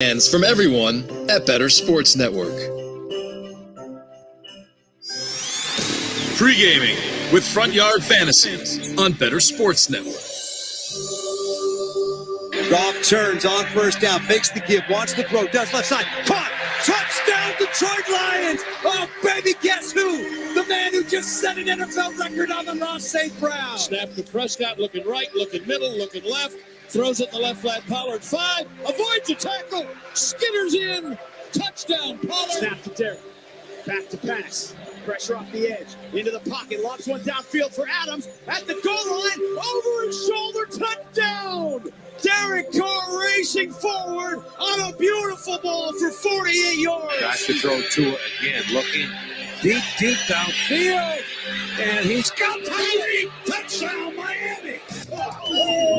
Fans from everyone at Better Sports Network. Pre-gaming with Front Yard Fantasy on Better Sports Network. Goff turns on first down, fakes the give, wants to throw, does left side, caught, touchdown Detroit Lions! Oh baby, guess who? The man who just set an NFL record on the Ross St. Brown. Snap to Prescott, looking right, looking middle, looking left, throws it in the left flat, Pollard 5, avoids a tackle, skitters in, touchdown Pollard. Snap to Jerrick, back to pass. Pressure off the edge, into the pocket, lobs one downfield for Adams, at the goal line, over his shoulder, touchdown! Jerrick Carr racing forward on a beautiful ball for 48 yards. Back to throw to it again, looking deep downfield, and he's got time. Touchdown Miami!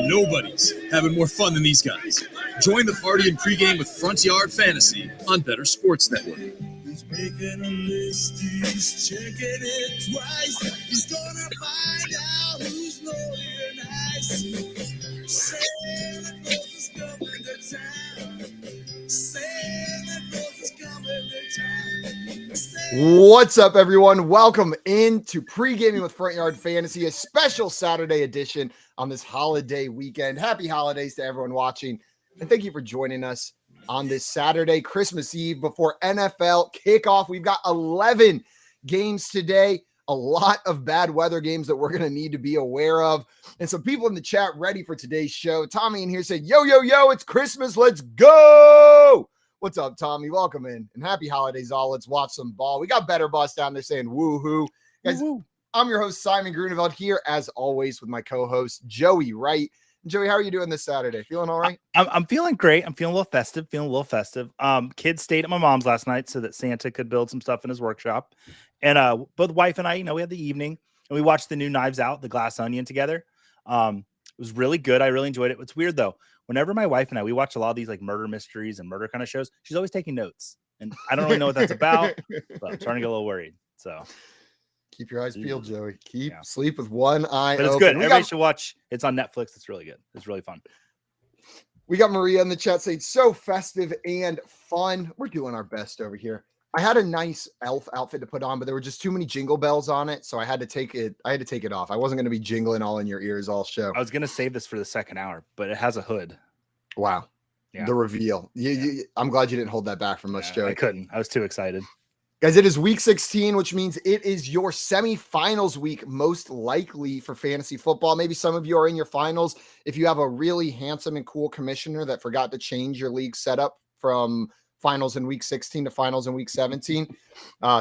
Nobody's having more fun than these guys. Join the party in pregame with Front Yard Fantasy on Better Sports Network. He's making a list, he's checking it twice. He's gonna find out who's naughty and nice. Santa Claus is coming to town. Santa Claus is coming to town. What's up, everyone? Welcome into Pre-Gaming with Front Yard Fantasy, a special Saturday edition on this holiday weekend. Happy holidays to everyone watching, and thank you for joining us on this Saturday, Christmas Eve, before NFL kickoff. We've got 11 games today, a lot of bad weather games that we're going to need to be aware of, and some people in the chat ready for today's show. Tommy in here said, yo, it's Christmas, let's go! What's up, Tommy? Welcome in, and happy holidays all. Let's watch some ball. We got Better Boss down there saying woohoo. Guys, woo-hoo. I'm your host, Simon Grunewald, here as always with my co-host, Joey Wright. Joey, how are you doing this Saturday? Feeling all right? I'm feeling great. I'm feeling a little festive. Kids stayed at my mom's last night so that Santa could build some stuff in his workshop. And both wife and I, we had the evening and we watched the new Knives Out, The Glass Onion together. It was really good. I really enjoyed it. It's weird though. Whenever my wife and I, we watch a lot of these like murder mysteries and murder kind of shows, she's always taking notes. And I don't really know what that's about, but I'm starting to get a little worried. So keep your eyes peeled, Joey. Sleep with one eye but it's open. Good. Everybody should watch. It's on Netflix. It's really good. It's really fun. We got Maria in the chat saying so festive and fun. We're doing our best over here. I had a nice elf outfit to put on, but there were just too many jingle bells on it, so I had to take it off. I wasn't going to be jingling all in your ears all show. I was going to save this for the second hour, but it has a hood. Wow. Yeah. The reveal. I'm glad you didn't hold that back from us, Joey. I couldn't. I was too excited. Guys, it is week 16, which means it is your semifinals week, most likely for fantasy football. Maybe some of you are in your finals. If you have a really handsome and cool commissioner that forgot to change your league setup from finals in week 16 to finals in week 17,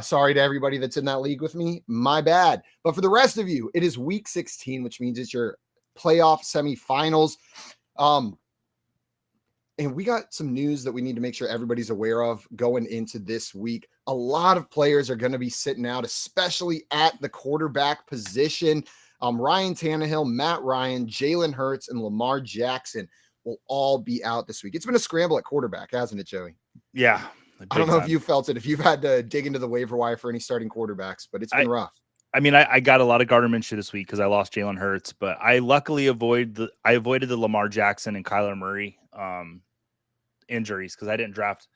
sorry to everybody that's in that league with me. My bad. But for the rest of you, it is week 16, which means it's your playoff semifinals. And we got some news that we need to make sure everybody's aware of going into this week. A lot of players are going to be sitting out, especially at the quarterback position. Ryan Tannehill, Matt Ryan, Jalen Hurts, and Lamar Jackson will all be out this week. It's been a scramble at quarterback, hasn't it, Joey? Yeah. I don't know if you felt it, if you've had to dig into the waiver wire for any starting quarterbacks, but it's been rough. I mean, I got a lot of Gardner Minshew this week because I lost Jalen Hurts, but I luckily avoided the Lamar Jackson and Kyler Murray injuries because I didn't draft.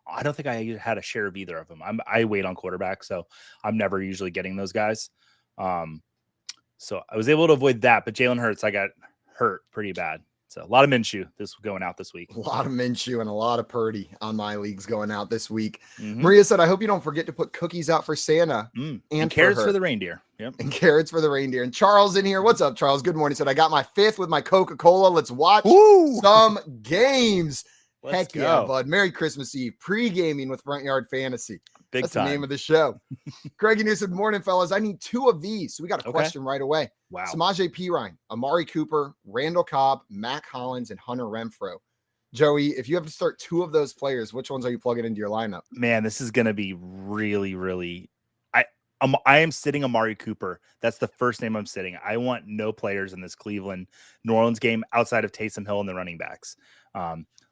I don't think I had a share of either of them. I wait on quarterback, so I'm never usually getting those guys. So I was able to avoid that, but Jalen Hurts, I got hurt pretty bad. So a lot of Minshew going out this week. A lot of Minshew and a lot of Purdy on my leagues going out this week. Mm-hmm. Maria said, I hope you don't forget to put cookies out for Santa and carrots for the reindeer. Yep. And carrots for the reindeer. And Charles in here. What's up, Charles? Good morning. He said, I got my fifth with my Coca-Cola. Let's watch some games. Heck yeah, bud. Merry Christmas Eve. Pre-gaming with Front Yard Fantasy. That's the name of the show. Greg and you said, morning, fellas. I need two of these. So we got a question right away. Wow. Samaje Perine, Amari Cooper, Randall Cobb, Mac Hollins, and Hunter Renfrow. Joey, if you have to start two of those players, which ones are you plugging into your lineup? Man, this is going to be really, really... I am sitting Amari Cooper. That's the first name I'm sitting. I want no players in this Cleveland New Orleans game outside of Taysom Hill and the running backs.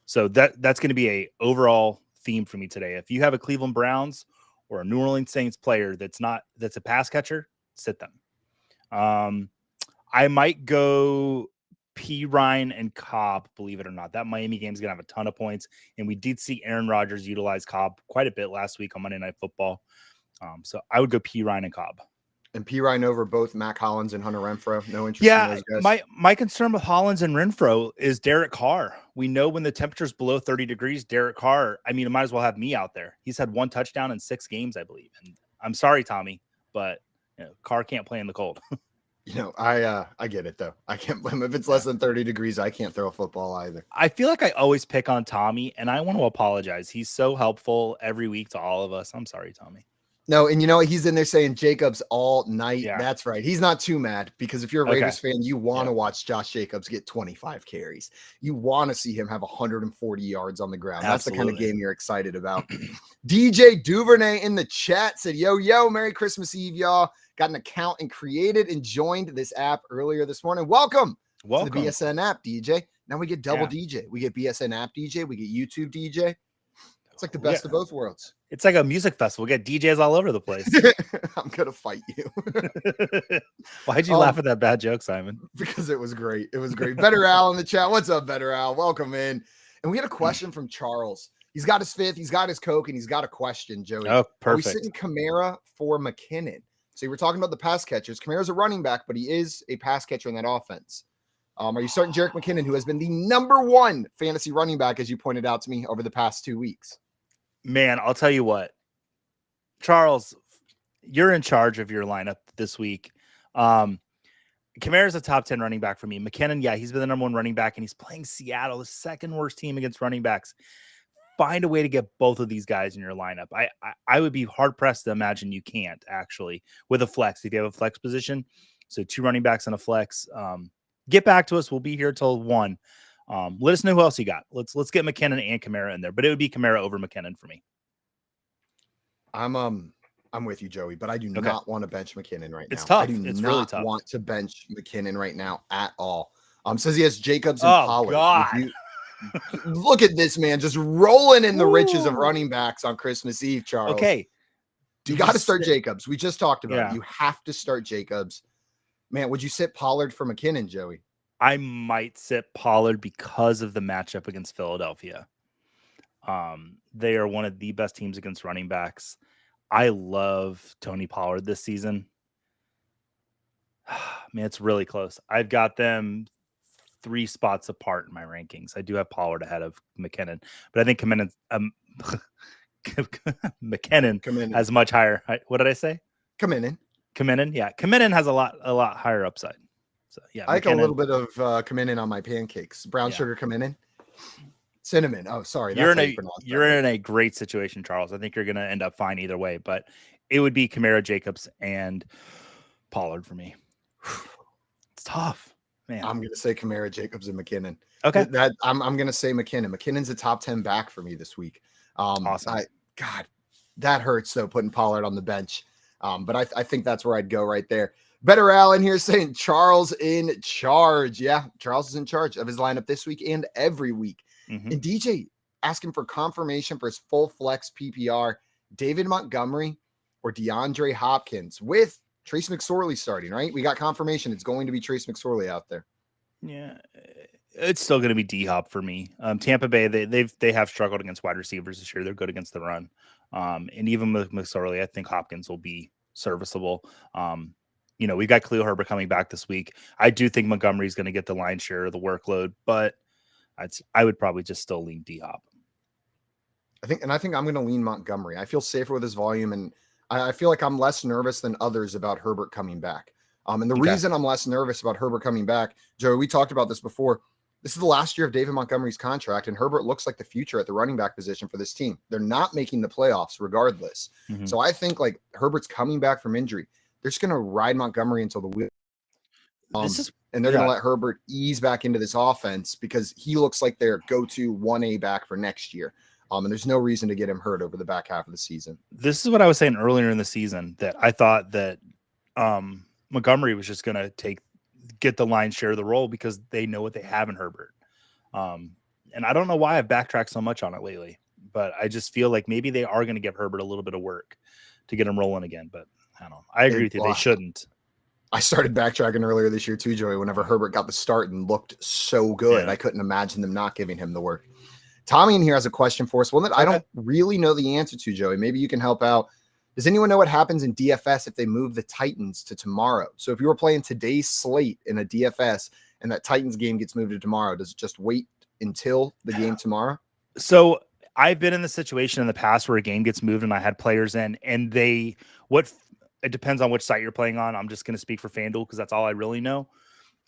So that's going to be a overall theme for me today. If you have a Cleveland Browns or a New Orleans Saints player that's a pass catcher, sit them. I might go Ryan and Cobb, believe it or not. That Miami game is going to have a ton of points. And we did see Aaron Rodgers utilize Cobb quite a bit last week on Monday Night Football. So I would go Ryan and Cobb. And Ryan over both Mac Hollins and Hunter Renfrow. No interest in those guys. My concern with Hollins and Renfrow is Derek Carr. We know when the temperature's below 30 degrees, Derek Carr, I mean, it might as well have me out there. He's had 1 touchdown in 6 games, I believe. And I'm sorry, Tommy, but Carr can't play in the cold. I get it though. I can't blame him. If it's less than 30 degrees, I can't throw a football either. I feel like I always pick on Tommy, and I want to apologize. He's so helpful every week to all of us. I'm sorry, Tommy. No, and he's in there saying Jacobs all night. Yeah. That's right. He's not too mad because if you're a Raiders fan, you want to watch Josh Jacobs get 25 carries. You want to see him have 140 yards on the ground. Absolutely. That's the kind of game you're excited about. DJ Duvernay in the chat said, yo, Merry Christmas Eve, y'all. Got an account and created and joined this app earlier this morning. Welcome to the BSN app, DJ. Now we get double DJ. We get BSN app DJ. We get YouTube DJ. It's like the best of both worlds. It's like a music festival. We got DJs all over the place. I'm going to fight you. Why'd you laugh at that bad joke, Simon? Because it was great. It was great. Better Al in the chat. What's up, Better Al? Welcome in. And we had a question from Charles. He's got his 5th. He's got his Coke, and he's got a question, Joey. Oh, perfect. Are we sitting Kamara for McKinnon? So we're talking about the pass catchers. Kamara's a running back, but he is a pass catcher in that offense. Are you starting Jerrick McKinnon, who has been the #1 fantasy running back, as you pointed out to me over the past 2 weeks? Man, I'll tell you what, Charles, you're in charge of your lineup this week. Kamara's a top 10 running back for me. McKinnon, he's been the #1 running back, and he's playing Seattle, the 2nd worst team against running backs. Find a way to get both of these guys in your lineup. I would be hard pressed to imagine you can't actually with a flex if you have a flex position. So 2 running backs and a flex. Get back to us. We'll be here till 1. Let us know who else you got. Let's get McKinnon and Kamara in there, but it would be Kamara over McKinnon for me. I'm with you, Joey, but I do not want to bench McKinnon right now. It's tough. I do it's not really tough. want to bench McKinnon right now at all. Says he has Jacobs and Pollard. God. Look at this man just rolling in the riches of running backs on Christmas Eve, Charles. Okay. You got to start Jacobs. We just talked about it. You have to start Jacobs. Man, would you sit Pollard for McKinnon, Joey? I might sit Pollard because of the matchup against Philadelphia. They are one of the best teams against running backs. I love Tony Pollard this season. Man, it's really close. I've got them 3 spots apart in my rankings. I do have Pollard ahead of McKinnon, but I think McKinnon has much higher. What did I say? Kaminen, yeah. Kaminen has a lot higher upside. So yeah, I like a little bit of Kaminen on my pancakes. Brown sugar Kaminen, cinnamon. Oh, sorry, you're in a great situation, Charles. I think you're going to end up fine either way, but it would be Kamara, Jacobs, and Pollard for me. It's tough, man. I'm going to say Kamara, Jacobs, and McKinnon. Okay, I'm going to say McKinnon. McKinnon's a top 10 back for me this week. Awesome. God, that hurts though, putting Pollard on the bench. But I think that's where I'd go right there. Better Al in here saying Charles in charge. Yeah, Charles is in charge of his lineup this week and every week. Mm-hmm. And DJ asking for confirmation for his full flex PPR, David Montgomery or DeAndre Hopkins with Trace McSorley starting, right? We got confirmation it's going to be Trace McSorley out there. Yeah, it's still going to be D-Hop for me. Tampa Bay, they have struggled against wide receivers this year. They're good against the run. And even with McSorley, I think Hopkins will be serviceable. We've got Khalil Herbert coming back this week. I do think Montgomery's going to get the lion's share of the workload, but I would probably just still lean D-Hop. I think I'm going to lean Montgomery. I feel safer with his volume, and I feel like I'm less nervous than others about Herbert coming back. And the reason I'm less nervous about Herbert coming back, Joey, we talked about this before. This is the last year of David Montgomery's contract, and Herbert looks like the future at the running back position for this team. They're not making the playoffs regardless. Mm-hmm. So I think like Herbert's coming back from injury. They're just going to ride Montgomery until the wheel. And they're going to let Herbert ease back into this offense because he looks like their go-to 1A back for next year. And there's no reason to get him hurt over the back half of the season. This is what I was saying earlier in the season, that I thought that Montgomery was just going to get the lion's share of the role because they know what they have in Herbert. And I don't know why I've backtracked so much on it lately, but I just feel like maybe they are going to give Herbert a little bit of work to get him rolling again. But I don't know. I agree with you. They shouldn't. I started backtracking earlier this year too, Joey, whenever Herbert got the start and looked so good. Yeah. I couldn't imagine them not giving him the work. Tommy in here has a question for us, one that I don't really know the answer to, Joey. Maybe you can help out. Does anyone know what happens in DFS if they move the Titans to tomorrow? So if you were playing today's slate in a DFS and that Titans game gets moved to tomorrow, does it just wait until the game tomorrow? So I've been in the situation in the past where a game gets moved and I had players in, and it depends on which site you're playing on. I'm just going to speak for FanDuel because that's all I really know.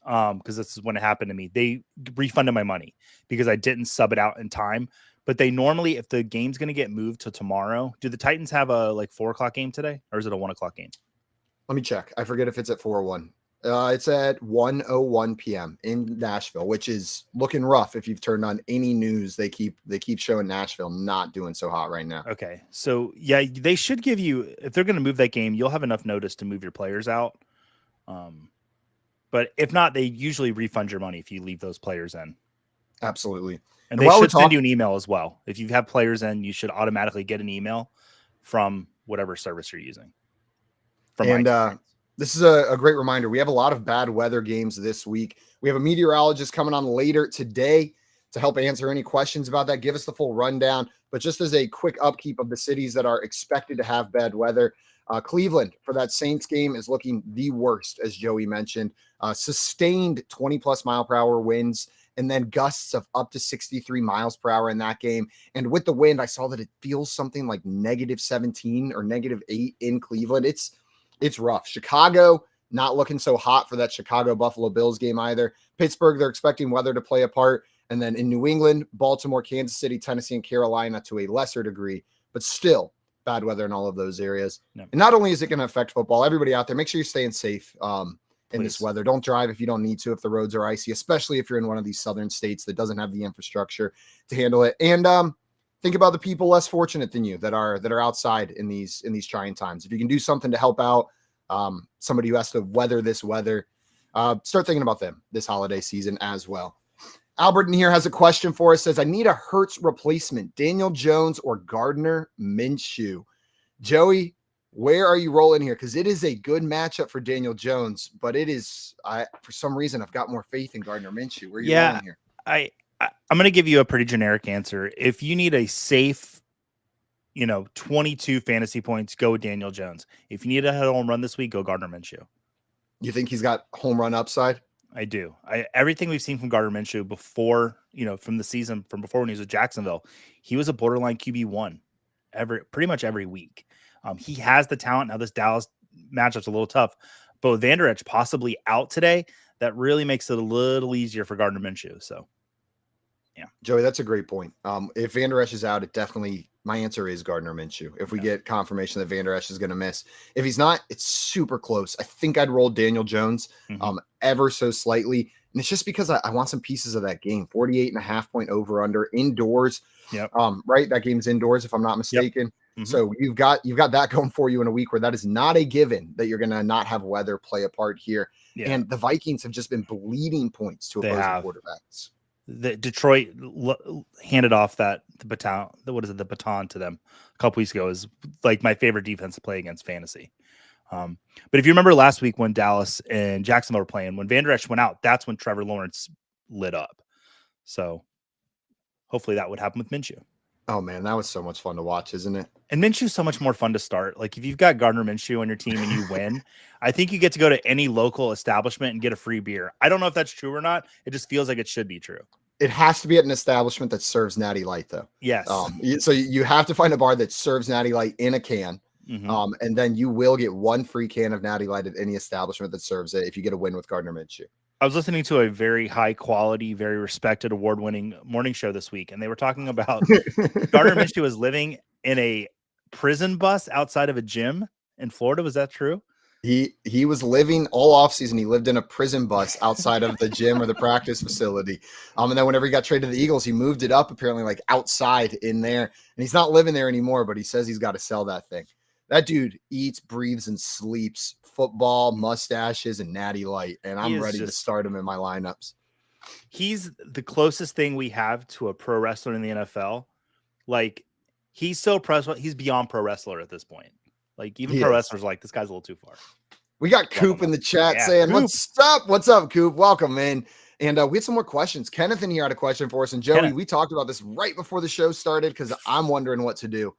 Because this is when it happened to me. They refunded my money because I didn't sub it out in time. But they normally, if the game's going to get moved to tomorrow, do the Titans have a 4:00 game today, or is it a 1:00 game? Let me check. I forget if it's at 4:01. It's at 1:01 p.m. in Nashville, which is looking rough. If you've turned on any news, they keep showing Nashville not doing so hot right now. Okay, so yeah, they should give you, if they're going to move that game, you'll have enough notice to move your players out. But if not, they usually refund your money if you leave those players in. Absolutely. And they should send you an email as well. If you have players in, you should automatically get an email from whatever service you're using. This is a great reminder. We have a lot of bad weather games this week. We have a meteorologist coming on later today to help answer any questions about that. Give us the full rundown. But just as a quick upkeep of the cities that are expected to have bad weather, Cleveland for that Saints game is looking the worst, as Joey mentioned. Sustained 20-plus mile-per-hour winds, and then gusts of up to 63 miles per hour in that game. And with the wind, I saw that it feels something like -17 or -8 in Cleveland. It's rough. Chicago, not looking so hot for that Chicago-Buffalo Bills game either. Pittsburgh, they're expecting weather to play a part. And then in New England, Baltimore, Kansas City, Tennessee, and Carolina to a lesser degree, but still bad weather in all of those areas. No. And not only is it going to affect football, everybody out there, make sure you're staying safe in this weather. Don't drive if you don't need to, if the roads are icy, especially if you're in one of these southern states that doesn't have the infrastructure to handle it. And think about the people less fortunate than you that are outside in these trying times. If you can do something to help out somebody who has to weather this weather, start thinking about them this holiday season as well. Albert in here has a question for us, says, I need a Hurts replacement, Daniel Jones or Gardner Minshew. Joey, where are you rolling here? Because it is a good matchup for Daniel Jones, but it is, for some reason, I've got more faith in Gardner Minshew. Where are you rolling here? I'm going to give you a pretty generic answer. If you need a safe, 22 fantasy points, go with Daniel Jones. If you need a home run this week, go Gardner Minshew. You think he's got home run upside? I do. Everything we've seen from Gardner Minshew before, from the season, from before when he was with Jacksonville, he was a borderline QB1 pretty much every week. He has the talent. Now this Dallas matchup's a little tough, but with Van Der Esch possibly out today, that really makes it a little easier for Gardner Minshew. So, yeah, Joey, that's a great point. If Van Der Esch is out, my answer is Gardner Minshew. If we get confirmation that Van Der Esch is going to miss, if he's not, it's super close. I think I'd roll Daniel Jones ever so slightly. And it's just because I want some pieces of that game. 48.5 point over under indoors. Yep. Right. That game's indoors, if I'm not mistaken. Yep. Mm-hmm. So you've got that going for you in a week where that is not a given that you're going to not have weather play a part here. Yeah. And the Vikings have just been bleeding points to opposing quarterbacks. The Detroit handed off the baton to them a couple weeks ago is like my favorite defense to play against fantasy. But if you remember last week when Dallas and Jacksonville were playing, when Van Der Esch went out, that's when Trevor Lawrence lit up. So hopefully that would happen with Minshew. Oh man, that was so much fun to watch, isn't it? And Minshew's so much more fun to start. Like if you've got Gardner Minshew on your team and you win, I think you get to go to any local establishment and get a free beer. I don't know if that's true or not. It just feels like it should be true. It has to be at an establishment that serves Natty Light, though. Yes. So you have to find a bar that serves Natty Light in a can, and then you will get one free can of Natty Light at any establishment that serves it if you get a win with Gardner Minshew. I was listening to a very high quality, very respected, award-winning morning show this week, and they were talking about Gardner Minshew was living in a prison bus outside of a gym in Florida. Was that true? He was living all offseason. He lived in a prison bus outside of the gym or the practice facility. And then whenever he got traded to the Eagles, he moved it up apparently like outside in there. And he's not living there anymore, but he says he's got to sell that thing. That dude eats, breathes, and sleeps football, mustaches, and Natty Light. And I'm ready to start him in my lineups. He's the closest thing we have to a pro wrestler in the NFL. Like he's so he's beyond pro wrestler at this point. Like even pro wrestlers are like, this guy's a little too far. We got Coop in the chat saying, Coop. "What's up? What's up, Coop? Welcome in." And we had some more questions. Kenneth in here had a question for us. And Joey, we talked about this right before the show started because I'm wondering what to do.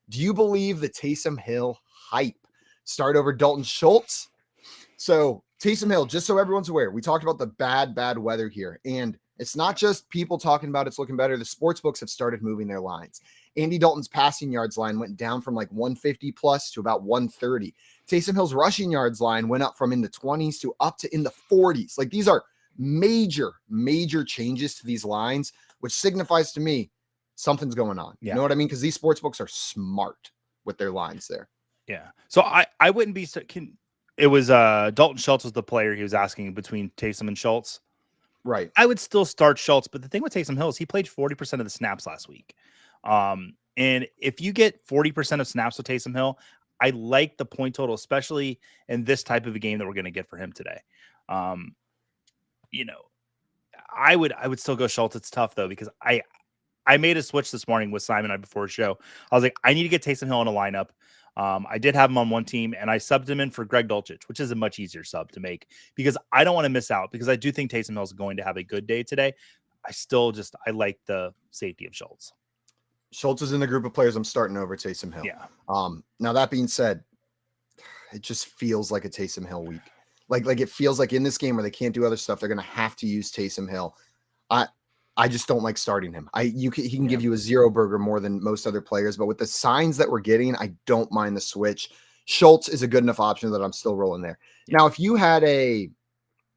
Do you believe the Taysom Hill hype start over Dalton Schultz? So Taysom Hill, just so everyone's aware, we talked about the bad weather here. And it's not just people talking about it's looking better. The sports books have started moving their lines. Andy Dalton's passing yards line went down from like 150 plus to about 130. Taysom Hill's rushing yards line went up from in the 20s to up to in the 40s. Like these are major changes to these lines, which signifies to me something's going on. You know what I mean? Because these sports books are smart with their lines there. Yeah. So I wouldn't be it was Dalton Schultz was the player he was asking between Taysom and Schultz. Right. I would still start Schultz, but the thing with Taysom Hill is he played 40% of the snaps last week. And if you get 40% of snaps with Taysom Hill, I like the point total, especially in this type of a game that we're going to get for him today. You know, I would still go Schultz. It's tough though, because I made a switch this morning with Simon and I before the show. I was like, I need to get Taysom Hill in a lineup. I did have him on one team and I subbed him in for Greg Dulcich, which is a much easier sub to make because I don't want to miss out because I do think Taysom Hill is going to have a good day today. I like the safety of Schultz. Schultz is in the group of players I'm starting over Taysom Hill. Yeah. Now that being said, it just feels like a Taysom Hill week. Like it feels like in this game where they can't do other stuff, they're going to have to use Taysom Hill. I just don't like starting him. He can give you a zero burger more than most other players, but with the signs that we're getting, I don't mind the switch. Schultz is a good enough option that I'm still rolling there. Now, if you had a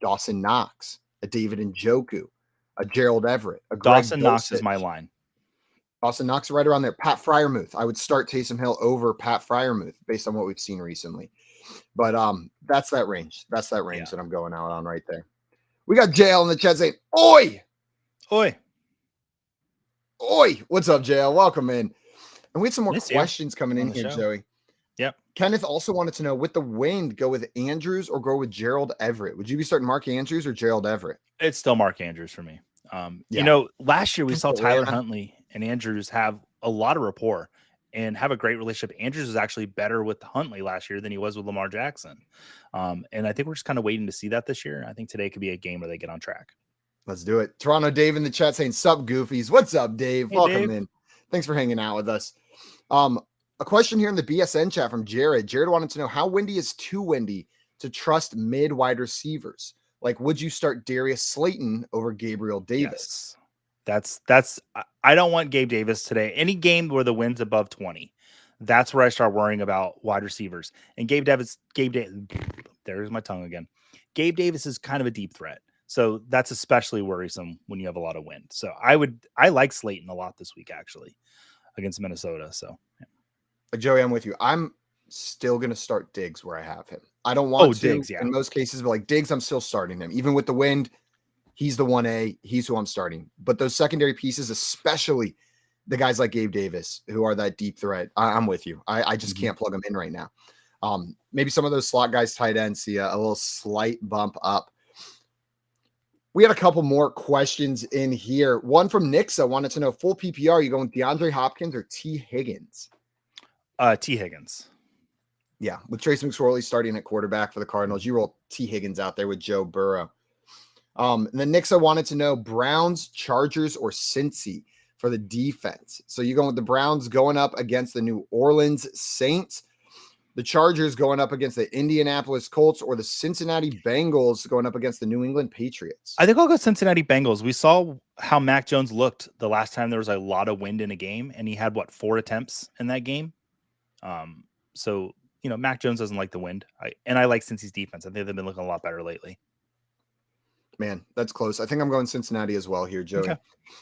Dawson Knox, a David Njoku, a Gerald Everett, a Greg Dawson Knox is my line. Dawson Knox right around there. Pat Freiermuth. I would start Taysom Hill over Pat Freiermuth based on what we've seen recently. But that's that range. That's that range that I'm going out on right there. We got JL in the chat saying, "Oi! Oi! Oi!" What's up, JL? Welcome in. And we had some more Miss questions coming in here, show. Joey. Yep. Kenneth also wanted to know, with the wind, go with Andrews or go with Gerald Everett? Would you be starting Mark Andrews or Gerald Everett? It's still Mark Andrews for me. You know, last year we saw Tyler Huntley and Andrews have a lot of rapport and have a great relationship. Andrews was actually better with Huntley last year than he was with Lamar Jackson. And I think we're just kind of waiting to see that this year. I think today could be a game where they get on track. Let's do it. Toronto Dave in the chat saying, "Sup, Goofies." What's up, Dave? Hey, Welcome Dave. in. Thanks for hanging out with us. A question here in the BSN chat from Jared. Jared wanted to know, how windy is too windy to trust mid wide receivers? Like, would you start Darius Slayton over Gabriel Davis? Yes. That's I don't want Gabe Davis today. Any game where the wind's above 20, that's where I start worrying about wide receivers. And Gabe Davis, there's my tongue again. Gabe Davis is kind of a deep threat. So that's especially worrisome when you have a lot of wind. So I like Slayton a lot this week, actually, against Minnesota. So Joey, I'm with you. I'm still going to start Diggs where I have him. I don't want to Diggs, in most cases, but like Diggs, I'm still starting him. Even with the wind, he's the 1A. He's who I'm starting. But those secondary pieces, especially the guys like Gabe Davis, who are that deep threat, I'm with you. I just can't plug them in right now. Maybe some of those slot guys, tight ends, see a little slight bump up. We had a couple more questions in here. One from Nixa wanted to know, full PPR, you going DeAndre Hopkins or T. Higgins? T. Higgins. Yeah, with Trace McSorley starting at quarterback for the Cardinals, you roll T. Higgins out there with Joe Burrow. And then Nixa wanted to know Browns, Chargers, or Cincy for the defense. So you going with the Browns going up against the New Orleans Saints, the Chargers going up against the Indianapolis Colts, or the Cincinnati Bengals going up against the New England Patriots? I think I'll go Cincinnati Bengals. We saw how Mac Jones looked the last time there was a lot of wind in a game, and he had, 4 attempts in that game? So, Mac Jones doesn't like the wind. I like Cincy's defense. I think they've been looking a lot better lately. Man, that's close. I think I'm going Cincinnati as well here, Joey. Okay.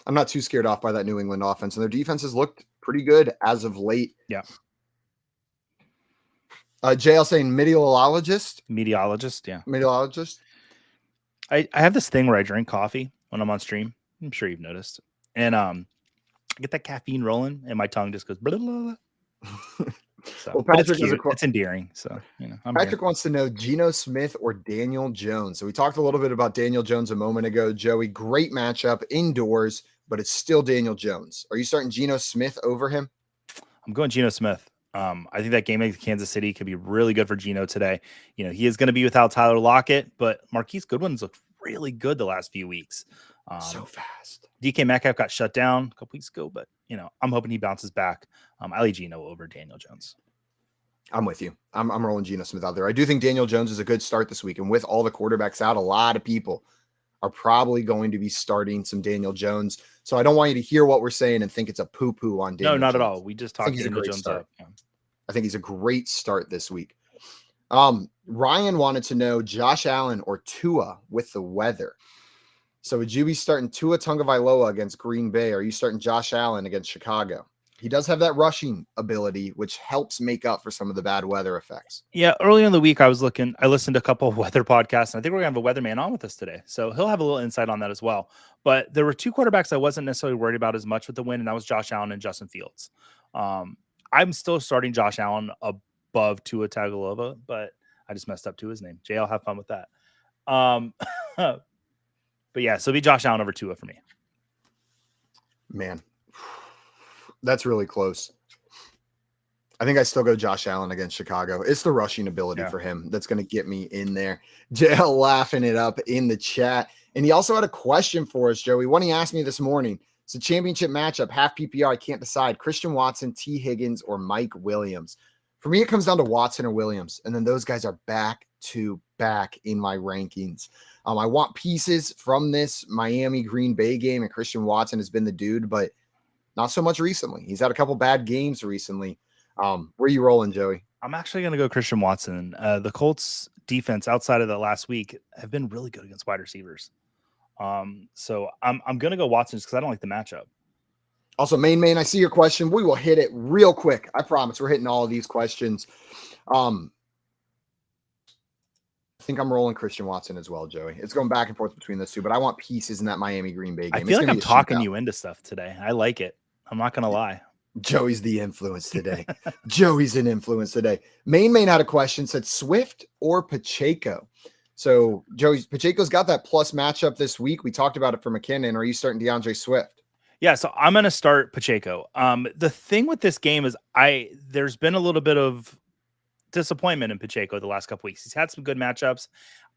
I'm not too scared off by that New England offense, and their defense has looked pretty good as of late. Yeah. JL saying meteorologist. Yeah. Meteorologist. I have this thing where I drink coffee when I'm on stream. I'm sure you've noticed. And I get that caffeine rolling and my tongue just goes blah, blah, blah. So, Well, but it's Patrick has a cute. It's endearing. So, Patrick wants to know Geno Smith or Daniel Jones. So we talked a little bit about Daniel Jones a moment ago, Joey. Great matchup indoors, but it's still Daniel Jones. Are you starting Geno Smith over him? I'm going Geno Smith. I think that game against Kansas City could be really good for Geno today. You know, he is going to be without Tyler Lockett, but Marquise Goodwin's looked really good the last few weeks. So fast. DK Metcalf got shut down a couple weeks ago, but you know, I'm hoping he bounces back. I like Geno over Daniel Jones. I'm with you. I'm rolling Geno Smith out there. I do think Daniel Jones is a good start this week. And with all the quarterbacks out, a lot of people are probably going to be starting some Daniel Jones. So I don't want you to hear what we're saying and think it's a poo-poo on Daniel No, not Jones. at all. We just talked Daniel Jones up. Yeah. I think he's a great start this week. Ryan wanted to know Josh Allen or Tua with the weather. So would you be starting Tua Tagovailoa against Green Bay? Or are you starting Josh Allen against Chicago? He does have that rushing ability, which helps make up for some of the bad weather effects. Yeah, early in the week, I listened to a couple of weather podcasts, and I think we're going to have a weatherman on with us today. So he'll have a little insight on that as well. But there were two quarterbacks I wasn't necessarily worried about as much with the win, and that was Josh Allen and Justin Fields. I'm still starting Josh Allen above Tua Tagovailoa, but I just messed up Tua's name. Jay, I'll have fun with that. But yeah, so it'll be Josh Allen over Tua for me. Man, that's really close. I think I still go Josh Allen against Chicago. It's the rushing ability for him that's going to get me in there. JL laughing it up in the chat. And he also had a question for us, Joey. One he asked me this morning. It's a championship matchup, half PPR. I can't decide. Christian Watson, T. Higgins, or Mike Williams. For me, it comes down to Watson or Williams. And then those guys are back to back in my rankings. I want pieces from this Miami Green Bay game, and Christian Watson has been the dude, but not so much recently. He's had a couple bad games recently. Where are you rolling, Joey? I'm actually going to go Christian Watson. The Colts defense outside of the last week have been really good against wide receivers. So I'm going to go Watson just because I don't like the matchup. Also, main, I see your question. We will hit it real quick. I promise we're hitting all of these questions. I think I'm rolling Christian Watson as well, Joey. It's going back and forth between those two, but I want pieces in that Miami Green Bay game. I feel like I'm talking you into stuff today. I like it. I'm not going to lie. Joey's the influence today. Joey's an influence today. Main had a question, said Swift or Pacheco. So Pacheco's got that plus matchup this week. We talked about it for McKinnon. Are you starting DeAndre Swift? Yeah, so I'm going to start Pacheco. The thing with this game is there's been a little bit of disappointment in Pacheco the last couple weeks. He's had some good matchups.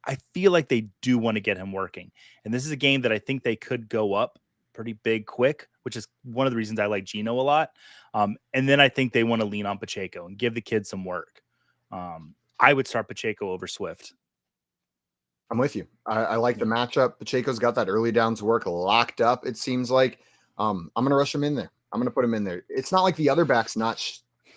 I feel like they do want to get him working. And this is a game that I think they could go up pretty big quick, which is one of the reasons I like Geno a lot. And then I think they want to lean on Pacheco and give the kid some work. I would start Pacheco over Swift. I'm with you. I like the matchup. Pacheco's got that early downs work locked up, it seems like. I'm going to rush him in there. I'm going to put him in there. It's not like the other backs not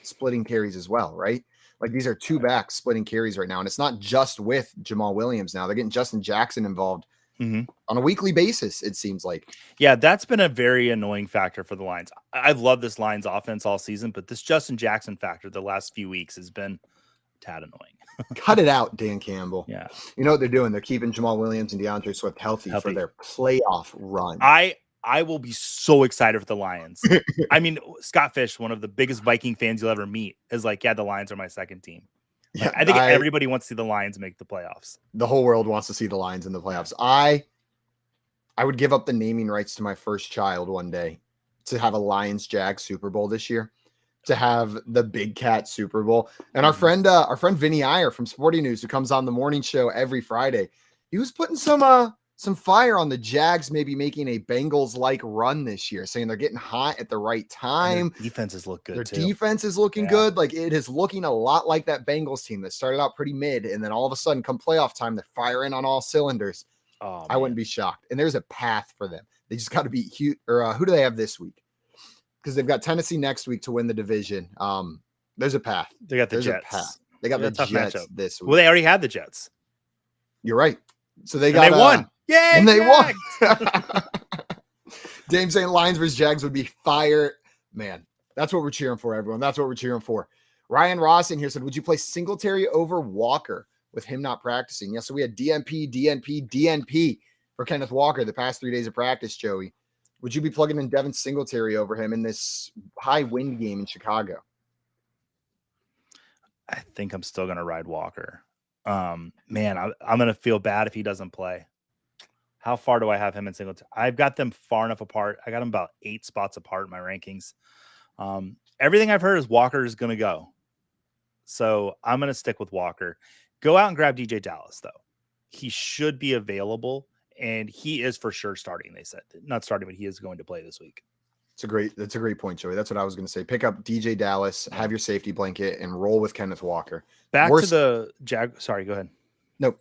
splitting carries as well, right? Like these are two backs splitting carries right now. And it's not just with Jamal Williams now. They're getting Justin Jackson involved on a weekly basis, it seems like. Yeah, that's been a very annoying factor for the Lions. I've loved this Lions offense all season, but this Justin Jackson factor the last few weeks has been a tad annoying. Cut it out, Dan Campbell. Yeah. You know what they're doing? They're keeping Jamal Williams and DeAndre Swift healthy. For their playoff run. I will be so excited for the Lions. I mean, Scott Fish, one of the biggest Viking fans you'll ever meet, is like, yeah, the Lions are my second team. Like, I think everybody wants to see the Lions make the playoffs. The whole world wants to see the Lions in the playoffs. I would give up the naming rights to my first child one day to have a Lions-Jag Super Bowl this year, to have the Big Cat Super Bowl. And our friend Vinny Iyer from Sporting News, who comes on the morning show every Friday, he was putting some fire on the Jags, maybe making a Bengals-like run this year, saying they're getting hot at the right time. Their defenses look good, Their too. defense is looking good. Like, it is looking a lot like that Bengals team that started out pretty mid, and then all of a sudden, come playoff time, they're firing on all cylinders. Oh, I wouldn't be shocked. And there's a path for them. They just got to beat who do they have this week? Because they've got Tennessee next week to win the division. There's a path. They got the There's Jets. A path. They got the tough Jets matchup this week. Well, they already had the Jets. You're right. So they won. Yay! And they won. Dame saying Lions versus Jags would be fire. Man, that's what we're cheering for, everyone. That's what we're cheering for. Ryan Ross in here said, would you play Singletary over Walker with him not practicing? Yeah, so we had DNP for Kenneth Walker the past 3 days of practice, Joey. Would you be plugging in Devin Singletary over him in this high wind game in Chicago? I think I'm still going to ride Walker. Man, I'm going to feel bad if he doesn't play. How far do I have him and Singletary? I've got them far enough apart. I got them about 8 spots apart in my rankings. everything I've heard is Walker is going to go. So I'm going to stick with Walker. Go out and grab DJ Dallas, though. He should be available, and he is for sure starting, they said. Not starting, but he is going to play this week. That's a great point, Joey. That's what I was going to say. Pick up DJ Dallas, have your safety blanket, and roll with Kenneth Walker. Back to the Sorry, go ahead. Nope,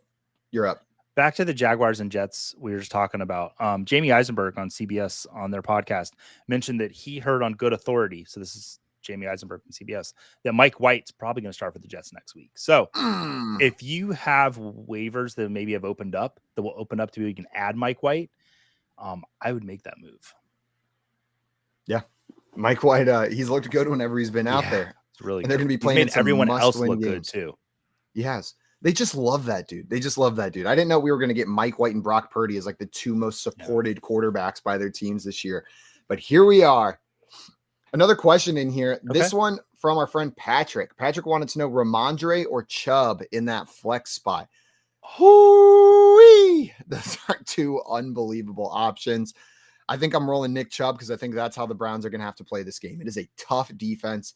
you're up. Back to the Jaguars and Jets we were just talking about. Jamie Eisenberg on CBS on their podcast mentioned that he heard on good authority. So this is Jamie Eisenberg from CBS, that Mike White's probably going to start for the Jets next week. So if you have waivers that maybe have opened up, that will open up to you can add Mike White, I would make that move. Yeah. Mike White, he's looked good whenever he's been out there. It's really and they're going to be He's playing made everyone else look games. good too. He has. They just love that dude. I didn't know we were going to get Mike White and Brock Purdy as like the two most supported quarterbacks by their teams this year. But here we are. Another question in here. Okay. This one from our friend Patrick. Patrick wanted to know Ramondre or Chubb in that flex spot. Hoo-wee! Those are two unbelievable options. I think I'm rolling Nick Chubb because I think that's how the Browns are going to have to play this game. It is a tough defense.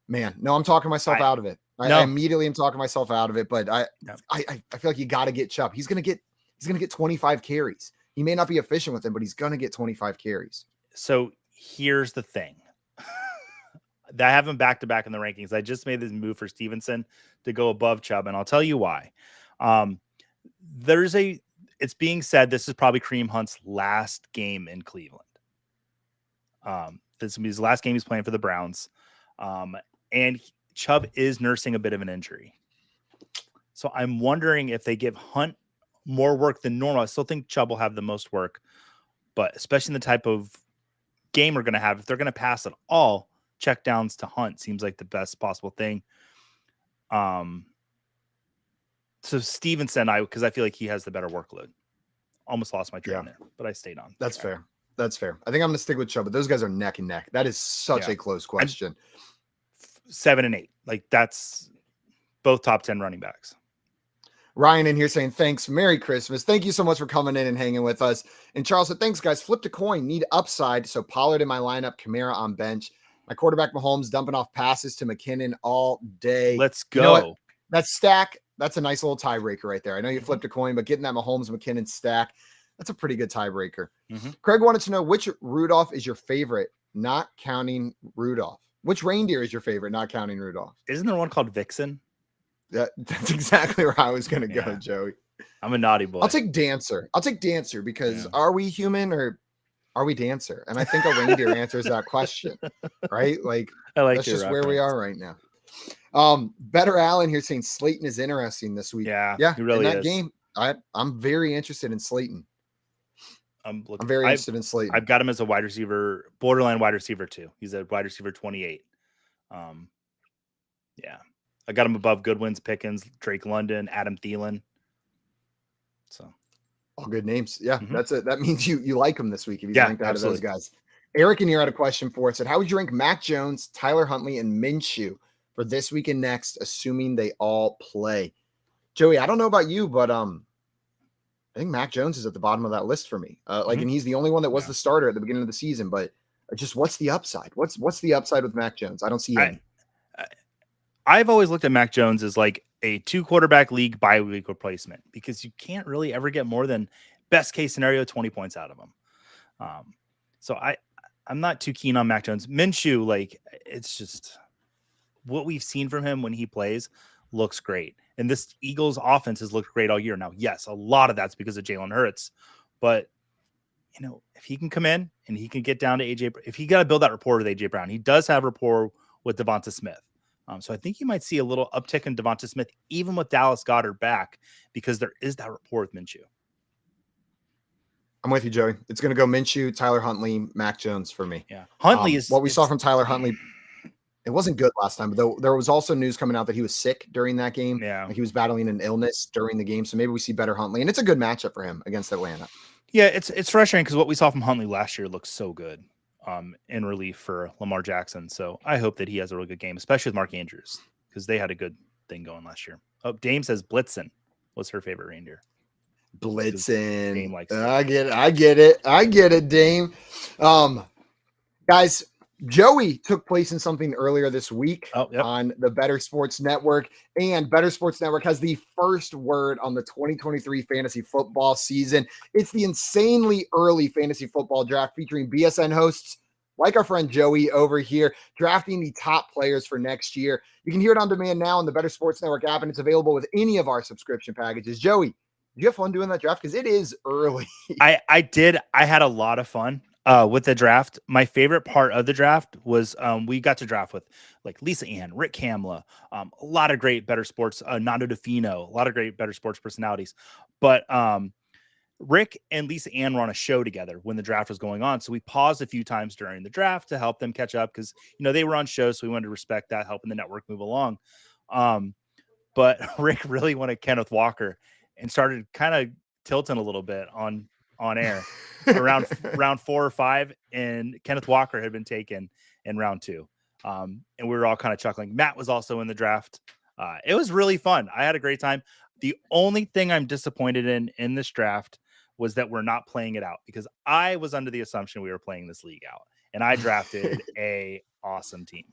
Man, no, I'm talking myself out of it. I immediately am talking myself out of it, but I feel like you got to get Chubb. He's going to get 25 carries. He may not be efficient with them, but he's going to get 25 carries. So here's the thing. I have him back to back in the rankings. I just made this move for Stevenson to go above Chubb, and I'll tell you why. It's being said this is probably Kareem Hunt's last game in Cleveland. This will be his last game he's playing for the Browns. And Chubb is nursing a bit of an injury. So I'm wondering if they give Hunt more work than normal. I still think Chubb will have the most work, but especially in the type of game we're going to have, if they're going to pass at all, check downs to Hunt seems like the best possible thing. So Stevenson, because I feel like he has the better workload. Almost lost my train there, but I stayed on. That's fair. I think I'm going to stick with Chubb, but those guys are neck and neck. That is such a close question. 7 and 8, like that's both top 10 running backs. Ryan in here saying, thanks. Merry Christmas. Thank you so much for coming in and hanging with us. And Charles said, thanks, guys. Flipped a coin. Need upside. So Pollard in my lineup, Kamara on bench. My quarterback, Mahomes, dumping off passes to McKinnon all day. Let's go. You know what? That stack, that's a nice little tiebreaker right there. I know you flipped a coin, but getting that Mahomes-McKinnon stack, that's a pretty good tiebreaker. Craig wanted to know which Rudolph is your favorite, not counting Rudolph. Which reindeer is your favorite, not counting Rudolph? Isn't there one called Vixen? That's exactly where I was going to go, Joey. I'm a naughty boy. I'll take Dancer. Because are we human or are we Dancer? And I think a reindeer answers that question, right? Like, that's just where we are right now. Better Allen here saying Slayton is interesting this week. Yeah, he really in that game. I'm very interested in Slayton. I'm very interested in Slayton. I've got him as a wide receiver, borderline wide receiver too. He's a wide receiver 28. I got him above Goodwin's, Pickens, Drake London, Adam Thielen. So all good names. Yeah, that's it. That means you like him this week if you rank out of those guys. Eric in here had a question for us. Said, how would you rank Mac Jones, Tyler Huntley, and Minshew for this week and next, assuming they all play? Joey, I don't know about you, but I think Mac Jones is at the bottom of that list for me. And he's the only one that was the starter at the beginning of the season. But just what's the upside? What's the upside with Mac Jones? I don't see any. I've always looked at Mac Jones as like a 2-quarterback league bye-week replacement because you can't really ever get more than best case scenario 20 points out of him. So I'm not too keen on Mac Jones. Minshew, like it's just what we've seen from him when he plays looks great. And this Eagles offense has looked great all year. Now, yes, a lot of that's because of Jalen Hurts, but if he can come in and he can get down to AJ, if he got to build that rapport with AJ Brown, he does have rapport with Devonta Smith. So I think you might see a little uptick in Devonta Smith, even with Dallas Goedert back, because there is that rapport with Minshew. I'm with you, Joey. It's going to go Minshew, Tyler Huntley, Mac Jones for me. Yeah, Huntley is what we saw from Tyler Huntley. It wasn't good last time, but there was also news coming out that he was sick during that game. Yeah, like he was battling an illness during the game. So maybe we see better Huntley, and it's a good matchup for him against Atlanta. Yeah, it's frustrating because what we saw from Huntley last year looks so good. In relief for Lamar Jackson. So I hope that he has a really good game, especially with Mark Andrews, because they had a good thing going last year. Oh, Dame says Blitzen was her favorite reindeer. Blitzen. I get it, Dame. Guys, Joey took place in something earlier this week Oh, yep. on the Better Sports Network, and Better Sports Network has the first word on the 2023 fantasy football season. It's the insanely early fantasy football draft featuring BSN hosts like our friend Joey over here, drafting the top players for next year. You can hear it on demand now on the Better Sports Network app, and it's available with any of our subscription packages. Joey, did you have fun doing that draft? Because it is early. I did. I had a lot of fun with the draft. My favorite part of the draft was we got to draft with like Lisa Ann, Rick Kamla, a lot of great Better Sports, Nando DeFino, a lot of great Better Sports personalities. But Rick and Lisa Ann were on a show together when the draft was going on. So we paused a few times during the draft to help them catch up because, you know, they were on shows. So we wanted to respect that, helping the network move along. But Rick really wanted Kenneth Walker and started kind of tilting a little bit on air around round 4 or 5. And Kenneth Walker had been taken in round 2. And we were all kind of chuckling. Matt was also in the draft. It was really fun. I had a great time. The only thing I'm disappointed in this draft was that we're not playing it out, because I was under the assumption we were playing this league out, and I drafted a awesome team.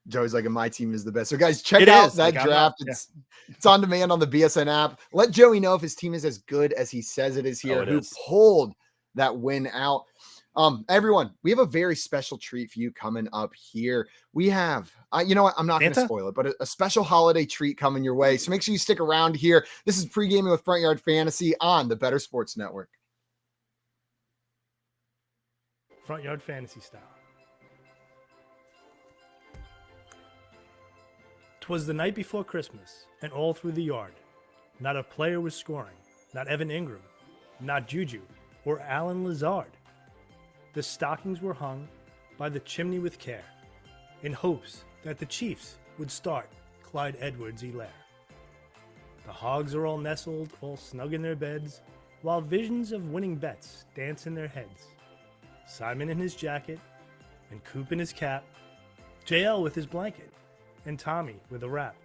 Joey's like, my team is the best. So guys, check out that draft. It's on demand on the BSN app. Let Joey know if his team is as good as he says it is here, who pulled that win out. Everyone, we have a very special treat for you coming up here. We have, you know what? I'm not going to spoil it, but a special holiday treat coming your way. So make sure you stick around here. This is Pre-Gaming with Front Yard Fantasy on the Better Sports Network. Front Yard Fantasy style. 'Twas the night before Christmas, and all through the yard, not a player was scoring, not Evan Ingram, not Juju, or Alan Lazard. The stockings were hung by the chimney with care, in hopes that the Chiefs would start Clyde Edwards-Helaire. The hogs are all nestled, all snug in their beds, while visions of winning bets dance in their heads. Simon in his jacket, and Coop in his cap, JL with his blanket, and Tommy with a wrap.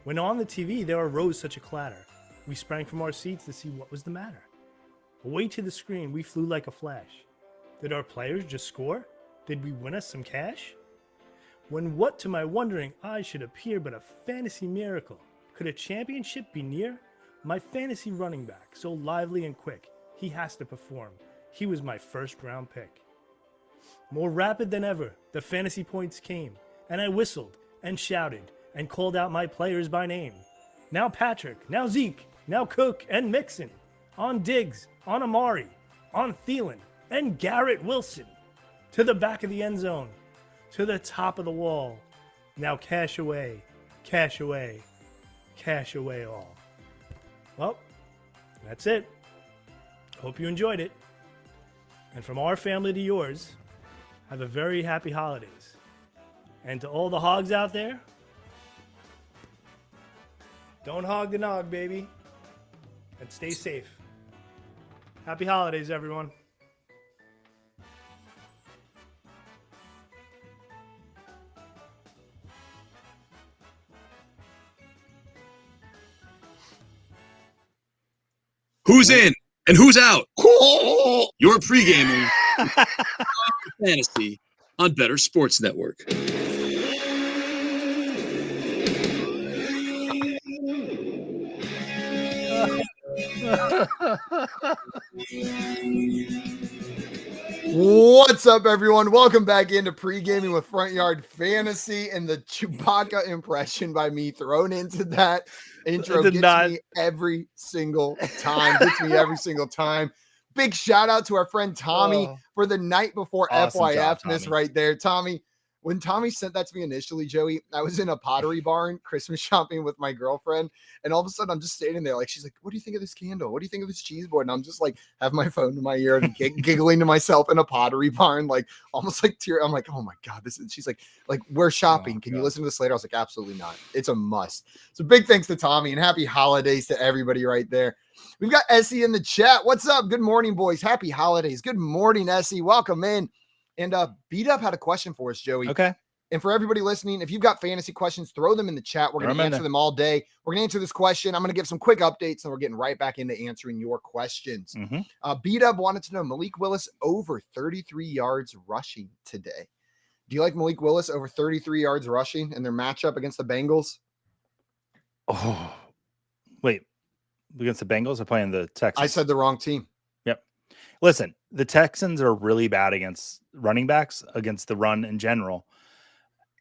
When on the TV there arose such a clatter, we sprang from our seats to see what was the matter. Away to the screen we flew like a flash. Did our players just score? Did we win us some cash? When what to my wondering eyes should appear but a fantasy miracle? Could a championship be near? My fantasy running back, so lively and quick, he has to perform. He was my first round pick. More rapid than ever, the fantasy points came, and I whistled and shouted and called out my players by name. Now Patrick, now Zeke, now Cook and Mixon, on Diggs, on Amari, on Thielen, and Garrett Wilson. To the back of the end zone, to the top of the wall. Now cash away, cash away, cash away all. Well, that's it. Hope you enjoyed it. And from our family to yours, have a very happy holidays. And to all the hogs out there, don't hog the nog, baby. And stay safe. Happy holidays, everyone. Who's in and who's out? You're pre-gaming fantasy on Better Sports Network. What's up, everyone? Welcome back into Pre-Gaming with Front Yard Fantasy, and the Chewbacca impression by me thrown into that intro gets me every single time. Big shout out to our friend Tommy for the night before awesome FYF-ness right there. Tommy, when Tommy sent that to me initially, Joey, I was in a Pottery Barn Christmas shopping with my girlfriend, and all of a sudden I'm just standing there like, she's like, what do you think of this candle? What do you think of this cheese board? And I'm just like, have my phone to my ear and giggling to myself in a Pottery Barn, like almost like tear. I'm like, oh my God, this is, she's like, we're shopping. Can you listen to this later? I was like, absolutely not. It's a must. So big thanks to Tommy, and happy holidays to everybody right there. We've got Essie in the chat. What's up? Good morning, boys. Happy holidays. Good morning, Essie. Welcome in. And Beat Up had a question for us, Joey. Okay. And for everybody listening, if you've got fantasy questions, throw them in the chat. We're going to answer them all day. We're going to answer this question. I'm going to give some quick updates, and we're getting right back into answering your questions. Beat Up wanted to know Malik Willis over 33 yards rushing today. Do you like Malik Willis over 33 yards rushing in their matchup against the Bengals? Oh, wait. Against the Bengals or playing the Texans? I said the wrong team. Yep. Listen, the Texans are really bad against running backs, against the run in general.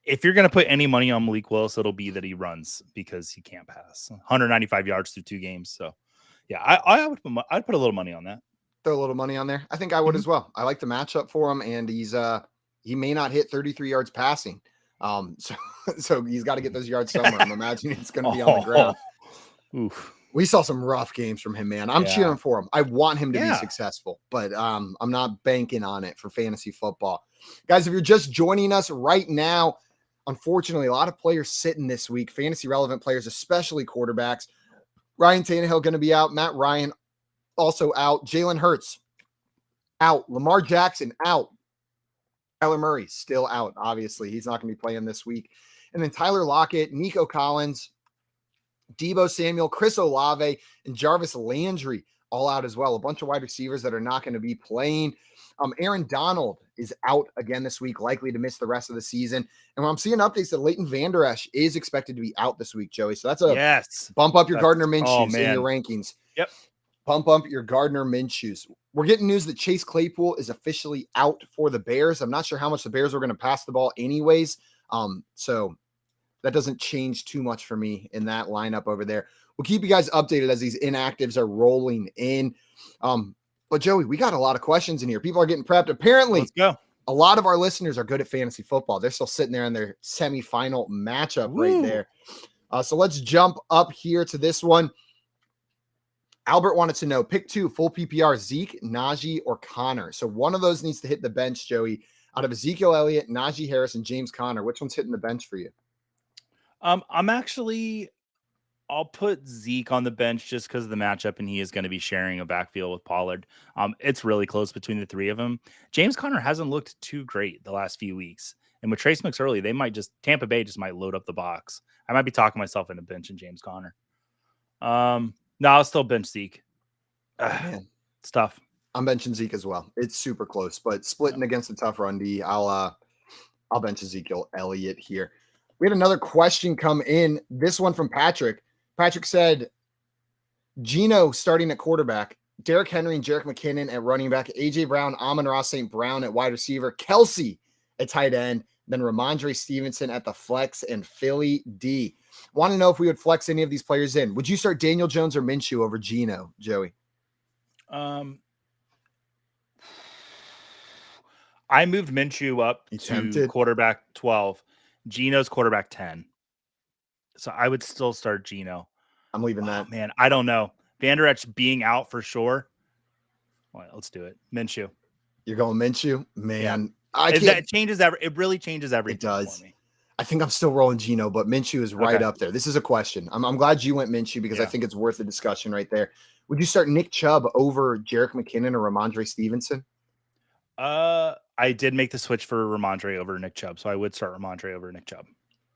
If you're going to put any money on Malik Willis, it'll be that he runs because he can't pass. 195 yards through 2 games. So, yeah, I'd put a little money on that. Throw a little money on there. I think I would as well. I like the matchup for him, and he may not hit 33 yards passing. So he's got to get those yards somewhere. I'm imagining it's going to be on the ground. Oof. We saw some rough games from him, man. I'm cheering for him. I want him to be successful, but I'm not banking on it for fantasy football. Guys, if you're just joining us right now, unfortunately, a lot of players sitting this week, fantasy relevant players, especially quarterbacks. Ryan Tannehill going to be out. Matt Ryan also out. Jalen Hurts out. Lamar Jackson out. Kyler Murray still out. Obviously, he's not going to be playing this week. And then Tyler Lockett, Nico Collins, Deebo Samuel, Chris Olave, and Jarvis Landry all out as well. A bunch of wide receivers that are not going to be playing. Aaron Donald is out again this week, likely to miss the rest of the season. And I'm seeing updates that Leighton Vander Esch is expected to be out this week, Joey. So that's a bump up your Gardner Minshews in your rankings. Yep. Bump up your Gardner Minshews. We're getting news that Chase Claypool is officially out for the Bears. I'm not sure how much the Bears were going to pass the ball anyways. So that doesn't change too much for me in that lineup over there. We'll keep you guys updated as these inactives are rolling in. But Joey, we got a lot of questions in here. People are getting prepped. Apparently, let's go. A lot of our listeners are good at fantasy football. They're still sitting there in their semifinal matchup right there. So let's jump up here to this one. Albert wanted to know, pick 2, full PPR, Zeke, Najee, or Connor. So one of those needs to hit the bench, Joey. Out of Ezekiel Elliott, Najee Harris, and James Conner, which one's hitting the bench for you? I'll put Zeke on the bench just because of the matchup, and he is going to be sharing a backfield with Pollard. It's really close between the 3 of them. James Conner hasn't looked too great the last few weeks. And with Trace McSorley, Tampa Bay just might load up the box. I might be talking myself into benching James Conner. No, I'll still bench Zeke. It's tough. I'm benching Zeke as well. It's super close, but splitting against a tough run D, I'll bench Ezekiel Elliott here. We had another question come in. This one from Patrick. Patrick said, Geno starting at quarterback, Derrick Henry and Jerrick McKinnon at running back, A.J. Brown, Amon-Ra St. Brown at wide receiver, Kelsey at tight end, then Ramondre Stevenson at the flex, and Philly D. Want to know if we would flex any of these players in. Would you start Daniel Jones or Minshew over Geno, Joey? I moved Minshew up to quarterback 12. Geno's quarterback 10. So I would still start Geno. I'm leaving that. Man, I don't know. Vander Esch being out for sure. All right, let's do it. Minshew. You're going Minshew? Man, yeah. It really changes everything. It does. For me. I think I'm still rolling Geno, but Minshew is right up there. This is a question. I'm glad you went Minshew because I think it's worth the discussion right there. Would you start Nick Chubb over Jerrick McKinnon or Ramondre Stevenson? I did make the switch for Ramondre over Nick Chubb, so I would start Ramondre over Nick Chubb.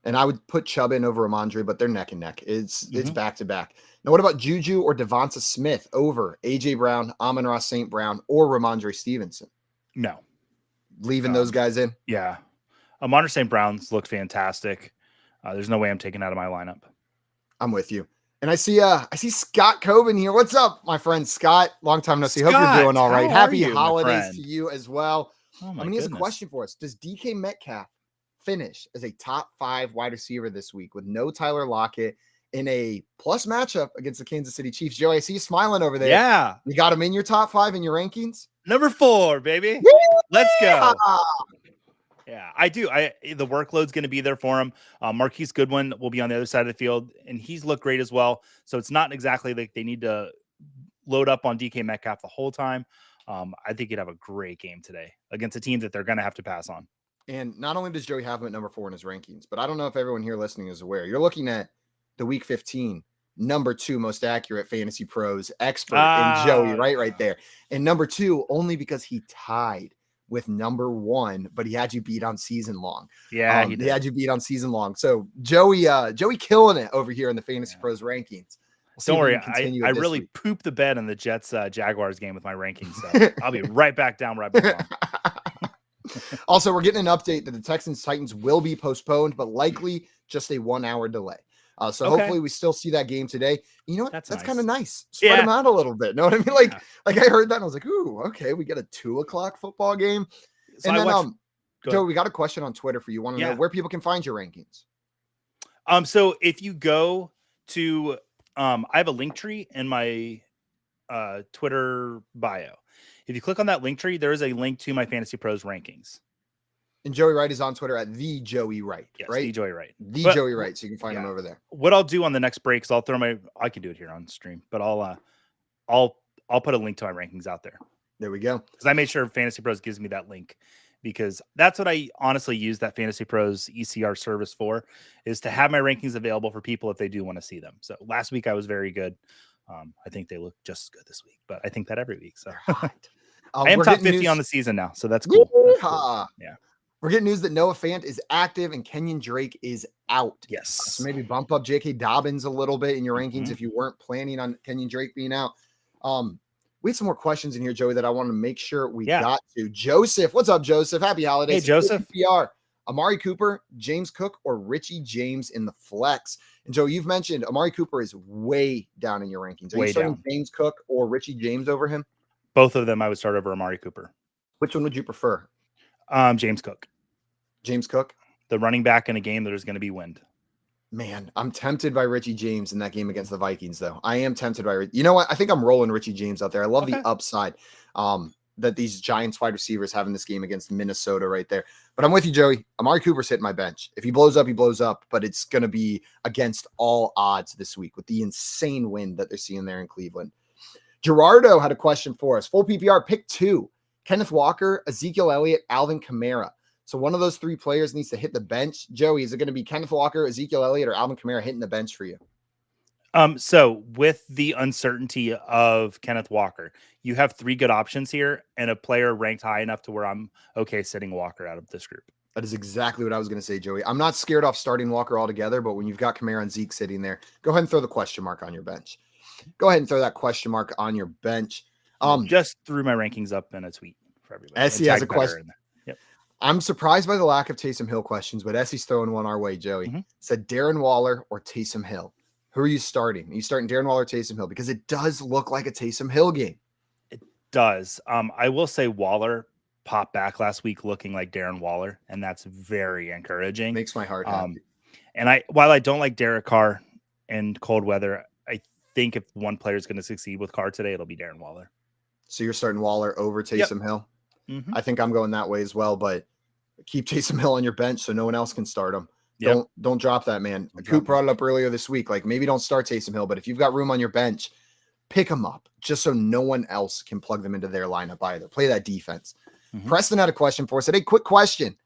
And I would put Chubb in over Ramondre, but they're neck and neck. It's back to back. Now, what about Juju or Devonta Smith over A.J. Brown, Amon-Ra St. Brown, or Ramondre Stevenson? No. Leaving those guys in? Yeah. Amon-Ra St. Brown's looked fantastic. There's no way I'm taking out of my lineup. I'm with you. And I see Scott Coben here. What's up, my friend Scott? Long time no see. Hope you're doing all right. Happy holidays to you as well. He has a question for us. Does DK Metcalf finish as a top 5 wide receiver this week with no Tyler Lockett in a plus matchup against the Kansas City Chiefs? Joey, I see you smiling over there. Yeah. You got him in your top 5 in your rankings? Number 4, baby. Let's go. Yeah, I do. The workload's going to be there for him. Marquise Goodwin will be on the other side of the field, and he's looked great as well. So it's not exactly like they need to load up on DK Metcalf the whole time. I think he'd have a great game today against a team that they're going to have to pass on. And not only does Joey have him at number 4 in his rankings, but I don't know if everyone here listening is aware. You're looking at the Week 15 number 2 most accurate fantasy pros expert in Joey, right there. And number 2 only because he tied with number 1, but he had you beat on season long. Yeah, he had you beat on season long. So Joey killing it over here in the fantasy pros rankings. Don't worry, I really pooped the bed in the Jets Jaguars game with my rankings. So I'll be right back down where I belong. Also, we're getting an update that the Texans Titans will be postponed, but likely just a 1 hour delay. So Okay. hopefully we still see that game today. You know what? That's That's kind of nice. nice. Spread Yeah. them out a little bit. Know what I mean? Like, Yeah. like I heard that and I was like, ooh, okay, we got a 2 o'clock football game. So And I then, watched, go Joe, ahead. we got a question on Twitter for you. Want to know Yeah. where people can find your rankings? So if you go to, I have a link tree in my Twitter bio. If you click on that link tree, there is a link to my Fantasy Pros rankings. And Joey Wright is on Twitter at the Joey Wright, Yes, right? the Joey Wright. The But- Joey Wright. So you can find him yeah. over there. What I'll do on the next break is I'll throw I can do it here on stream, but I'll put a link to my rankings out there There we go. because I made sure Fantasy Pros gives me that link, because that's what I honestly use that Fantasy Pros ECR service for, is to have my rankings available for people if they do want to see them. So last week I was very good. I think they look just as good this week, but I think that every week. So I am we're top getting 50 news- on the season now. So that's cool. That's cool. Yeehaw. Yeah. We're getting news that Noah Fant is active and Kenyon Drake is out. Yes. So maybe bump up J.K. Dobbins a little bit in your rankings Mhm. if you weren't planning on Kenyon Drake being out. We have some more questions in here, Joey, that I want to make sure we Yeah. got to. Joseph, what's up, Joseph? Happy holidays. Hey, Joseph. PR, Amari Cooper, James Cook, or Richie James in the flex. And Joe, you've mentioned Amari Cooper is way down in your rankings. Are Way you starting down. James Cook or Richie James over him? Both of them I would start over Amari Cooper. Which one would you prefer? James Cook, James Cook? the running back in a game that is going to be wind. Man, I'm tempted by Richie James in that game against the Vikings, though. I am tempted by, you know what? I think I'm rolling Richie James out there. I love Okay. the upside that these Giants wide receivers have in this game against Minnesota right there. But I'm with you, Joey. Amari Cooper's hitting my bench. If he blows up, he blows up, but it's going to be against all odds this week with the insane wind that they're seeing there in Cleveland. Gerardo had a question for us. Full PPR, pick 2. Kenneth Walker, Ezekiel Elliott, Alvin Kamara. So one of those 3 players needs to hit the bench. Joey, is it going to be Kenneth Walker, Ezekiel Elliott, or Alvin Kamara hitting the bench for you? So with the uncertainty of Kenneth Walker, you have 3 good options here and a player ranked high enough to where I'm okay sitting Walker out of this group. That is exactly what I was going to say, Joey. I'm not scared off starting Walker altogether, but when you've got Kamara and Zeke sitting there, go ahead and throw the question mark on your bench. Go ahead and throw that question mark on your bench. Just threw my rankings up in a tweet for everybody. Essie And has tagged a Better question. in there. Yep. I'm surprised by the lack of Taysom Hill questions, but Essie's throwing one our way, Joey. Mhm. Said Darren Waller or Taysom Hill. Who are you starting? Are you starting Darren Waller or Taysom Hill? Because it does look like a Taysom Hill game. Does. I will say Waller popped back last week looking like Darren Waller, and that's very encouraging. Makes my heart happy. And while I don't like Derek Carr in cold weather, I think if one player is going to succeed with Carr today, it'll be Darren Waller. So you're starting Waller over Taysom Hill? Mhm. I think I'm going that way as well, but keep Taysom Hill on your bench so no one else can start him. Yep. Don't drop that, man. Don't Coop drop brought it up earlier this week. Like, maybe don't start Taysom Hill, but if you've got room on your bench, pick him up just so no one else can plug them into their lineup either. Play that defense. Mhm. Preston had a question for us. Said, hey, quick question.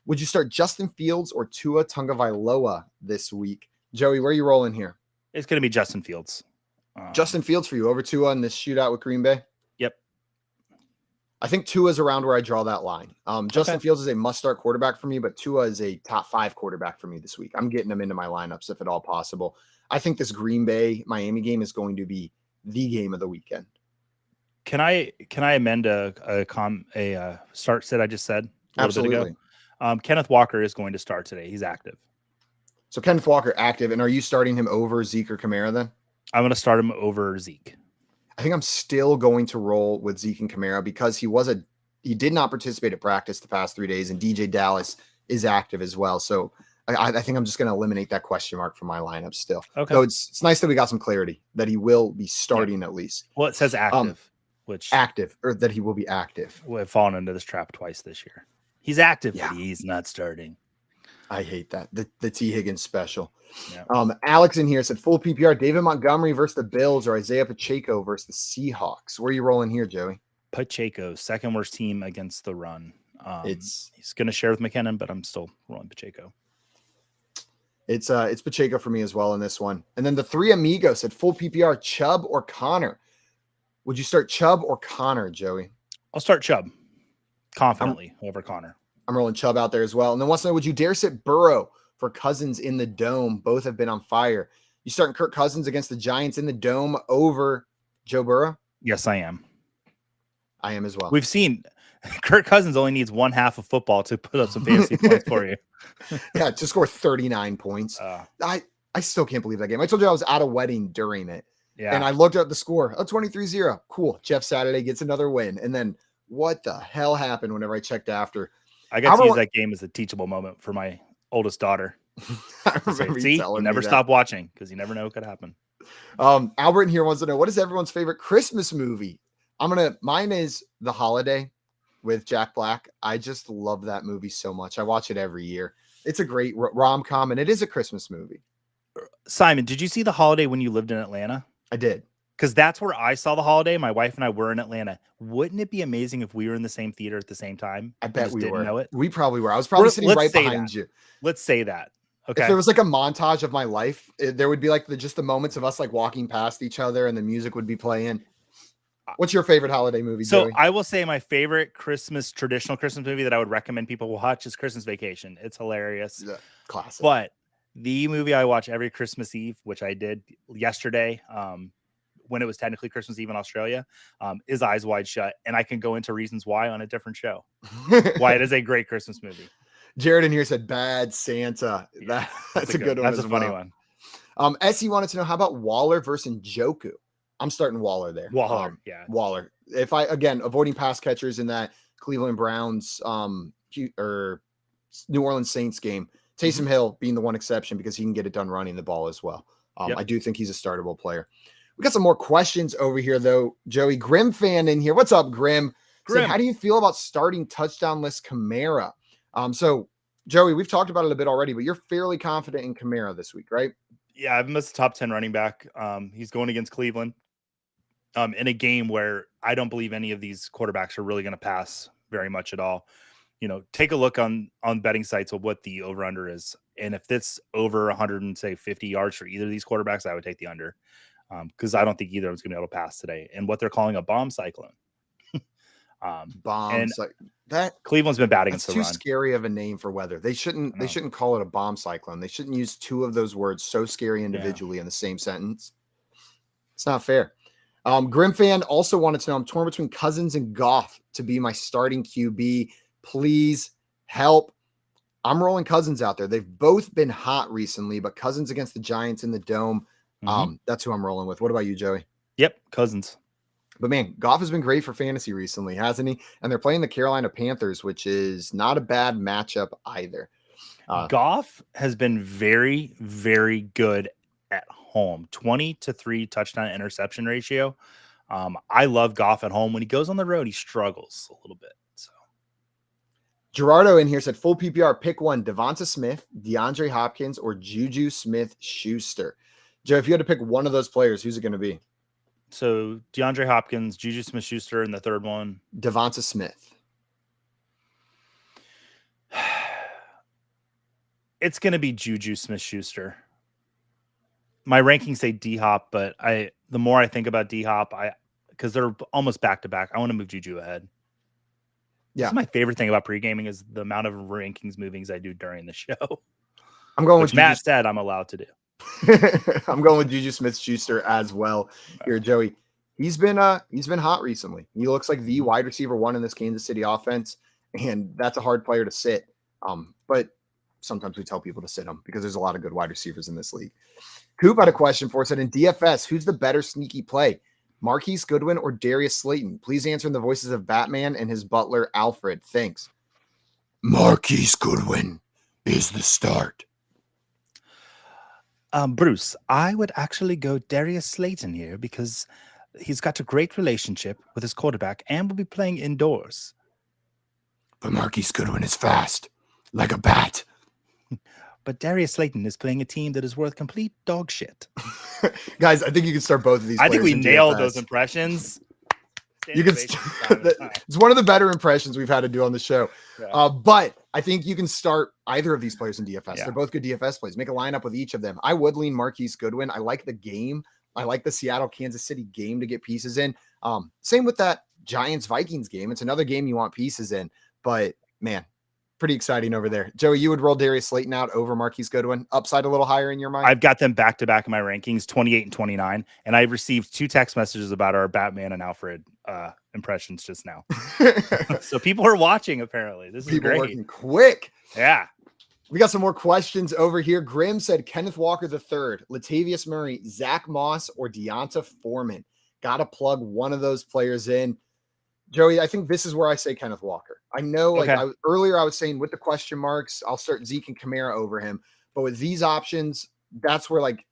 Would you start Justin Fields or Tua Tagovailoa this week? Joey, where are you rolling here? It's going to be Justin Fields. Justin Fields for you over Tua in this shootout with Green Bay? Yep. I think Tua is around where I draw that line. Justin Okay. Fields is a must-start quarterback for me, but Tua is a top 5 quarterback for me this week. I'm getting him into my lineups if at all possible. I think this Green Bay Miami game is going to be the game of the weekend. Can I amend a start sit I just said a little bit ago? Kenneth Walker is going to start today. He's active. So Kenneth Walker active, and are you starting him over Zeke or Kamara then? I'm going to start him over Zeke. I think I'm still going to roll with Zeke and Kamara because he did not participate at practice the past 3 days, and DJ Dallas is active as well. So I think I'm just going to eliminate that question mark from my lineup still. Okay. So it's nice that we got some clarity that he will be starting at least. Well, it says active, which Active, or that he will be active. we've fallen into this trap twice this year. He's active, Yeah. but he's not starting. I hate that. The T. Higgins special. Yeah. Alex in here said full PPR, David Montgomery versus the Bills or Isiah Pacheco versus the Seahawks. Where are you rolling here, Joey? Pacheco, second worst team against the run. It's He's going to share with McKinnon, but I'm still rolling Pacheco. It's Pacheco for me as well in this one. And then the 3 amigos said full PPR, Chubb or Connor. Would you start Chubb or Connor, Joey? I'll start Chubb confidently over Connor. I'm rolling Chubb out there as well. And then wants to know, would you dare sit Burrow for Cousins in the Dome? Both have been on fire. You starting Kirk Cousins against the Giants in the Dome over Joe Burrow? Yes, I am. I am as well. We've seen Kirk Cousins only needs one half of football to put up some fantasy points for you. Yeah, to score 39 points. I still can't believe that game. I told you I was at a wedding during it. Yeah. And I looked at the score. Oh, 23-0. Cool. Jeff Saturday gets another win. And then what the hell happened whenever I checked after? I got to use that game as a teachable moment for my oldest daughter. I remember See, you never stop watching because you never know what could happen. Albert in here wants to know, what is everyone's favorite Christmas movie? Mine is The Holiday with Jack Black. I just love that movie so much. I watch it every year. It's a great rom-com, and it is a Christmas movie. Simon, did you see The Holiday when you lived in Atlanta? I did. Because that's where I saw The Holiday. My wife and I were in Atlanta. Wouldn't it be amazing if we were in the same theater at the same time? I bet we didn't were. know it. We probably were. I was probably sitting right behind you. Let's say that. Okay. If there was like a montage of my life, there would be like just the moments of us like walking past each other and the music would be playing. What's your favorite holiday movie, So Joey? I will say my favorite traditional Christmas movie that I would recommend people watch is Christmas Vacation. It's hilarious. Yeah, classic. But the movie I watch every Christmas Eve, which I did yesterday, when it was technically Christmas Eve in Australia, is Eyes Wide Shut. And I can go into reasons why on a different show. Why it is a great Christmas movie. Jared in here said Bad Santa. That's a good one. That's a funny one. Essie wanted to know, how about Waller versus Njoku? I'm starting Waller there. Yeah. Waller. If I, again, avoiding pass catchers in that Cleveland Browns or New Orleans Saints game, Taysom Hill being the one exception because he can get it done running the ball as well. I do think he's a startable player. We got some more questions over here, though. Joey, Grim fan in here. What's up, Grim? Said, how do you feel about starting touchdownless Kamara? So, Joey, we've talked about it a bit already, but you're fairly confident in Kamara this week, right? Yeah, I've missed top 10 running back. He's going against Cleveland in a game where I don't believe any of these quarterbacks are really going to pass very much at all. You know, take a look on betting sites of what the over-under is. And if it's over 150 yards for either of these quarterbacks, I would take the under because I don't think either of them's going to be able to pass today. And what they're calling a bomb cyclone. Bombs like that. Cleveland's been batting. That's too scary of a name for weather. They shouldn't call it a bomb cyclone. They shouldn't use two of those words so scary individually in the same sentence. It's not fair. Grim fan also wanted to know, I'm torn between Cousins and Goff to be my starting QB. Please help. I'm rolling Cousins out there. They've both been hot recently, but Cousins against the Giants in the Dome. That's who I'm rolling with. What about you, Joey? Yep, Cousins. But man, Goff has been great for fantasy recently, hasn't he? And they're playing the Carolina Panthers, which is not a bad matchup either. Goff has been very, very good at home. 20-3 touchdown interception ratio. I love Goff at home. When he goes on the road, he struggles a little bit. So Gerardo in here said, full PPR, pick one: Devonta Smith, DeAndre Hopkins, or Juju Smith-Schuster. Joe, if you had to pick one of those players, who's it going to be? So DeAndre Hopkins, Juju Smith-Schuster, and the third one, Devonta Smith. It's going to be Juju Smith-Schuster. My rankings say D-Hop, but the more I think about D-Hop, because they're almost back-to-back, I want to move Juju ahead. Yeah. This is my favorite thing about pre-gaming is the amount of rankings movings I do during the show. I'm going with Matt said I'm allowed to do. I'm going with Juju Smith-Schuster as well. Here, Joey. He's been hot recently. He looks like the wide receiver one in this Kansas City offense, and that's a hard player to sit. But sometimes we tell people to sit him because there's a lot of good wide receivers in this league. Coop had a question for us. Said, in DFS, who's the better sneaky play, Marquise Goodwin or Darius Slayton? Please answer in the voices of Batman and his butler, Alfred. Thanks. Marquise Goodwin is the start. Bruce, I would actually go Darius Slayton here because he's got a great relationship with his quarterback and will be playing indoors. But Marquise Goodwin is fast, like a bat. But Darius Slayton is playing a team that is worth complete dog shit. Guys, I think you can start both of these. I think we nailed those impressions. You can. It's one of the better impressions we've had to do on the show. Yeah. But I think you can start either of these players in DFS. Yeah. They're both good DFS plays. Make a lineup with each of them. I would lean Marquise Goodwin. I like the game. I like the Seattle Kansas City game to get pieces in. Same with that Giants Vikings game. It's another game you want pieces in. But man, pretty exciting over there. Joey, you would roll Darius Slayton out over Marquise Goodwin, upside a little higher in your mind? I've got them back to back in my rankings, 28 and 29. And I've received 2 text messages about our Batman and Alfred impressions just now. So people are watching, apparently. This is People great. working quick. Yeah. We got some more questions over here. Grim said Kenneth Walker III, Latavius Murray, Zach Moss, or Deonta Foreman. Got to plug one of those players in. Joey, I think this is where I say Kenneth Walker. I know, like earlier I was saying with the question marks, I'll start Zeke and Kamara over him. But with these options, that's where like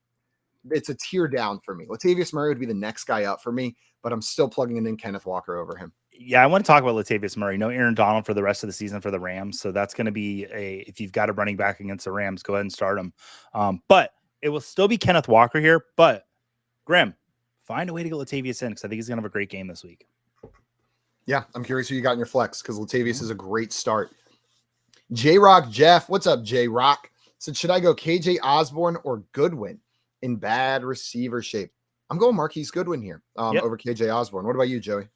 it's a tier down for me. Latavius Murray would be the next guy up for me, but I'm still plugging in Kenneth Walker over him. Yeah, I want to talk about Latavius Murray. No Aaron Donald for the rest of the season for the Rams. So that's going to be if you've got a running back against the Rams, go ahead and start him. But it will still be Kenneth Walker here. But Grim, find a way to get Latavius in because I think he's going to have a great game this week. Yeah, I'm curious who you got in your flex because Latavius is a great start. J-Rock Jeff, what's up, J-Rock? Said, should I go KJ Osborne or Goodwin in bad receiver shape? I'm going Marquise Goodwin here over KJ Osborne. What about you, Joey?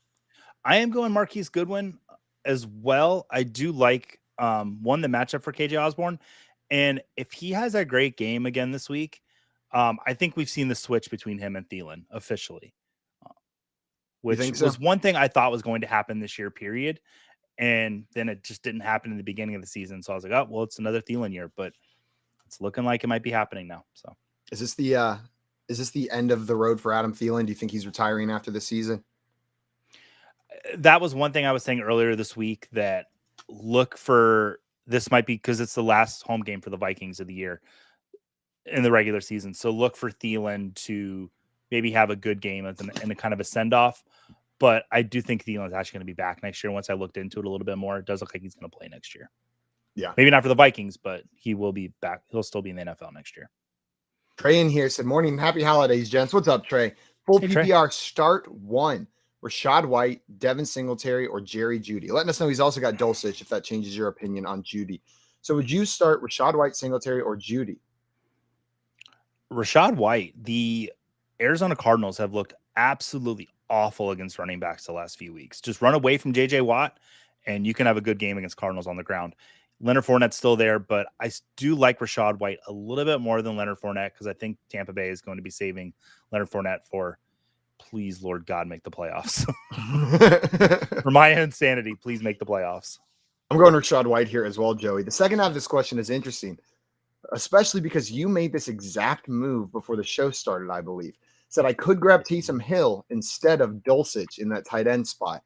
I am going Marquise Goodwin as well. I do like the matchup for KJ Osborne. And if he has a great game again this week, I think we've seen the switch between him and Thielen officially. Which was one thing I thought was going to happen this year, period. And then it just didn't happen in the beginning of the season. So I was like, oh, well, it's another Thielen year, but it's looking like it might be happening now. So is this the end of the road for Adam Thielen? Do you think he's retiring after the season? That was one thing I was saying earlier this week, that look for this might be because it's the last home game for the Vikings of the year in the regular season. So look for Thielen to maybe have a good game and a kind of a send-off. But I do think Thielen is actually going to be back next year. Once I looked into it a little bit more, it does look like he's going to play next year. Yeah. Maybe not for the Vikings, but he will be back. He'll still be in the NFL next year. Trey in here said, morning, happy holidays, gents. What's up, Trey? Full PPR start one. Rashad White, Devin Singletary, or Jerry Jeudy. Letting us know he's also got Dulcich if that changes your opinion on Jeudy. So would you start Rashad White, Singletary, or Jeudy? Rashad White, the Arizona Cardinals have looked absolutely awful against running backs the last few weeks. Just run away from J.J. Watt, and you can have a good game against Cardinals on the ground. Leonard Fournette's still there, but I do like Rashad White a little bit more than Leonard Fournette because I think Tampa Bay is going to be saving Leonard Fournette for, please, Lord God, make the playoffs. For my own sanity, please make the playoffs. I'm going Rashad White here as well, Joey. The second half of this question is interesting, especially because you made this exact move before the show started, I believe. Said I could grab Taysom Hill instead of Dulcich in that tight end spot.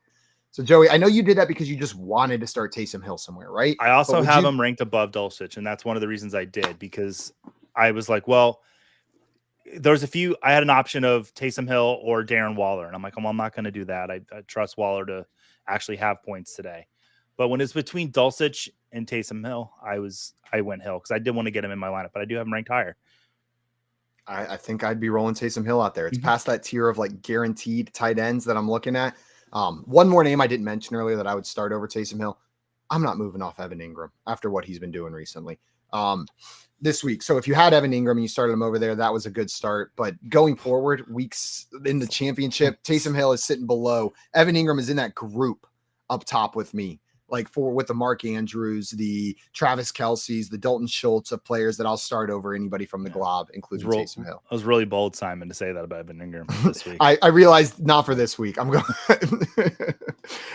So, Joey, I know you did that because you just wanted to start Taysom Hill somewhere, right? I also have him ranked above Dulcich, and that's one of the reasons I did, because I was like, well, there's a few. I had an option of Taysom Hill or Darren Waller, and I'm like, well, I'm not going to do that. I trust Waller to actually have points today. But when it's between Dulcich and Taysom Hill, I went Hill because I did want to get him in my lineup, but I do have him ranked higher. I think I'd be rolling Taysom Hill out there. It's past that tier of like guaranteed tight ends that I'm looking at. One more name I didn't mention earlier that I would start over Taysom Hill. I'm not moving off Evan Ingram after what he's been doing recently this week. So if you had Evan Ingram and you started him over there, that was a good start. But going forward, weeks in the championship, Taysom Hill is sitting below. Evan Ingram is in that group up top with me, like with the Mark Andrews, the Travis Kelce's, the Dalton Schultz of players that I'll start over anybody from the Glob, including Taysom Hill. I was really bold, Simon, to say that about Evan Ingram this week. I realized not for this week. I'm going.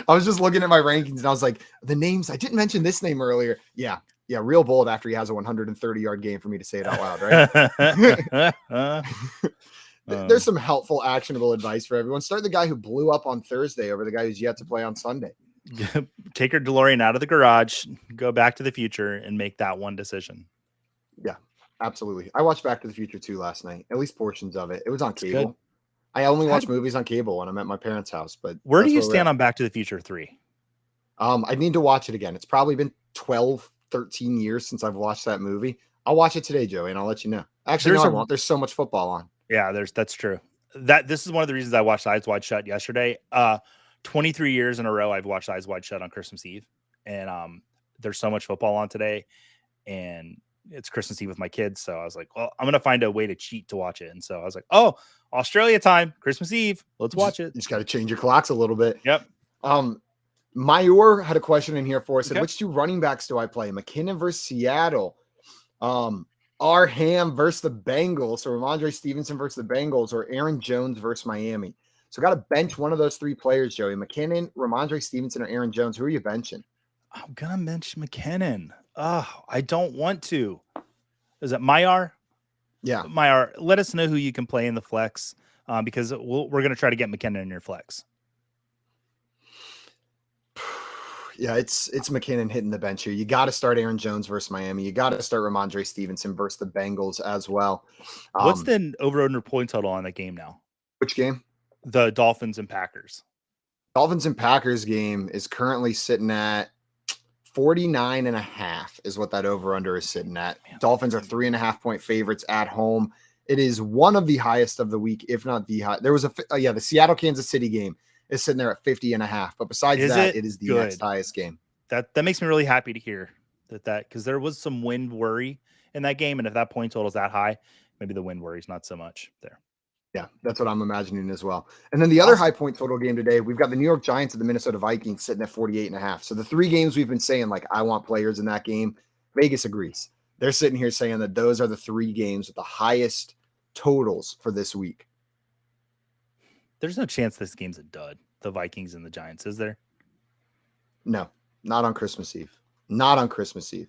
I was just looking at my rankings and I was like, the names, I didn't mention this name earlier. Yeah, real bold after he has a 130-yard game for me to say it out loud, right? There's some helpful, actionable advice for everyone. Start the guy who blew up on Thursday over the guy who's yet to play on Sunday. Take your DeLorean out of the garage, go Back to the Future, and make that one decision. Yeah, absolutely. I watched Back to the Future 2 last night, at least portions of it. It was on cable. I only watch movies on cable when I'm at my parents' house. But where do you stand on Back to the Future 3? I need to watch it again. It's probably been 12, 13 years since I've watched that movie. I'll watch it today, Joey, and I'll let you know. Actually, there's so much football on. Yeah, that's true. This is one of the reasons I watched Eyes Wide Shut yesterday. 23 years in a row, I've watched Eyes Wide Shut on Christmas Eve, and there's so much football on today, and it's Christmas Eve with my kids, so I was like, well, I'm gonna find a way to cheat to watch it, and so I was like, oh, Australia time, Christmas Eve, let's watch it. You just got to change your clocks a little bit. Yep. Mayor had a question in here for us. Said, okay, which two running backs do I play? McKinnon versus Seattle, R. Ham versus the Bengals, so Ramondre Stevenson versus the Bengals, or Aaron Jones versus Miami. So got to bench one of those three players, Joey. McKinnon, Ramondre Stevenson, or Aaron Jones. Who are you benching? I'm gonna mention McKinnon. I don't want to. Is it Mayar? Yeah. Mayar, let us know who you can play in the flex because we're gonna try to get McKinnon in your flex. Yeah, it's McKinnon hitting the bench here. You got to start Aaron Jones versus Miami. You got to start Ramondre Stevenson versus the Bengals as well. What's the over/under point total on that game now? Which game? The Dolphins and Packers. Dolphins and Packers game is currently sitting at 49.5 is what that over/under is sitting at. Man, Dolphins are 3.5-point favorites at home. It is one of the highest of the week, if not the high. There was the Seattle Kansas City game is sitting there at 50.5. But besides that, it is the next highest game. That makes me really happy to hear that because there was some wind worry in that game. And if that point total is that high, maybe the wind worry is not so much there. Yeah, that's what I'm imagining as well. And then the other high point total game today, we've got the New York Giants and the Minnesota Vikings sitting at 48.5. So the three games we've been saying, like, I want players in that game, Vegas agrees. They're sitting here saying that those are the three games with the highest totals for this week. There's no chance this game's a dud, the Vikings and the Giants, is there? No, not on Christmas Eve. Not on Christmas Eve.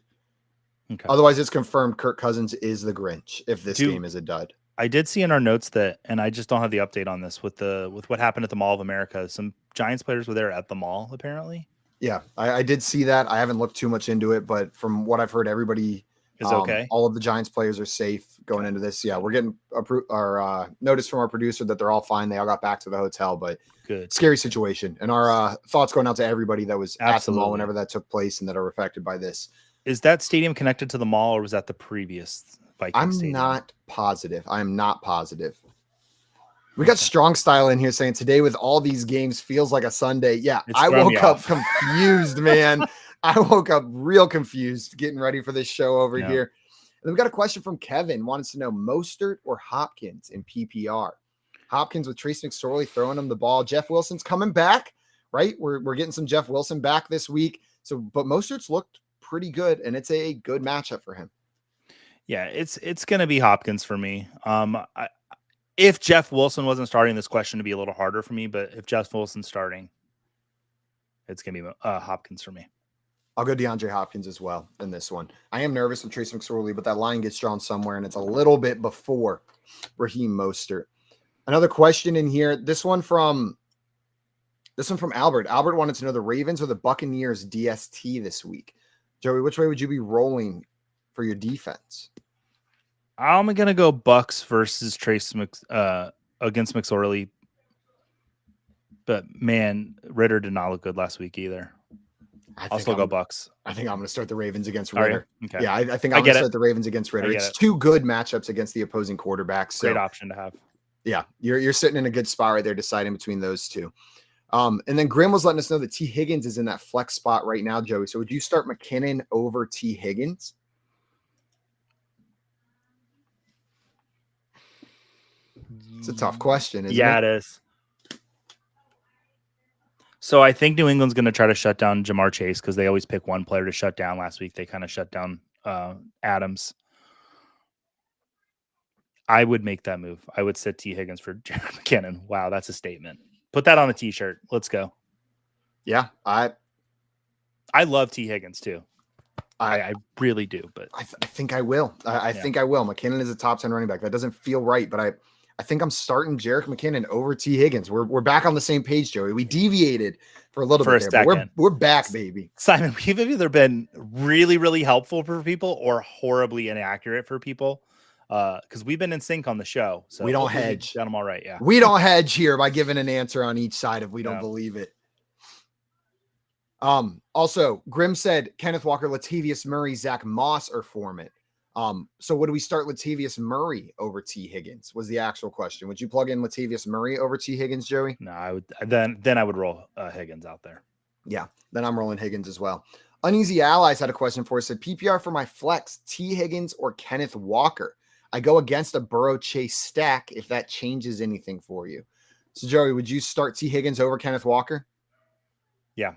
Okay. Otherwise, it's confirmed Kirk Cousins is the Grinch if this game is a dud. I did see in our notes that, and I just don't have the update on this with what happened at the Mall of America. Some Giants players were there at the mall, apparently. Yeah, I did see that. I haven't looked too much into it, but from what I've heard, everybody is okay. All of the Giants players are safe going into this. Yeah, we're getting our notice from our producer that they're all fine. They all got back to the hotel, but good, scary situation. And our thoughts going out to everybody that was at the mall whenever that took place and that are affected by this. Is that stadium connected to the mall, or was that the previous Vikings stadium? Not positive. I'm not positive. We got Strong Style in here saying today with all these games feels like a Sunday. Yeah, I woke up confused, man. I woke up real confused getting ready for this show over here. And then we got a question from Kevin. Wants to know Mostert or Hopkins in PPR. Hopkins with Trace McSorley throwing him the ball. Jeff Wilson's coming back, right? We're getting some Jeff Wilson back this week. So, but Mostert's looked pretty good, and it's a good matchup for him. Yeah, it's going to be Hopkins for me. If Jeff Wilson wasn't starting, this question would be a little harder for me. But if Jeff Wilson's starting, it's going to be Hopkins for me. I'll go DeAndre Hopkins as well in this one. I am nervous with Trace McSorley, but that line gets drawn somewhere, and it's a little bit before Raheem Mostert. Another question in here. This one from Albert. Albert wanted to know the Ravens or the Buccaneers DST this week. Joey, which way would you be rolling for your defense? I'm going to go Bucks versus against McSorley. But, man, Ritter did not look good last week either. I'll still go Bucks. I think I'm going to start the Ravens against Ritter. Okay. Yeah, I think I'm going to start the Ravens against Ritter. It's two good matchups against the opposing quarterbacks. So, great option to have. Yeah, you're sitting in a good spot right there deciding between those two. And then Grim was letting us know that T. Higgins is in that flex spot right now, Joey. So would you start McKinnon over T. Higgins? It's a tough question, isn't it? Yeah, it is. So I think New England's going to try to shut down Jamar Chase because they always pick one player to shut down. Last week, they kind of shut down Adams. I would make that move. I would sit T. Higgins for Jerrick McKinnon. Wow, that's a statement. Put that on a T-shirt. Let's go. Yeah, I love T. Higgins too. I really do, but I think I will. I think I will. McKinnon is a top 10 running back. That doesn't feel right, but I think I'm starting Jerrick McKinnon over T. Higgins. We're back on the same page, Joey. We deviated for a little bit there, but we're back, baby. Simon, we've either been really, really helpful for people or horribly inaccurate for people. Because we've been in sync on the show. So we don't hedge. Got them all right, yeah. We don't hedge here by giving an answer on each side if we don't believe it. Also, Grim said Kenneth Walker, Latavius Murray, Zach Moss are format. So would we start Latavius Murray over T. Higgins? Was the actual question. Would you plug in Latavius Murray over T. Higgins, Joey? No, I would then I would roll Higgins out there. Yeah, then I'm rolling Higgins as well. Uneasy Allies had a question for us. Said PPR for my flex, T. Higgins or Kenneth Walker? I go against a Burrow Chase stack if that changes anything for you. So, Joey, would you start T. Higgins over Kenneth Walker? Yeah.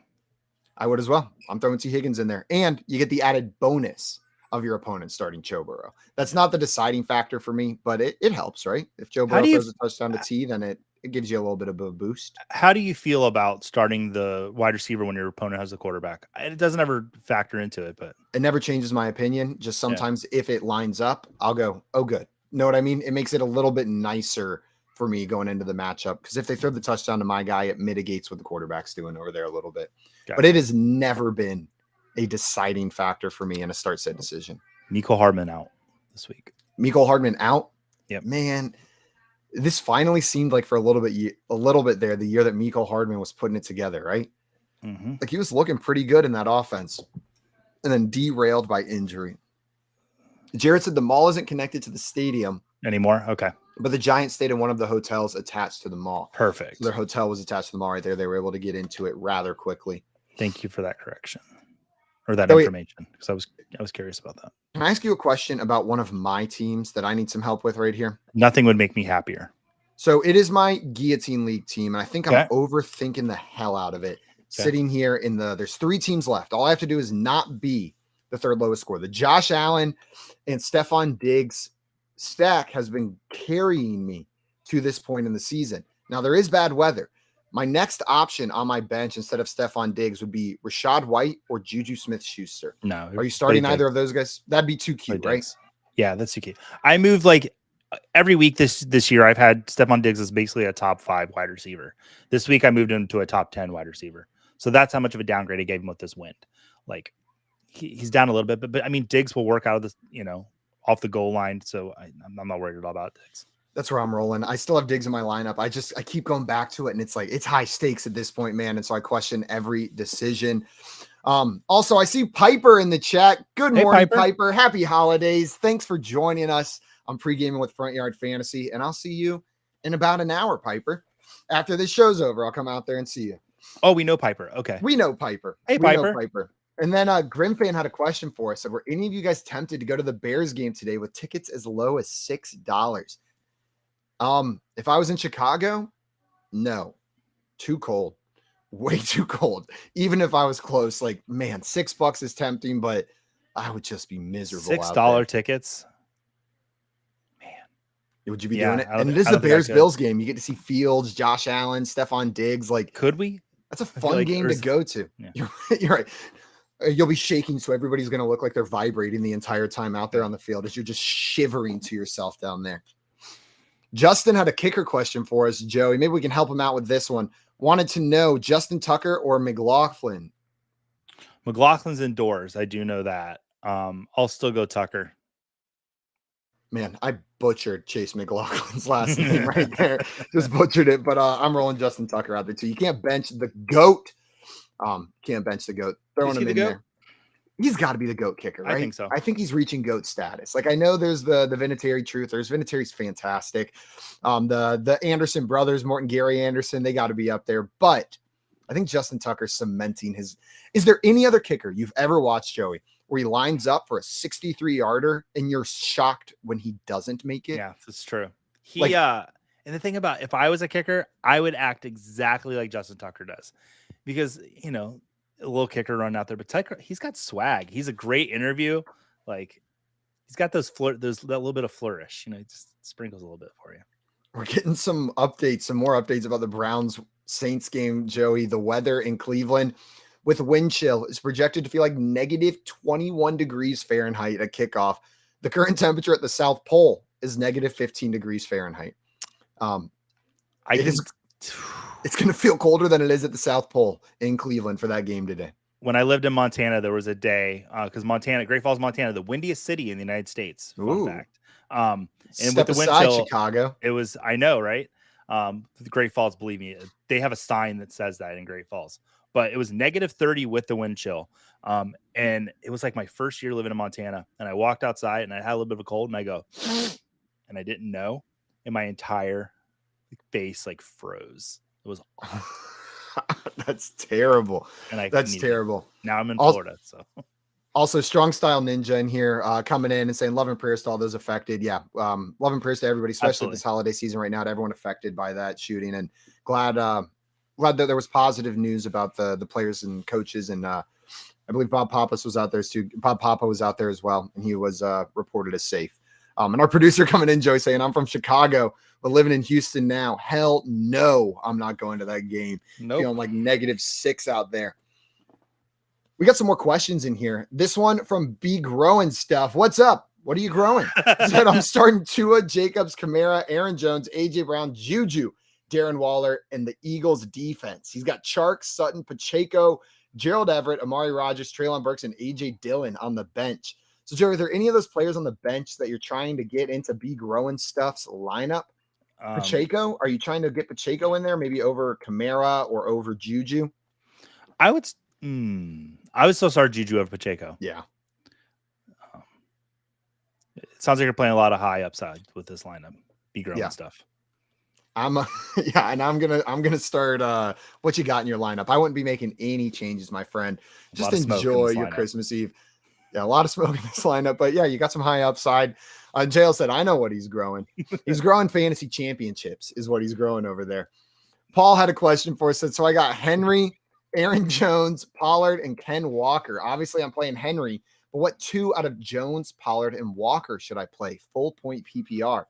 I would as well. I'm throwing T. Higgins in there. And you get the added bonus of your opponent starting Joe Burrow. That's not the deciding factor for me, but it helps, right? If Joe Burrow throws a touchdown to T, then it gives you a little bit of a boost. How do you feel about starting the wide receiver when your opponent has the quarterback? It doesn't ever factor into it, but it never changes my opinion. Just sometimes if it lines up, I'll go, oh, good. Know what I mean? It makes it a little bit nicer for me going into the matchup, because if they throw the touchdown to my guy, it mitigates what the quarterback's doing over there a little bit. Gotcha. But it has never been a deciding factor for me in a start-sit decision. Mecole Hardman out this week. Mecole Hardman out? Yep. Man, this finally seemed like for a little bit there, the year that Mecole Hardman was putting it together, right? Mm-hmm. Like, he was looking pretty good in that offense, and then derailed by injury. Jared said the mall isn't connected to the stadium anymore. Okay. But the Giants stayed in one of the hotels attached to the mall. Perfect. So their hotel was attached to the mall right there. They were able to get into it rather quickly. Thank you for that correction, or that information, because I was curious about that. Can I ask you a question about one of my teams that I need some help with right here? Nothing would make me happier. So it is my Guillotine League team, and I think I'm overthinking the hell out of it. Sitting here there's 3 teams left. All I have to do is not be the third lowest score. The Josh Allen and Stephon Diggs stack has been carrying me to this point in the season. Now, there is bad weather. My next option on my bench instead of Stephon Diggs would be Rashad White or Juju Smith-Schuster. No. Are you starting either of those guys? That'd be too cute, right? Yeah, that's too cute. I moved like every week this year. I've had Stephon Diggs as basically a top 5 wide receiver. This week I moved him to a top 10 wide receiver. So that's how much of a downgrade I gave him with this wind. Like, he's down a little bit, but I mean, Diggs will work out of this, off the goal line. So I'm not worried at all about Diggs. That's where I'm rolling. I still have Diggs in my lineup. I keep going back to it, and it's like, it's high stakes at this point, man. And so I question every decision. Also, I see Piper in the chat. Good morning, Piper. Happy holidays. Thanks for joining us on Pre-Gaming with Front Yard Fantasy. And I'll see you in about an hour, Piper. After this show's over, I'll come out there and see you. Oh, we know Piper. Okay. We know Piper. Hey, Piper. And then Grimfan had a question for us. So were any of you guys tempted to go to the Bears game today with tickets as low as $6? If I was in Chicago, no. Too cold. Way too cold. Even if I was close, like, man, $6 is tempting, but I would just be miserable. $6 tickets. Man. Would you be doing it? And it is the Bears-Bills game. You get to see Fields, Josh Allen, Stephon Diggs. Like, could we? That's a fun game to go to. Yeah. You're right. You'll be shaking, so everybody's going to look like they're vibrating the entire time out there on the field as you're just shivering to yourself down there. Justin had a kicker question for us, Joey. Maybe we can help him out with this one. Wanted to know Justin Tucker or McLaughlin. McLaughlin's indoors. I do know that. I'll still go Tucker. Man, I butchered Chase McLaughlin's last name right there. Just butchered it, but I'm rolling Justin Tucker out there too. You can't bench the GOAT. Can't bench the GOAT. Throwing him in there. He's got to be the GOAT kicker, right? I think so. I think he's reaching GOAT status. Like, I know there's the Vinatieri truthers. Vinatieri's fantastic. The Anderson brothers, Morton, Gary Anderson, they got to be up there. But I think Justin Tucker's cementing his. Is there any other kicker you've ever watched, Joey, where he lines up for a 63-yarder and you're shocked when he doesn't make it? Yeah, that's true. And the thing about, if I was a kicker, I would act exactly like Justin Tucker does, because, a little kicker run out there, but Tucker, he's got swag. He's a great interview. Like, he's got that little bit of flourish, he just sprinkles a little bit for you. We're getting some more updates about the Browns Saints game, Joey. The weather in Cleveland with wind chill is projected to feel like negative 21 degrees Fahrenheit at kickoff. The current temperature at the South Pole is negative 15 degrees Fahrenheit. It's going to feel colder than it is at the South Pole in Cleveland for that game today. When I lived in Montana, there was a day, because Great Falls, Montana, the windiest city in the United States. Fun fact. And Step with the wind aside, chill, Chicago. it was, I know, right? The Great Falls, believe me, they have a sign that says that in Great Falls. But it was negative 30 with the wind chill. And it was like my first year living in Montana. And I walked outside and I had a little bit of a cold, and I go, and I didn't know. And my entire face froze. It was That's terrible. And that's terrible. Now I'm in Florida. So also, Strong Style Ninja in here coming in and saying love and prayers to all those affected. Yeah. Love and prayers to everybody, especially this holiday season right now, to everyone affected by that shooting. And glad that there was positive news about the players and coaches and I believe Bob Pappas was out there too. Bob Papa was out there as well, and he was reported as safe. And our producer coming in, Joey, saying, I'm from Chicago, but living in Houston now. Hell no, I'm not going to that game. Nope. Feeling like -6 out there. We got some more questions in here. This one from B Growing Stuff. What's up? What are you growing? Said I'm starting Tua, Jacobs, Kamara, Aaron Jones, AJ Brown, Juju, Darren Waller, and the Eagles defense. He's got Chark, Sutton, Pacheco, Gerald Everett, Amari Rodgers, Treylon Burks, and AJ Dillon on the bench. So, Joe, are there any of those players on the bench that you're trying to get into B Growing Stuff's lineup? Pacheco, are you trying to get Pacheco in there, maybe over Kamara or over Juju? I would still start Juju over Pacheco. Yeah. It sounds like you're playing a lot of high upside with this lineup. B Growing Stuff. I'm gonna start what you got in your lineup. I wouldn't be making any changes, my friend. Just enjoy your Christmas Eve. Yeah, a lot of smoke in this lineup, but yeah, you got some high upside. Jail said, I know what he's growing. He's growing fantasy championships is what he's growing over there. Paul had a question for us. So I got Henry, Aaron Jones, Pollard, and Ken Walker. Obviously, I'm playing Henry, but what 2 out of Jones, Pollard, and Walker should I play? Full point PPR.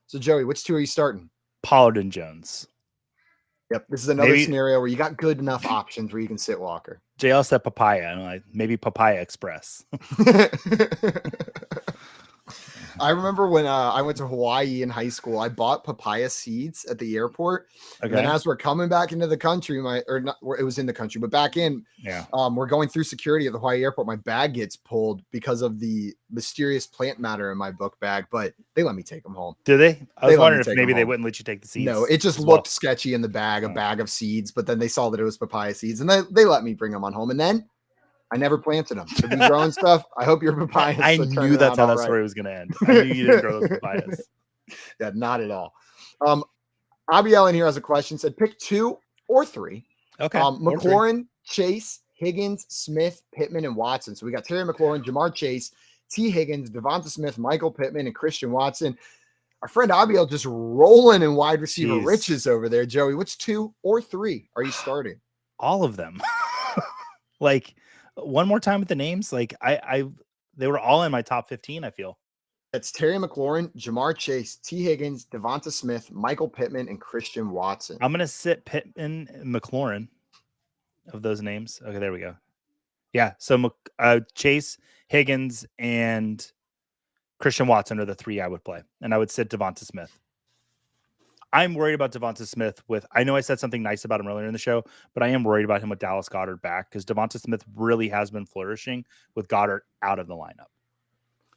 So, Joey, which 2 are you starting? Pollard and Jones. Yep, this is another scenario where you got good enough options where you can sit Walker. JL said papaya. Maybe Papaya Express. I remember when I went to Hawaii in high school, I bought papaya seeds at the airport. Okay. And then as we're coming back into the country, it was in the country, but back in, we're going through security at the Hawaii airport. My bag gets pulled because of the mysterious plant matter in my book bag, but they let me take them home. Do they? I was wondering if maybe they wouldn't let you take the seeds. No, it just looked sketchy in the bag, a bag of seeds, but then they saw that it was papaya seeds and they let me bring them on home. And then I never planted them. To be growing stuff, I hope your papayas. I knew that's how that story was going to end. I knew you didn't grow those papayas. Yeah, not at all. Abiel in here has a question. Said pick 2 or 3. Okay. McLaurin, Chase, Higgins, Smith, Pittman, and Watson. So we got Terry McLaurin, Jamar Chase, T. Higgins, Devonta Smith, Michael Pittman, and Christian Watson. Our friend Abiel just rolling in wide receiver riches over there. Joey, which 2 or 3 are you starting? All of them. One more time with the names. They were all in my top 15, I feel. That's Terry McLaurin, Jamar Chase, T. Higgins, Devonta Smith, Michael Pittman, and Christian Watson. I'm going to sit Pittman and McLaurin of those names. Okay, there we go. Yeah, so Chase, Higgins, and Christian Watson are the 3 I would play. And I would sit Devonta Smith. I'm worried about Devonta Smith I know I said something nice about him earlier in the show, but I am worried about him with Dallas Goedert back because Devonta Smith really has been flourishing with Goddard out of the lineup.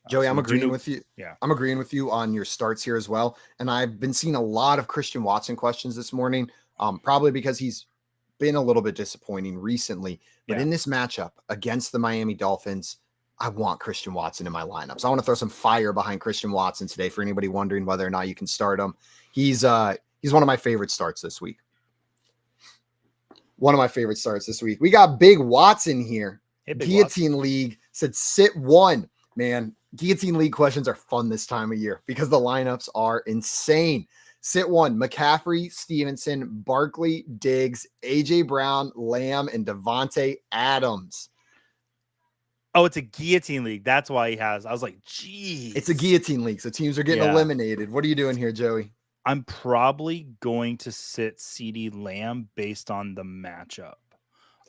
Joey, I'm agreeing with you. Yeah, I'm agreeing with you on your starts here as well. And I've been seeing a lot of Christian Watson questions this morning, probably because he's been a little bit disappointing recently. But in this matchup against the Miami Dolphins, I want Christian Watson in my lineup. So I want to throw some fire behind Christian Watson today for anybody wondering whether or not you can start him. He's one of my favorite starts this week. We got Big Watson here. Hey, Guillotine Watson. League said sit 1. Man, Guillotine League questions are fun this time of year because the lineups are insane. Sit 1, McCaffrey, Stevenson, Barkley, Diggs, AJ Brown, Lamb, and Devontae Adams. Oh, it's a Guillotine League. That's why he has. I was like, geez. It's a Guillotine League, so teams are getting eliminated. What are you doing here, Joey? I'm probably going to sit CeeDee Lamb based on the matchup.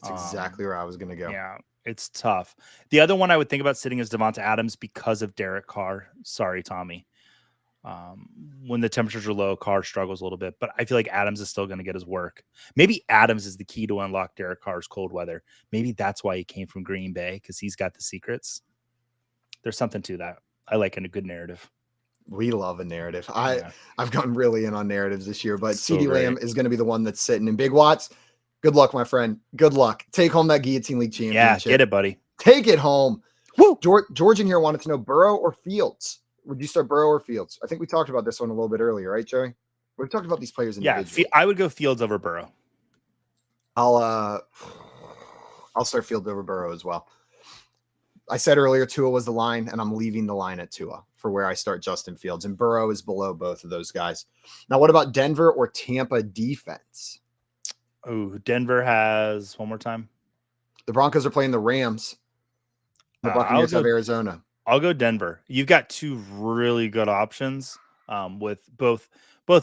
That's exactly where I was going to go. Yeah, it's tough. The other one I would think about sitting is Devonta Adams because of Derek Carr. Sorry, Tommy. When the temperatures are low, Carr struggles a little bit, but I feel like Adams is still going to get his work. Maybe Adams is the key to unlock Derek Carr's cold weather. Maybe that's why he came from Green Bay, because he's got the secrets. There's something to that. I like a good narrative. We love a narrative. I've gotten really in on narratives this year, but CeeDee Lamb is going to be the one that's sitting in. Big Watts, good luck, my friend. Good luck. Take home that Guillotine League championship. Yeah, get it, buddy. Take it home. Woo! George in here wanted to know Burrow or Fields. Would you start Burrow or Fields? I think we talked about this one a little bit earlier, right, Joey? We've talked about these players individually. Yeah, I would go Fields over Burrow. I'll start Fields over Burrow as well. I said earlier Tua was the line, and I'm leaving the line at Tua for where I start Justin Fields, and Burrow is below both of those guys. Now, what about Denver or Tampa defense? Oh, Denver has one more time. The Broncos are playing the Rams. The Buccaneers have Arizona. I'll go Denver. You've got two really good options with both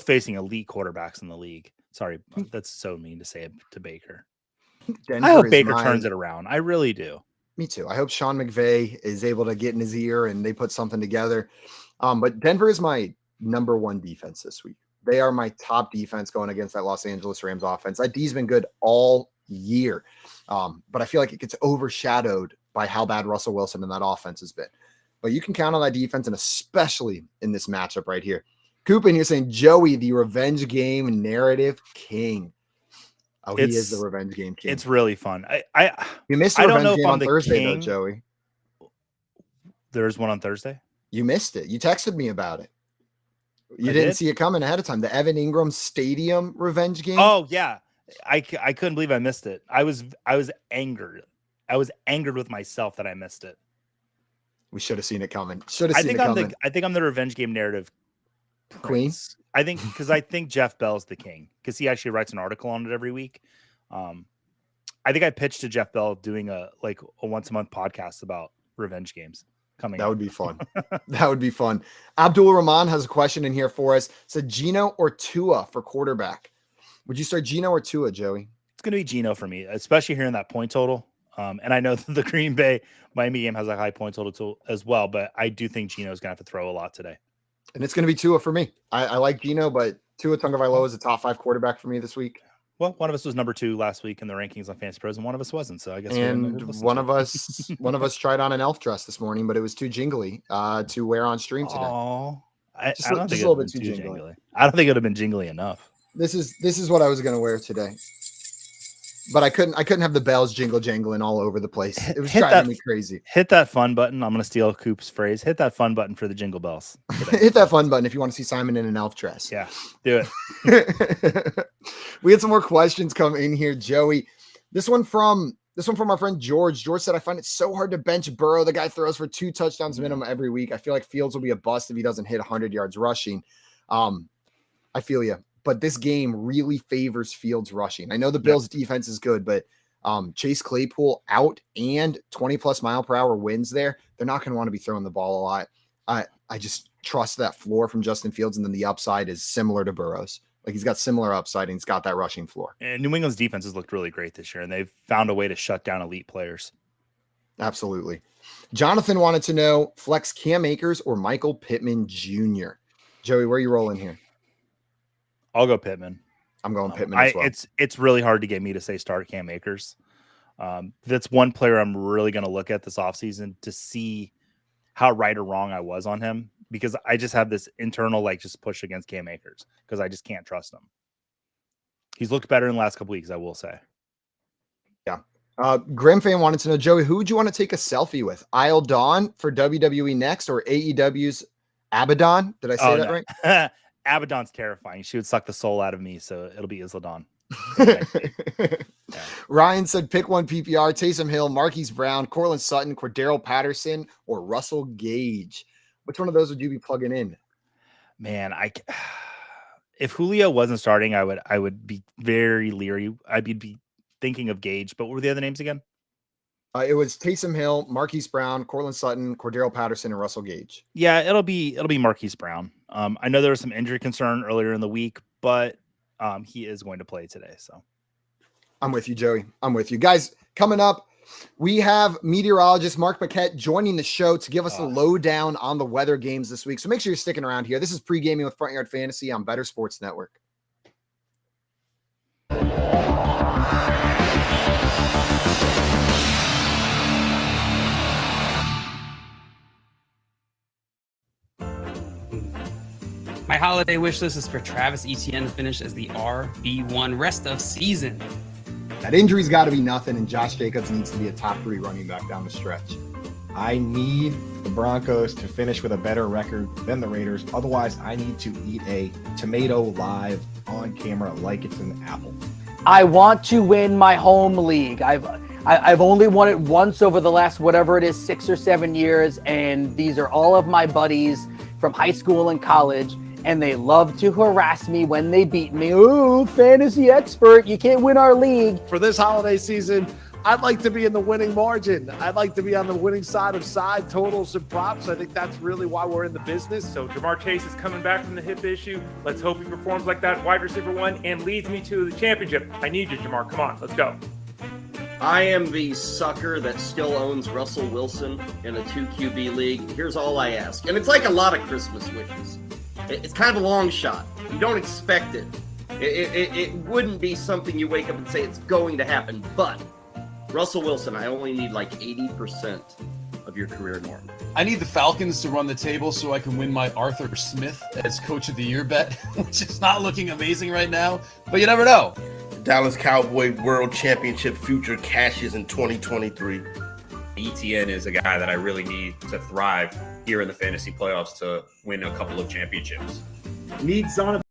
facing elite quarterbacks in the league. Sorry, that's so mean to say it to Baker. Denver I hope Baker turns it around. I really do. Me too. I hope Sean McVay is able to get in his ear and they put something together. But Denver is my number one defense this week. They are my top defense going against that Los Angeles Rams offense. That D's been good all year. But I feel like it gets overshadowed by how bad Russell Wilson and that offense has been. But you can count on that defense, and especially in this matchup right here. Coop in here saying, Joey, the revenge game narrative king. Oh, he is the revenge game king. It's really fun. You missed the revenge game on Thursday, though, Joey. There's one on Thursday? You missed it. You texted me about it. You didn't see it coming ahead of time. The Evan Ingram Stadium revenge game. Oh, yeah. I couldn't believe I missed it. I was angered. I was angered with myself that I missed it. We should have seen it coming. Should have seen it coming. I think I'm the revenge game narrative queen. I think Jeff Bell's the king because he actually writes an article on it every week. I think I pitched to Jeff Bell doing a once a month podcast about revenge games coming. That would be fun. That would be fun. Abdul Rahman has a question in here for us. Said Geno or Tua for quarterback. Would you start Geno or Tua, Joey? It's going to be Geno for me, especially hearing that point total. And I know that the Green Bay Miami game has a high point total as well, but I do think Geno is going to have to throw a lot today. And it's going to be Tua for me. I like Geno, but Tua Tagovailoa is a top 5 quarterback for me this week. Well, one of us was number 2 last week in the rankings on Fantasy Pros, and one of us wasn't. So I guess. And one of us tried on an elf dress this morning, but it was too jingly to wear on stream today. Oh, I don't think a little bit too jingly. I don't think it would have been jingly enough. This is what I was going to wear today. But I couldn't have the bells jangling all over the place. It was driving me crazy. Hit that fun button. I'm going to steal Coop's phrase. Hit that fun button for the jingle bells. Hit that fun button if you want to see Simon in an elf dress. Yeah, do it. We had some more questions come in here, Joey. This one from our friend George. George said, I find it so hard to bench Burrow. The guy throws for 2 touchdowns minimum every week. I feel like Fields will be a bust if he doesn't hit 100 yards rushing. I feel you. But this game really favors Fields rushing. I know the Bills' defense is good, but Chase Claypool out and 20-plus mile-per-hour winds there. They're not going to want to be throwing the ball a lot. I just trust that floor from Justin Fields, and then the upside is similar to Burrow's. Like, he's got similar upside, and he's got that rushing floor. And New England's defense has looked really great this year, and they've found a way to shut down elite players. Absolutely. Jonathan wanted to know, flex Cam Akers or Michael Pittman Jr.? Joey, where are you rolling here? I'll go Pittman. I'm going Pittman as well. It's really hard to get me to say start Cam Akers. That's one player I'm really going to look at this offseason to see how right or wrong I was on him, because I just have this internal just push against Cam Akers because I just can't trust him. He's looked better in the last couple weeks, I will say. Yeah. Grim fan wanted to know, Joey, who would you want to take a selfie with? Isle Dawn for WWE Next or AEW's Abaddon? Did I say that right? Abaddon's terrifying. She would suck the soul out of me, so it'll be Isla Dawn. Ryan said, pick one PPR, Taysom Hill, Marquise Brown, Cortland Sutton, Cordero Patterson, or Russell Gage. Which one of those would you be plugging in? Man, if Julio wasn't starting, I would be very leery. I'd be thinking of Gage, but what were the other names again? It was Taysom Hill, Marquise Brown, Cortland Sutton, Cordero Patterson, and Russell Gage. Yeah, it'll be Marquise Brown. I know there was some injury concern earlier in the week, but he is going to play today. So I'm with you, Joey. I'm with you. Guys, coming up, we have meteorologist Mark Paquette joining the show to give us a lowdown on the weather games this week. So make sure you're sticking around here. This is Pre-Gaming with Front Yard Fantasy on Better Sports Network. My holiday wish list is for Travis Etienne to finish as the RB1 rest of season. That injury's got to be nothing, and Josh Jacobs needs to be a top 3 running back down the stretch. I need the Broncos to finish with a better record than the Raiders. Otherwise, I need to eat a tomato live on camera like it's an apple. I want to win my home league. I've only won it once over the last, whatever it is, 6 or 7 years, and these are all of my buddies from high school and college. And they love to harass me when they beat me. Ooh, fantasy expert, you can't win our league. For this holiday season, I'd like to be in the winning margin. I'd like to be on the winning side of side totals and props. I think that's really why we're in the business. So Jamar Chase is coming back from the hip issue. Let's hope he performs like that wide receiver one and leads me to the championship. I need you, Jamar. Come on, let's go. I am the sucker that still owns Russell Wilson in a 2 QB league. Here's all I ask. And it's like a lot of Christmas wishes. It's kind of a long shot. You don't expect it. It wouldn't be something you wake up and say it's going to happen. But Russell Wilson, I only need like 80% of your career norm. I need the Falcons to run the table so I can win my Arthur Smith as Coach of the Year bet, which is not looking amazing right now. But you never know. Dallas Cowboy World Championship future cashes in 2023. ETN is a guy that I really need to thrive here in the fantasy playoffs to win a couple of championships. Needs on a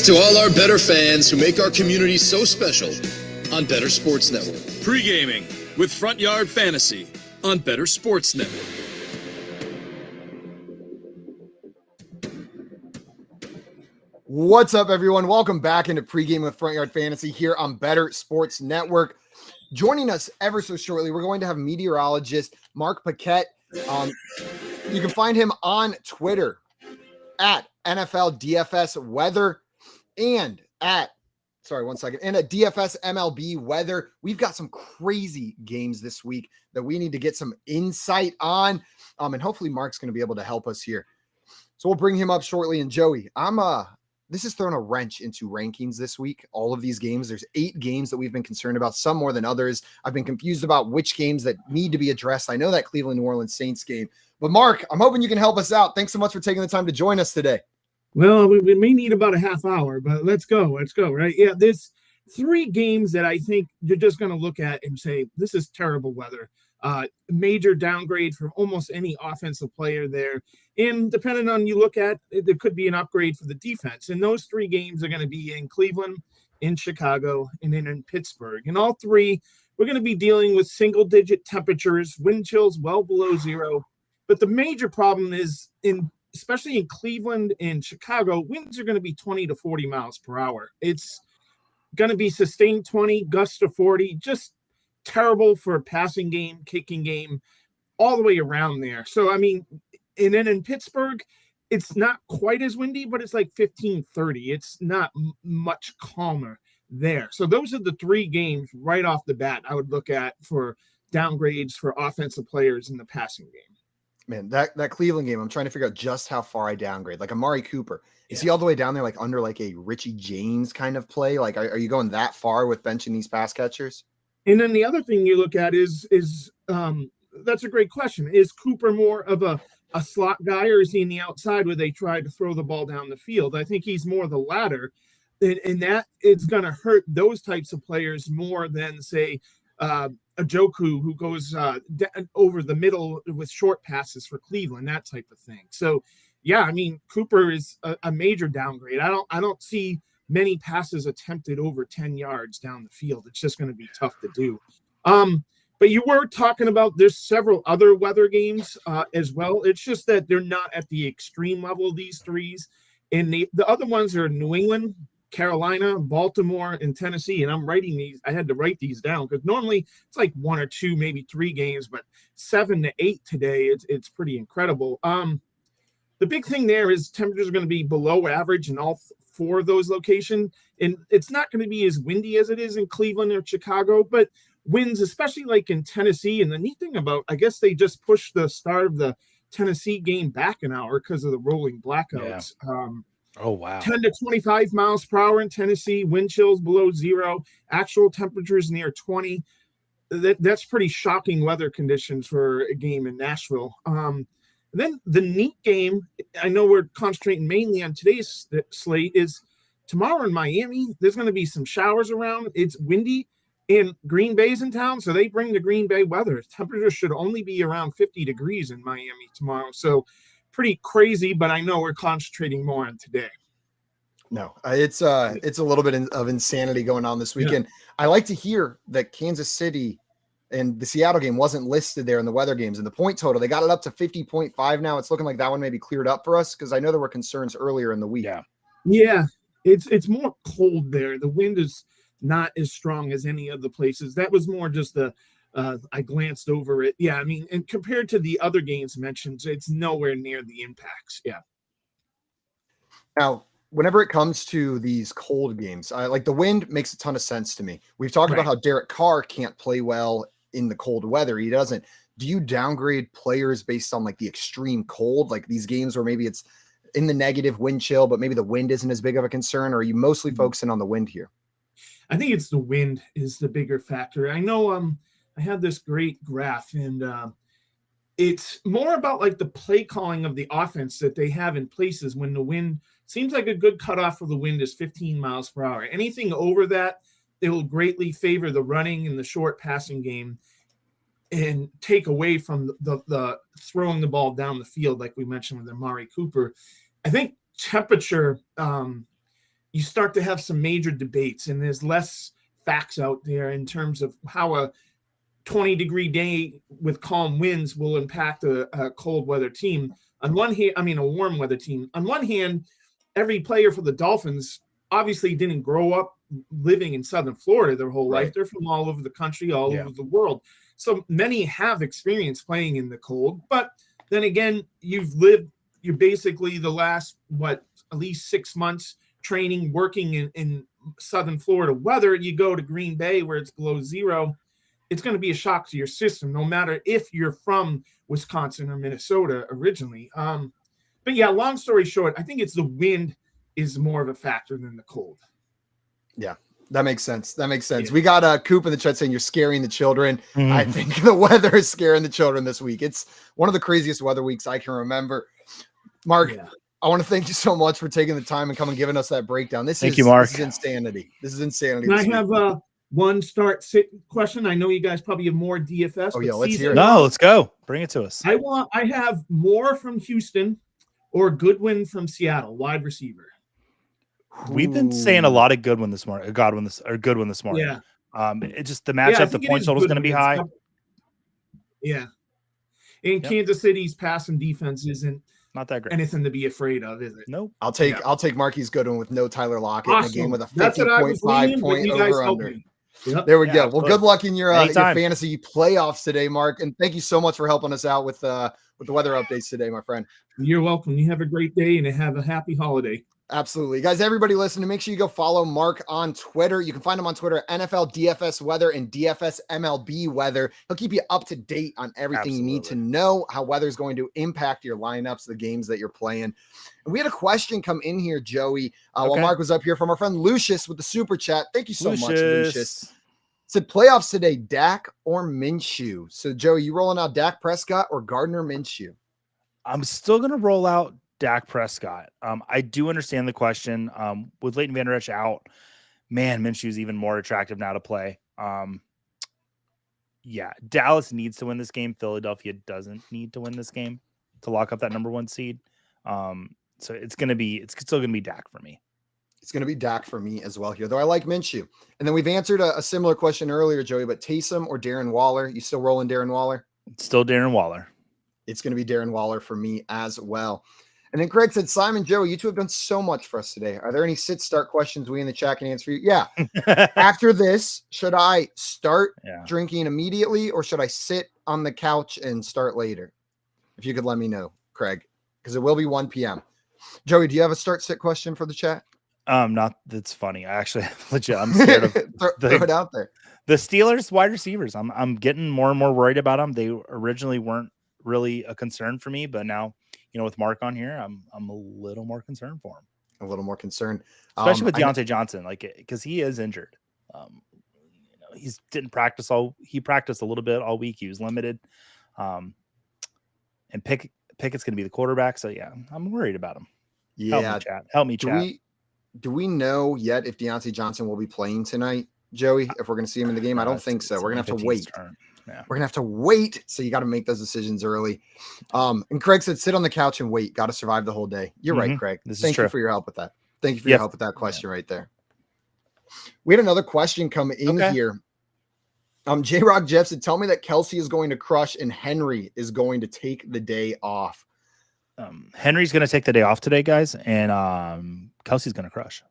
To all our better fans who make our community so special on Better Sports Network. Pre-gaming with Front Yard Fantasy on Better Sports Network. What's up, everyone? Welcome back into Pre-gaming with Front Yard Fantasy here on Better Sports Network. Joining us ever so shortly, we're going to have meteorologist Mark Pacheco. You can find him on Twitter at NFL DFS Weather and at DFS MLB Weather. We've got some crazy games this week that we need to get some insight on. And hopefully Mark's going to be able to help us here. So we'll bring him up shortly. And Joey, this has thrown a wrench into rankings this week. All of these games, there's 8 games that we've been concerned about, some more than others. I've been confused about which games that need to be addressed. I know that Cleveland New Orleans Saints game, but Mark, I'm hoping you can help us out. Thanks so much for taking the time to join us today. Well, we may need about a half hour, but let's go, right? Yeah, there's 3 games that I think you're just going to look at and say, this is terrible weather. Major downgrade for almost any offensive player there. And depending on you look at, there could be an upgrade for the defense. And those 3 games are going to be in Cleveland, in Chicago, and then in Pittsburgh. And all 3, we're going to be dealing with single-digit temperatures, wind chills well below 0. But the major problem is especially in Cleveland and Chicago, winds are going to be 20 to 40 miles per hour. It's going to be sustained 20, gusts to 40, just terrible for a passing game, kicking game, all the way around there. So, I mean, and then in Pittsburgh, it's not quite as windy, but it's like 15, 30. It's not much calmer there. So those are the 3 games right off the bat I would look at for downgrades for offensive players in the passing game. Man, that Cleveland game, I'm trying to figure out just how far I downgrade. Like Amari Cooper, is he all the way down there, like under like a Richie James kind of play? Like, are you going that far with benching these pass catchers? And then the other thing you look at is that's a great question. Is Cooper more of a slot guy, or is he in the outside where they try to throw the ball down the field? I think he's more the latter, and that it's going to hurt those types of players more than, say, a Joku who goes over the middle with short passes for Cleveland, that type of thing. So, yeah, I mean, Cooper is a major downgrade. I don't see many passes attempted over 10 yards down the field. It's just going to be tough to do. But you were talking about there's several other weather games as well. It's just that they're not at the extreme level of these 3s. And the other ones are New England, Carolina, Baltimore, and Tennessee. And I'm writing these. I had to write these down because normally it's like 1 or 2, maybe 3 games, but 7 to 8 today. It's pretty incredible. The big thing there is temperatures are going to be below average in all 4 of those locations. And it's not going to be as windy as it is in Cleveland or Chicago, but winds, especially like in Tennessee. And the neat thing about, I guess they just pushed the start of the Tennessee game back an hour because of the rolling blackouts. Yeah. Oh, wow. 10 to 25 miles per hour in Tennessee, wind chills below 0, actual temperatures near 20. That's pretty shocking weather conditions for a game in Nashville. Then the neat game, I know we're concentrating mainly on today's slate, is tomorrow in Miami. There's going to be some showers around. It's windy, and Green Bay's in town, so they bring the Green Bay weather. Temperatures should only be around 50 degrees in Miami tomorrow. So pretty crazy, but I know we're concentrating more on today. No, it's a little bit of insanity going on this weekend. I like to hear that Kansas City and the Seattle game wasn't listed there in the weather games and the point total. They got it up to 50.5 now. It's looking like that one maybe cleared up for us because I know there were concerns earlier in the week. Yeah, it's more cold there. The wind is not as strong as any of the places. That was more just I glanced over it. Yeah, I mean, and compared to the other games mentioned, it's nowhere near the impacts. Yeah. Now, whenever it comes to these cold games, like the wind makes a ton of sense to me. We've talked about how Derek Carr can't play well in the cold weather. He doesn't. Do you downgrade players based on like the extreme cold, like these games where maybe it's in the negative wind chill, but maybe the wind isn't as big of a concern? Or are you mostly focusing on the wind here? I think it's the wind is the bigger factor. I know I had this great graph, and it's more about like the play calling of the offense that they have in places when the wind seems like a good cutoff for the wind is 15 miles per hour. Anything over that, it will greatly favor the running and the short passing game and take away from the throwing the ball down the field, like we mentioned with Amari Cooper. I think temperature, you start to have some major debates, and there's less facts out there in terms of how a 20-degree day with calm winds will impact a cold weather team. On one hand, a warm weather team. On one hand, every player for the Dolphins obviously didn't grow up living in Southern Florida their whole life. They're from all over the country, all over the world. So many have experience playing in the cold, but then again, you're basically the last, at least 6 months training, working in Southern Florida weather. You go to Green Bay where it's below zero. It's going to be a shock to your system, no matter if you're from Wisconsin or Minnesota originally. But yeah, long story short, I think it's the wind is more of a factor than the cold. Yeah, that makes sense. Yeah. We got Coop in the chat saying you're scaring the children. I think the weather is scaring the children this week. It's one of the craziest weather weeks I can remember. Mark, I want to thank you so much for taking the time and coming giving us that breakdown. Thank you, Mark. This is insanity. Can I have one start sit question? I know you guys probably have more DFS. Oh yeah, let's hear it. No, let's go. Bring it to us. I have Moore from Houston or Goodwin from Seattle, wide receiver. We've been saying a lot of Goodwin this morning. Goodwin this morning. Yeah. It's just the matchup. The point total is going to be high. Yeah. In Kansas City's passing defense isn't not that great. Anything to be afraid of, is it? Nope. I'll take Marquise Goodwin with no Tyler Lockett in a game with a 50.5 point over under. Yep. There we go. Well, good luck in your fantasy playoffs today, Mark. And thank you so much for helping us out with the weather updates today, my friend. You're welcome. You have a great day and have a happy holiday. Absolutely. Guys, everybody listening, make sure you go follow Mark on Twitter. You can find him on Twitter at NFL DFS Weather and DFS MLB Weather. He'll keep you up to date on everything you need to know, how weather is going to impact your lineups, the games that you're playing. And we had a question come in here, Joey, while Mark was up here from our friend Lucius with the super chat. Thank you so much, Lucius. Said playoffs today, Dak or Minshew. So, Joey, you rolling out Dak Prescott or Gardner Minshew? I'm still going to roll out Dak Prescott. I do understand the question. With Leighton Vander Esch out, man, Minshew's even more attractive now to play. Yeah, Dallas needs to win this game. Philadelphia doesn't need to win this game to lock up that number one seed. So it's still going to be Dak for me. It's going to be Dak for me as well here, though I like Minshew. And then we've answered a similar question earlier, Joey, but Taysom or Darren Waller? You still rolling Darren Waller? It's still Darren Waller. It's going to be Darren Waller for me as well. And then Craig said, Simon, Joey, you two have done so much for us today. Are there any sit-start questions we in the chat can answer you? Yeah. After this, should I start drinking immediately or should I sit on the couch and start later? If you could let me know, Craig, because it will be 1 p.m. Joey, do you have a start-sit question for the chat? That's funny. I actually legit, I'm scared of throw it out there. The Steelers wide receivers. I'm getting more and more worried about them. They originally weren't really a concern for me, but now, with Mark on here, I'm a little more concerned for him. A little more concerned, especially with Deontay Johnson, because he is injured. He didn't practice he practiced a little bit all week. He was limited. And Pickett's going to be the quarterback. So yeah, I'm worried about him. Yeah. Help me chat. Do we know yet if Deontay Johnson will be playing tonight? Joey, if we're going to see him in the game. I don't think so. We're going to have to wait. Yeah. We're going to have to wait. So you got to make those decisions early. And Craig said, sit on the couch and wait. Got to survive the whole day. You're right, Craig. Thank you for your help with that. Thank you for your help with that question right there. We had another question come in here. J-Rock Jeff said, tell me that Kelsey is going to crush and Henry is going to take the day off. Henry's going to take the day off today, guys, and Kelsey's going to crush.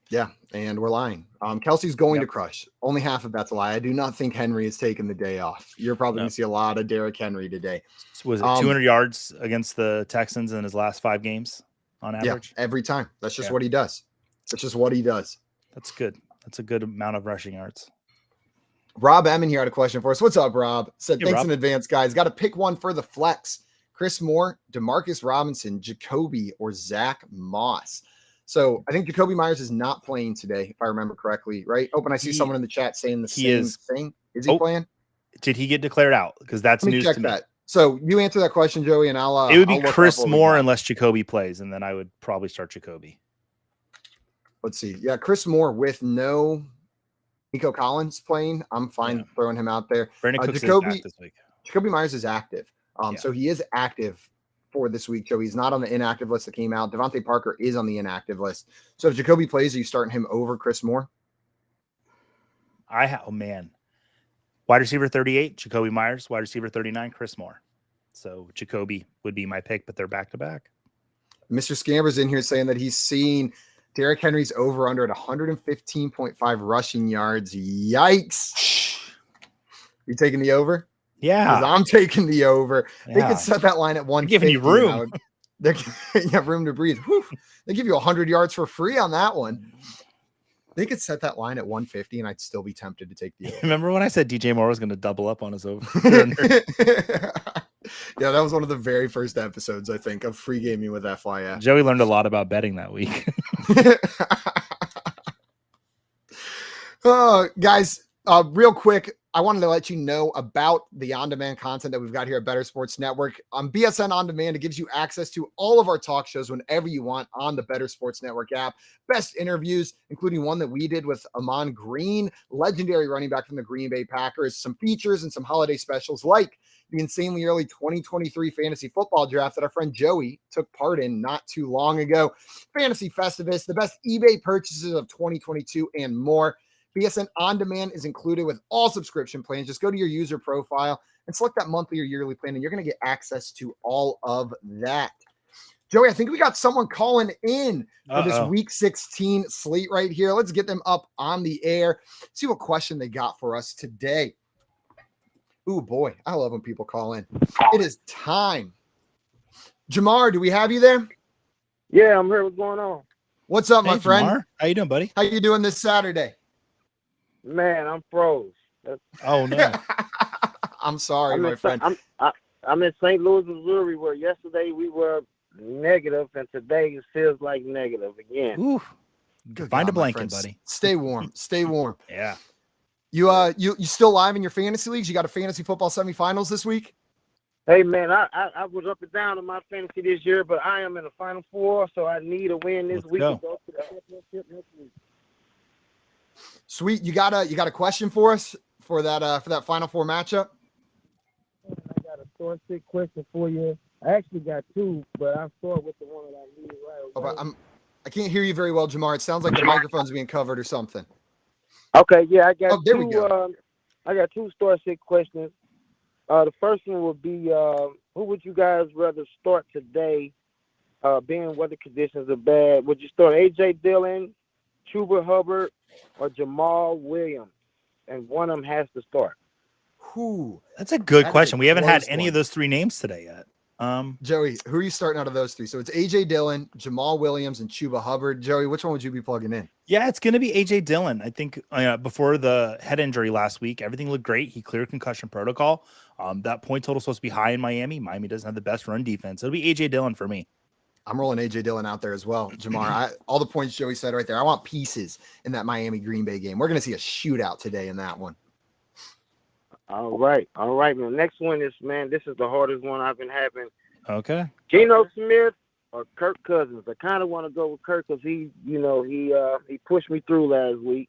Yeah, and we're lying. Kelsey's going to crush. Only half of that's a lie. I do not think Henry is taking the day off. You're probably going to see a lot of Derrick Henry today. Was it 200 yards against the Texans in his last 5 games on average? Yeah, every time. That's just what he does. That's just what he does. That's good. That's a good amount of rushing yards. Rob Emmon here had a question for us. What's up, Rob? Said, hey, thanks Rob. in advance, guys. Got to pick one for the flex. Chris Moore, Demarcus Robinson, Jacoby, or Zach Moss. So I think Jacoby Myers is not playing today, if I remember correctly, right? Oh, and I see someone in the chat saying the same thing. Is he playing? Did he get declared out? Because that's Let me news check to me. that. So you answer that question, Joey, and I'll it would be I'll look Chris up what we Moore got. unless Jacoby plays, and then I would probably start Jacoby. Let's see. Yeah, Chris Moore with no Nico Collins playing. I'm fine throwing him out there. Brandon Cooks Jacoby, is back this week. Jacoby Myers is active. So he is active for this week. So he's not on the inactive list that came out. Devontae Parker is on the inactive list. So if Jacoby plays, are you starting him over Chris Moore? Oh man. Wide receiver 38, Jacoby Myers. Wide receiver 39, Chris Moore. So Jacoby would be my pick, but they're back to back. Mr. Scamber's in here saying that he's seen Derrick Henry's over under at 115.5 rushing yards. Yikes. You taking the over? Yeah. I'm taking the over. Yeah. They could set that line at 150. Giving you room. They have room to breathe. Whew. They give you 100 yards for free on that one. They could set that line at 150, and I'd still be tempted to take the over. Remember when I said DJ Moore was going to double up on his over? Yeah, that was one of the very first episodes, I think, of free gaming with FYF. Joey learned a lot about betting that week. Guys, real quick, I wanted to let you know about the on-demand content that we've got here at Better Sports Network. BSN On Demand, it gives you access to all of our talk shows whenever you want on the Better Sports Network app. Best interviews, including one that we did with Amon Green, legendary running back from the Green Bay Packers, some features and some holiday specials like the insanely early 2023 fantasy football draft that our friend Joey took part in not too long ago, Fantasy Festivus, the best eBay purchases of 2022, and more. BSN On Demand is included with all subscription plans. Just go to your user profile and select that monthly or yearly plan, and you're going to get access to all of that. Joey, I think we got someone calling in for this Week 16 slate right here. Let's get them up on the air, see what question they got for us today. Ooh, boy, I love when people call in. It is time. Jamar, do we have you there? Yeah, I'm here. What's going on? What's up, my friend? Jamar. How you doing, buddy? How you doing this Saturday? Man, I'm froze. Oh, no. I'm sorry, my friend. I'm in St. Louis, Missouri, where yesterday we were negative, and today it feels like negative again. Ooh. Find a blanket, buddy. Stay warm. Stay warm. Yeah. You still live in your fantasy leagues? You got a fantasy football semifinals this week? Hey, man, I was up and down in my fantasy this year, but I am in the Final Four, so I need a win this week to go to the championship next week. Sweet. You got a question for us for that Final Four matchup? I got a short, quick question for you. I actually got two, but I'll start with the one that I need right away. I can't hear you very well, Jamar. It sounds like the microphone's being covered or something. Okay, yeah, I got there two. We go. I got two start sit questions. The first one would be, who would you guys rather start today, being weather conditions are bad? Would you start A.J. Dillon, Chuba Hubbard, or Jamal Williams? And one of them has to start. That's a good question. We haven't had any of those three names today yet. Joey, who are you starting out of those three? So it's A.J. Dillon, Jamal Williams, and Chuba Hubbard. Joey, which one would you be plugging in? Yeah, it's going to be A.J. Dillon. I think before the head injury last week, everything looked great. He cleared concussion protocol. That point total is supposed to be high in Miami. Miami doesn't have the best run defense. It'll be A.J. Dillon for me. I'm rolling A.J. Dillon out there as well, Jamar. All the points Joey said right there. I want pieces in that Miami-Green Bay game. We're going to see a shootout today in that one. All right, man. Next one is, man, this is the hardest one I've been having. Okay. Geno Smith or Kirk Cousins? I kind of want to go with Kirk because he pushed me through last week.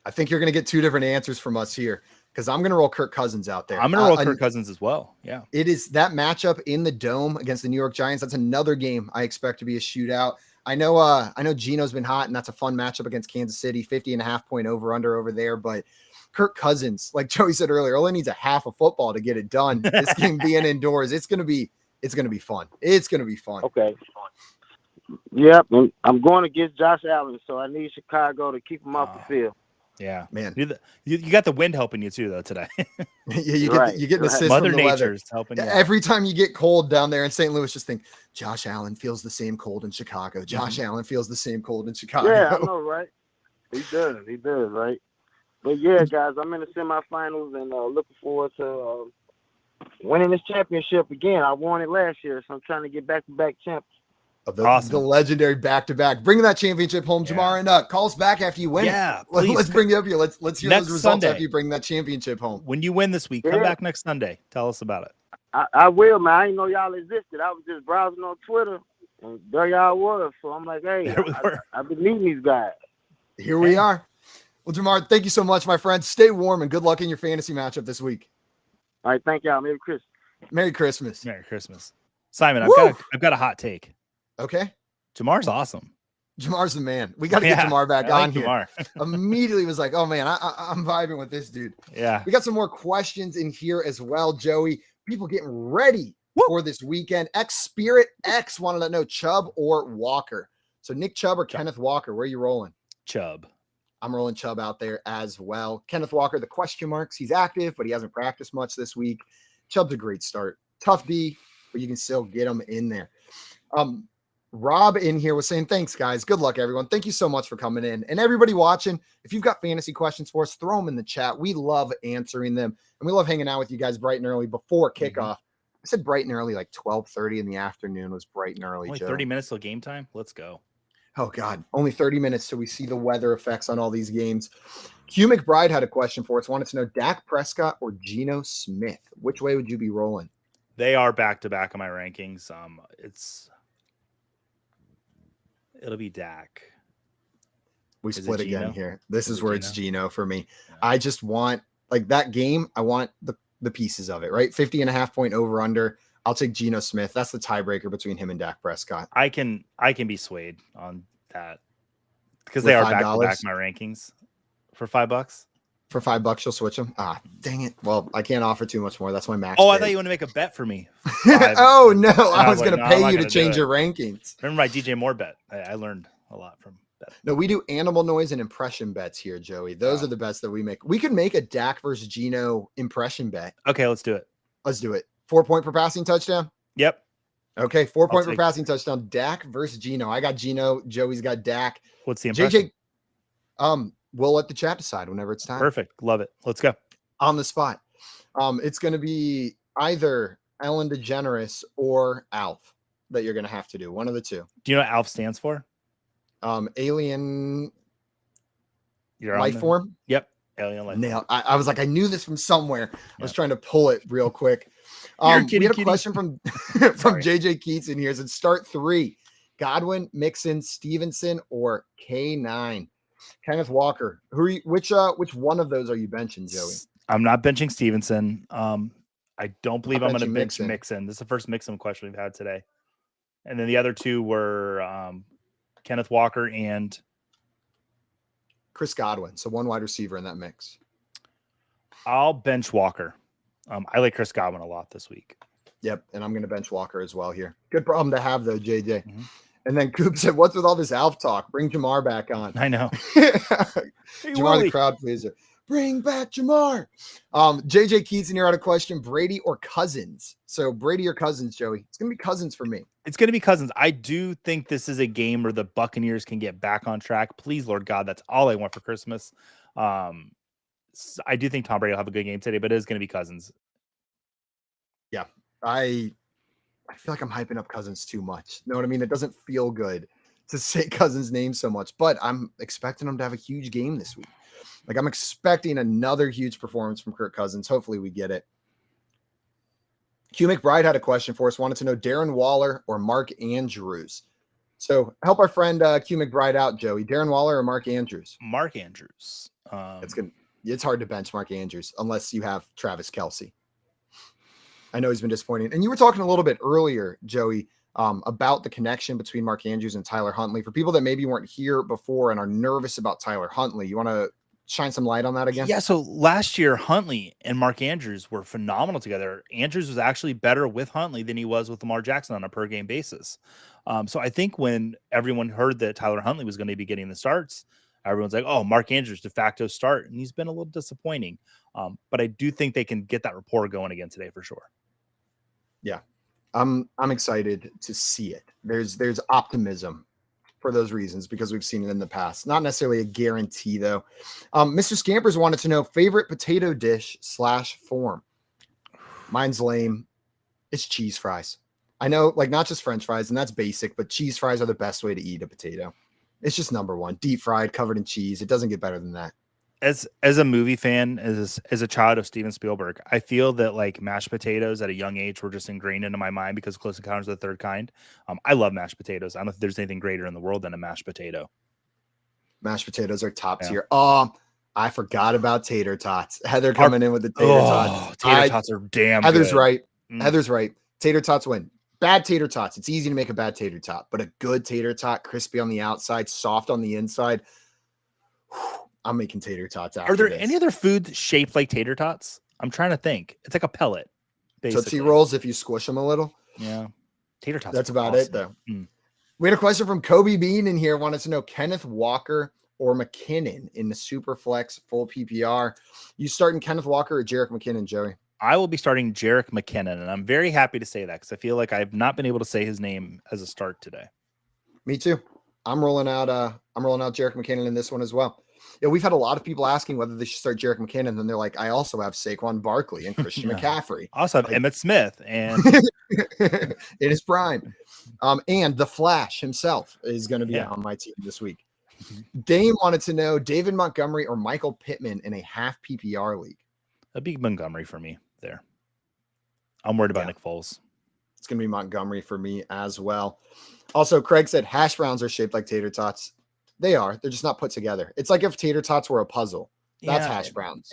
I think you're going to get two different answers from us here because I'm going to roll Kirk Cousins out there. I'm going to roll Kirk Cousins as well. Yeah. It is that matchup in the Dome against the New York Giants. That's another game I expect to be a shootout. I know Geno's been hot, and that's a fun matchup against Kansas City, 50.5 point over there. But Kirk Cousins, like Joey said earlier, only needs a half of football to get it done. This game being indoors, it's going to be fun. It's going to be fun. Okay. Yep, and I'm going against Josh Allen, so I need Chicago to keep him off the field. Yeah, man. You got the wind helping you too, though, today. Yeah, you get an assist Mother from the weather. Nature's helping you. Every time you get cold down there in St. Louis, just think Josh Allen feels the same cold in Chicago. Josh Allen feels the same cold in Chicago. Yeah, I know, right? He does, right? But yeah, guys, I'm in the semifinals and looking forward to winning this championship again. I won it last year, so I'm trying to get back-to-back champs. The legendary back-to-back, bringing that championship home, Jamar, and call us back after you win. Yeah, let's bring you up here. Let's hear next those results Sunday. after you bring that championship home. When you win this week, come back next Sunday. Tell us about it. I will, man. I didn't know y'all existed. I was just browsing on Twitter, and there y'all was. So I'm like, hey, I've been meeting these guys. Here we are. Well, Jamar, thank you so much, my friend. Stay warm and good luck in your fantasy matchup this week. All right, thank y'all. Merry Christmas. Merry Christmas. Merry Christmas. Simon, I've got a hot take. Okay. Jamar's awesome. Jamar's the man. We got to get Jamar back on here. Jamar. Immediately was like, oh man, I'm vibing with this dude. Yeah. We got some more questions in here as well, Joey. People getting ready for this weekend. Spirit X wanted to know Chubb or Walker. So Nick Chubb or Kenneth Walker, where are you rolling? Chubb. I'm rolling Chubb out there as well. Kenneth Walker, the question marks. He's active, but he hasn't practiced much this week. Chubb's a great start. Tough D, but you can still get him in there. Rob in here was saying, thanks, guys. Good luck, everyone. Thank you so much for coming in. And everybody watching, if you've got fantasy questions for us, throw them in the chat. We love answering them. And we love hanging out with you guys bright and early before kickoff. I said bright and early, like 12:30 in the afternoon was bright and early. Only Joe. 30 minutes till game time. Let's go. Oh, God. Only 30 minutes till we see the weather effects on all these games. Hugh McBride had a question for us. Wanted to know Dak Prescott or Geno Smith. Which way would you be rolling? They are back-to-back in my rankings. It'll be Dak. We split again here. This is where it's Geno for me. Yeah. I just want, like, that game, I want the pieces of it, right? 50.5 point over under. I'll take Geno Smith. That's the tiebreaker between him and Dak Prescott. I can be swayed on that because they are back-to-back my rankings for $5. For $5, you'll switch them. Ah, dang it. Well, I can't offer too much more. That's my max. Oh, I thought you wanted to make a bet for me. Oh no, I was going to pay you to change your rankings. Remember my DJ Moore bet? I learned a lot from that. No, we do animal noise and impression bets here, Joey. Those are the bets that we make. We could make a Dak versus Geno impression bet. Okay, let's do it. Let's do it. 4 point per passing touchdown. Yep. Okay, 4 point per passing touchdown. Dak versus Geno. I got Geno. Joey's got Dak. What's the impression? JJ, we'll let the chat decide whenever it's time. Perfect. Love it. Let's go. On the spot. It's going to be either Ellen DeGeneres or Alf that you're going to have to do. One of the two. Do you know what Alf stands for? Alien life form. Yep. Alien life form. I was like, I knew this from somewhere. I was trying to pull it real quick. We had a question from JJ Keats in here. It said start 3. Godwin, Mixon, Stevenson, or K9. Kenneth Walker. Which one of those are you benching, Joey? I'm not benching Stevenson. I don't believe I'm going to bench Mixon. This is the first Mixon question we've had today. And then the other two were Kenneth Walker and Chris Godwin. So one wide receiver in that mix. I'll bench Walker. I like Chris Godwin a lot this week. Yep. And I'm going to bench Walker as well here. Good problem to have, though, JJ. Mm-hmm. And then Coop said, what's with all this Alf talk? Bring Jamar back on. I know. Jamar, the crowd pleaser. Bring back Jamar. JJ Keats in here had a question, Brady or Cousins? So Brady or Cousins, Joey? It's going to be Cousins for me. It's going to be Cousins. I do think this is a game where the Buccaneers can get back on track. Please, Lord God, that's all I want for Christmas. I do think Tom Brady will have a good game today, but it is going to be Cousins. Yeah, I feel like I'm hyping up Cousins too much. Know what I mean? It doesn't feel good to say Cousins' name so much, but I'm expecting him to have a huge game this week. Like, I'm expecting another huge performance from Kirk Cousins. Hopefully we get it. Hugh McBride had a question for us. Wanted to know Darren Waller or Mark Andrews. So help our friend Hugh McBride out, Joey. Darren Waller or Mark Andrews? Mark Andrews. It's hard to bench Mark Andrews unless you have Travis Kelce. I know he's been disappointing. And you were talking a little bit earlier, Joey, about the connection between Mark Andrews and Tyler Huntley. For people that maybe weren't here before and are nervous about Tyler Huntley, you want to shine some light on that again? Yeah, so last year, Huntley and Mark Andrews were phenomenal together. Andrews was actually better with Huntley than he was with Lamar Jackson on a per-game basis. So I think when everyone heard that Tyler Huntley was going to be getting the starts, everyone's like, oh, Mark Andrews de facto start, and he's been a little disappointing. But I do think they can get that rapport going again today for sure. Yeah, I'm excited to see it. There's optimism for those reasons because we've seen it in the past. Not necessarily a guarantee though. Mr. Scampers wanted to know favorite potato dish / form. Mine's lame. It's cheese fries. I know, like not just French fries, and that's basic, but cheese fries are the best way to eat a potato. It's just number one. Deep fried, covered in cheese. It doesn't get better than that. As a movie fan, as a child of Steven Spielberg, I feel that like mashed potatoes at a young age were just ingrained into my mind because Close Encounters of the Third Kind. I love mashed potatoes. I don't know if there's anything greater in the world than a mashed potato. Mashed potatoes are top tier. I forgot about tater tots. Heather coming in with the tater tots. Tater tots are damn Heather's good. right. Heather's right. Tater tots win. Bad tater tots. It's easy to make a bad tater tot, but a good tater tot, crispy on the outside, soft on the inside. I'm making tater tots out. Are there any other foods shaped like tater tots? I'm trying to think. It's like a pellet, basically. Tootsie Rolls, if you squish them a little. Yeah. Tater tots. That's about it, though. We had a question from Kobe Bean in here. Wanted to know Kenneth Walker or McKinnon in the Superflex full PPR. You starting Kenneth Walker or Jerrick McKinnon, Joey? I will be starting Jerrick McKinnon, and I'm very happy to say that because I feel like I've not been able to say his name as a start today. Me too. I'm rolling out Jerrick McKinnon in this one as well. Yeah, we've had a lot of people asking whether they should start Jerrick McKinnon, and then they're like, I also have Saquon Barkley and Christian McCaffrey. I also have Emmitt Smith and in his prime. And the Flash himself is going to be on my team this week. Dame wanted to know David Montgomery or Michael Pittman in a half PPR league. That'd be Montgomery for me there. I'm worried about Nick Foles. It's going to be Montgomery for me as well. Also, Craig said hash browns are shaped like tater tots. They are. They're just not put together. It's like if tater tots were a puzzle. That's hash browns.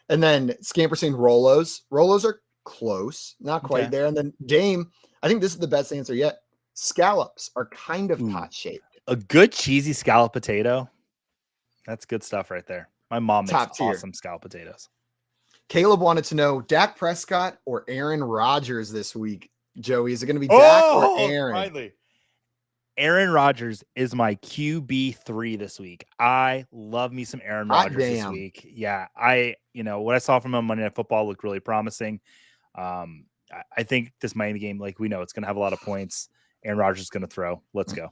And then Scamper saying Rolos. Rolos are close, not quite there. And then Dame, I think this is the best answer yet. Scallops are kind of pot shaped. A good cheesy scallop potato. That's good stuff right there. My mom makes awesome scallop potatoes. Caleb wanted to know Dak Prescott or Aaron Rodgers this week. Joey, is it going to be Dak or Aaron? Finally. Aaron Rodgers is my QB3 this week. I love me some Aaron Rodgers this week. Yeah, what I saw from him on Monday Night Football looked really promising. I think this Miami game, like we know, it's going to have a lot of points. Aaron Rodgers is going to throw. Let's go.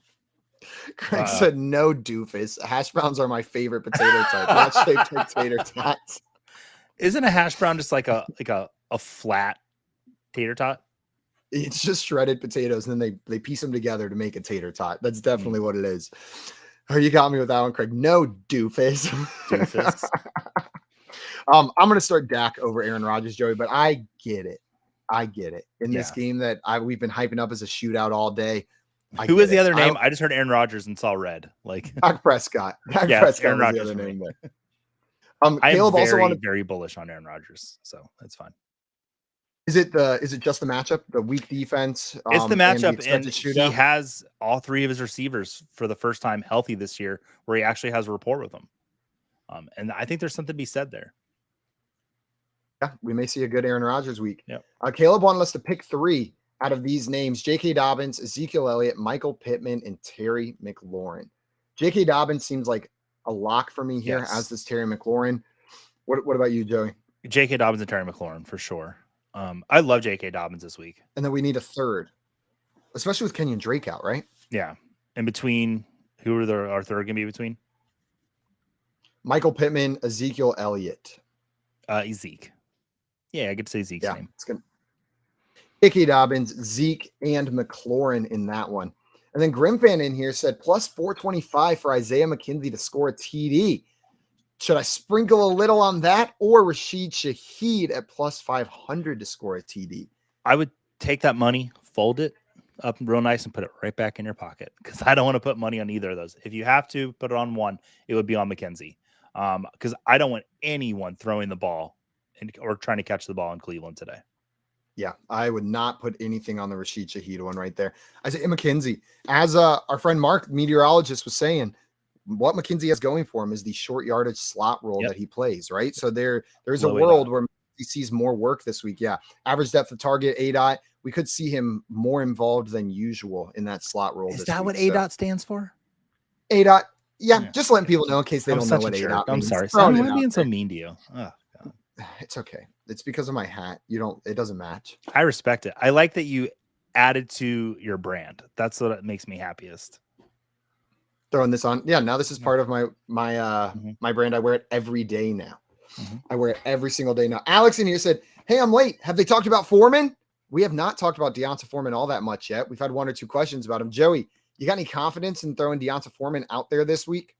Craig said no doofus. Hash browns are my favorite potato type. Not shaped like tater tots. Isn't a hash brown just like a flat tater tot? It's just shredded potatoes, and then they piece them together to make a tater tot. That's definitely what it is. Oh, you got me with that one, Craig. No doofus. Doofus. I'm going to start Dak over Aaron Rodgers, Joey, but I get it. In this game that we've been hyping up as a shootout all day. Who is the other name? I just heard Aaron Rodgers and saw red. Like Dak Prescott. Prescott Aaron was Rodgers the other name there. Caleb also wanted very bullish on Aaron Rodgers, so that's fine. Is it just the matchup, the weak defense? It's the matchup, and he has all three of his receivers for the first time healthy this year, where he actually has a rapport with them. And I think there's something to be said there. Yeah, we may see a good Aaron Rodgers week. Yeah. Caleb wanted us to pick 3 out of these names: J.K. Dobbins, Ezekiel Elliott, Michael Pittman, and Terry McLaurin. J.K. Dobbins seems like a lock for me here, as does Terry McLaurin. What about you, Joey? J.K. Dobbins and Terry McLaurin for sure. I love J.K. Dobbins this week. And then we need a third, especially with Kenyon Drake out, right? Yeah. In between, who are our third going to be between? Michael Pittman, Ezekiel Elliott. Zeke. Yeah, I get to say Zeke's name. It's good. J.K. Dobbins, Zeke, and McLaurin in that one. And then Grimfan in here said plus 425 for Isaiah McKenzie to score a TD. Should I sprinkle a little on that, or Rashid Shaheed at plus 500 to score a TD? I would take that money, fold it up real nice, and put it right back in your pocket, because I don't want to put money on either of those. If you have to put it on one, it would be on McKenzie. because I don't want anyone throwing the ball or trying to catch the ball in Cleveland today. Yeah, I would not put anything on the Rashid Shaheed one right there. Isaiah McKenzie, as our friend Mark, meteorologist, was saying, what McKenzie has going for him is the short yardage slot role that he plays, right? So there's a world where he sees more work this week. Yeah, average depth of target, ADOT. We could see him more involved than usual in that slot role. Is that what ADOT stands for? ADOT. Yeah, just letting people know in case they don't know what ADOT means. I'm sorry. Why am I being so mean to you? Oh, God. It's okay. It's because of my hat. It doesn't match. I respect it. I like that you added to your brand. That's what makes me happiest. Throwing this on. Yeah, now this is part of my brand. I wear it every day now. I wear it every single day now. Alex in here said, "Hey, I'm late. Have they talked about Foreman?" We have not talked about Deonta Foreman all that much yet. We've had one or two questions about him. Joey, you got any confidence in throwing Deonta Foreman out there this week?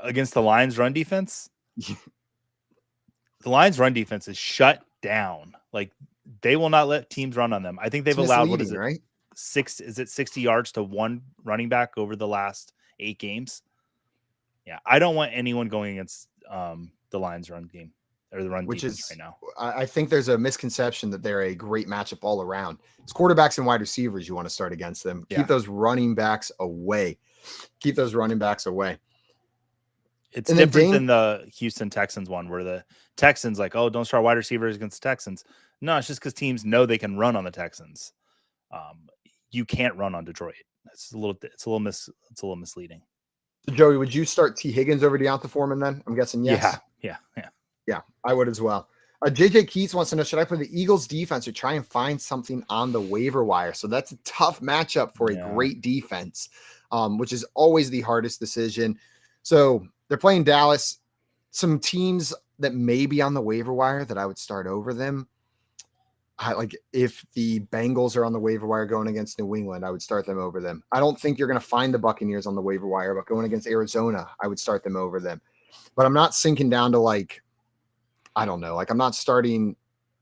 Against the Lions run defense? The Lions run defense is shut down. Like, they will not let teams run on them. I think they've allowed, what is it? Right? 60 yards to one running back over the last 8 games. Yeah. I don't want anyone going against the Lions run game or the run defense right now. I think there's a misconception that they're a great matchup all around. It's quarterbacks and wide receivers you want to start against them. Yeah. Keep those running backs away. Keep those running backs away. It's different than the Houston Texans one where the Texans like, oh, don't start wide receivers against the Texans. No, it's just because teams know they can run on the Texans. You can't run on Detroit. It's a little misleading. So Joey, would you start T. Higgins over Deonta Foreman then? I'm guessing yes. Yeah. I would as well. JJ Keats wants to know, should I play the Eagles defense or try and find something on the waiver wire? So that's a tough matchup for a great defense, which is always the hardest decision. So they're playing Dallas, some teams that may be on the waiver wire that I would start over them. Like if the Bengals are on the waiver wire going against New England, I would start them over them. I don't think you're going to find the Buccaneers on the waiver wire, but going against Arizona, I would start them over them. But I'm not sinking down to I don't know. I'm not starting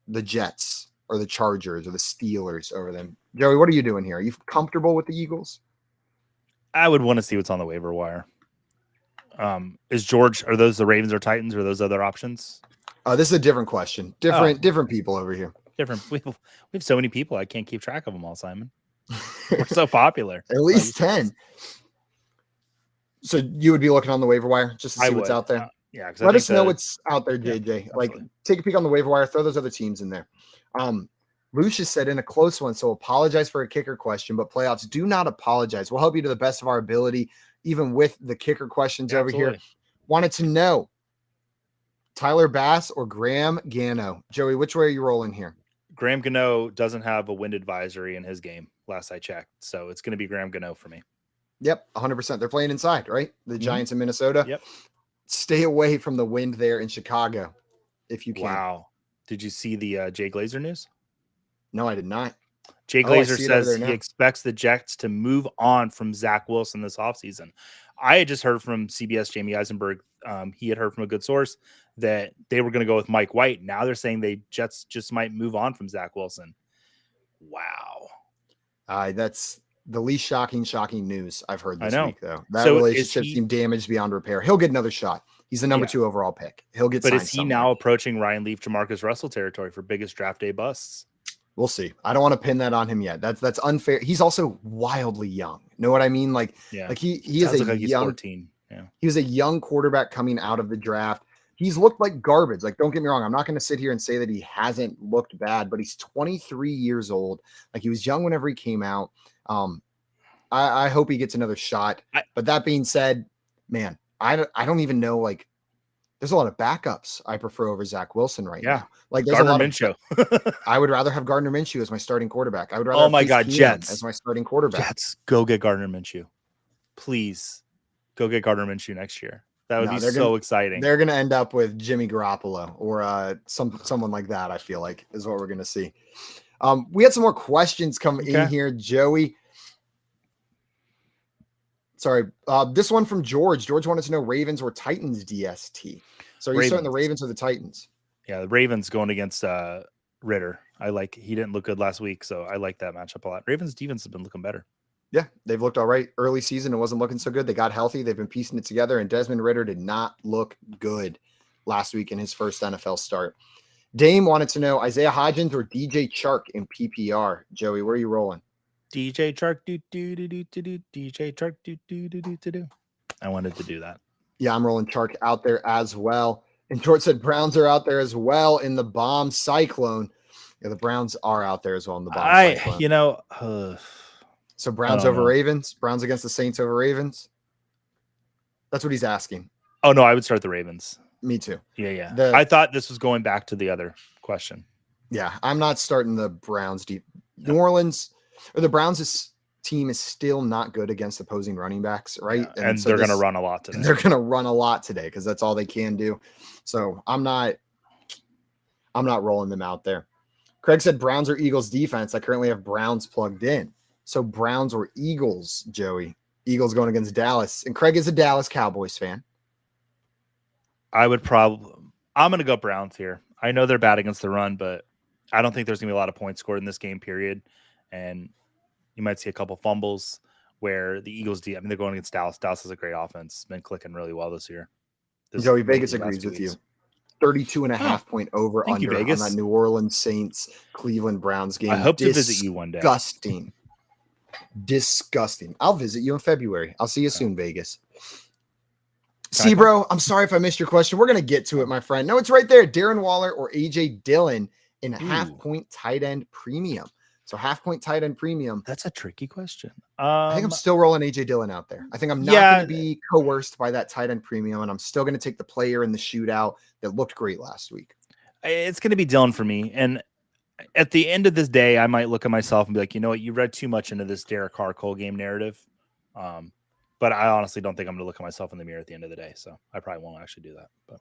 the Jets or the Chargers or the Steelers over them. Joey, what are you doing here? Are you comfortable with the Eagles? I would want to see what's on the waiver wire. Is George, are those the Ravens or Titans or those other options? This is a different question. Different people over here. Different. We have so many people. I can't keep track of them all, Simon. We're so popular. At least 10. So you would be looking on the waiver wire just to see what's out there? Yeah. Let us know what's out there, JJ. Take a peek on the waiver wire. Throw those other teams in there. Lucius said in a close one, so apologize for a kicker question, but playoffs, do not apologize. We'll help you to the best of our ability, even with the kicker questions over here. Wanted to know, Tyler Bass or Graham Gano? Joey, which way are you rolling here? Graham Gano doesn't have a wind advisory in his game, last I checked. So it's going to be Graham Gano for me. Yep, 100%. They're playing inside, right? The Giants in Minnesota. Yep. Stay away from the wind there in Chicago if you can. Wow. Did you see the Jay Glazer news? No, I did not. Jay Glazer says he expects the Jets to move on from Zach Wilson this offseason. I had just heard from CBS Jamie Eisenberg. He had heard from a good source that they were going to go with Mike White. Now they're saying the Jets just might move on from Zach Wilson. Wow. That's the least shocking news I've heard this week, though. That so relationship seemed damaged beyond repair. He'll get another shot. He's the number 2 overall pick. He'll get signed. But is he now approaching Ryan Leaf, Jamarcus Russell territory for biggest draft day busts? We'll see. I don't want to pin that on him yet. That's unfair. He's also wildly young. Know what I mean? He is a young 14. Yeah. He was a young quarterback coming out of the draft. He's looked like garbage. Don't get me wrong. I'm not going to sit here and say that he hasn't looked bad, but he's 23 years old. He was young whenever he came out. I hope he gets another shot. But that being said, man, I don't even know. There's a lot of backups I prefer over Zach Wilson right now. There's Gardner a lot Minshew. I would rather have Gardner Minshew as my starting quarterback. I would rather have Jets as my starting quarterback. Jets, go get Gardner Minshew. Please go get Gardner Minshew next year. That would be so exciting. They're going to end up with Jimmy Garoppolo or someone like that, I feel like, is what we're going to see. We had some more questions come in here, Joey. Sorry. This one from George. George wanted to know Ravens or Titans DST. So are you starting the Ravens or the Titans? Yeah, the Ravens going against Ritter. He didn't look good last week, so I like that matchup a lot. Ravens defense has been looking better. Yeah, they've looked all right. Early season, it wasn't looking so good. They got healthy. They've been piecing it together, and Desmond Ridder did not look good last week in his first NFL start. Dame wanted to know Isaiah Hodgins or DJ Chark in PPR. Joey, where are you rolling? DJ Chark, DJ Chark, do. I wanted to do that. Yeah, I'm rolling Chark out there as well. And George said Browns are out there as well in the bomb cyclone. Yeah, the Browns are out there as well in the bomb cyclone. So Browns over Ravens? Browns against the Saints over Ravens? That's what he's asking. Oh, no, I would start the Ravens. Me too. Yeah. I thought this was going back to the other question. Yeah, I'm not starting the Browns deep. New Orleans, or the Browns' team is still not good against opposing running backs, right? Yeah, and so they're going to run a lot today. They're going to run a lot today because that's all they can do. So I'm not rolling them out there. Craig said Browns or Eagles defense. I currently have Browns plugged in. So Browns or Eagles, Joey. Eagles going against Dallas. And Craig is a Dallas Cowboys fan. I'm going to go Browns here. I know they're bad against the run, but I don't think there's going to be a lot of points scored in this game, period. And you might see a couple fumbles where the Eagles they're going against Dallas. Dallas has a great offense. It's been clicking really well this year. Joey, Vegas agrees with you. 32.5 point over under on that New Orleans Saints Cleveland Browns game. I hope to visit you one day. Disgusting. I'll visit you in February. I'll see you soon, Vegas. See, bro, I'm sorry if I missed your question. We're going to get to it, my friend. No, it's right there. Darren Waller or AJ Dillon in half-point tight end premium. So half-point tight end premium. That's a tricky question. I think I'm still rolling AJ Dillon out there. I think I'm not going to be coerced by that tight end premium, and I'm still going to take the player in the shootout that looked great last week. It's going to be Dillon for me. And at the end of this day, I might look at myself and be like, you know what? You read too much into this Derek Carr Cole game narrative. But I honestly don't think I'm going to look at myself in the mirror at the end of the day. So I probably won't actually do that. But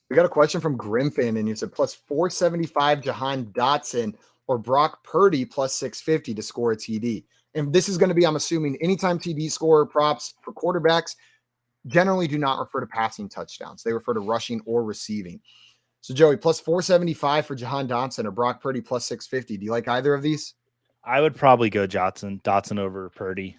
we got a question from Grimfin, and you said plus 475 Jahan Dotson or Brock Purdy plus 650 to score a TD. And this is going to be, I'm assuming, anytime TD scorer props for quarterbacks generally do not refer to passing touchdowns. They refer to rushing or receiving. So, Joey, plus 475 for Jahan Dotson or Brock Purdy plus 650. Do you like either of these? I would probably go Dotson over Purdy.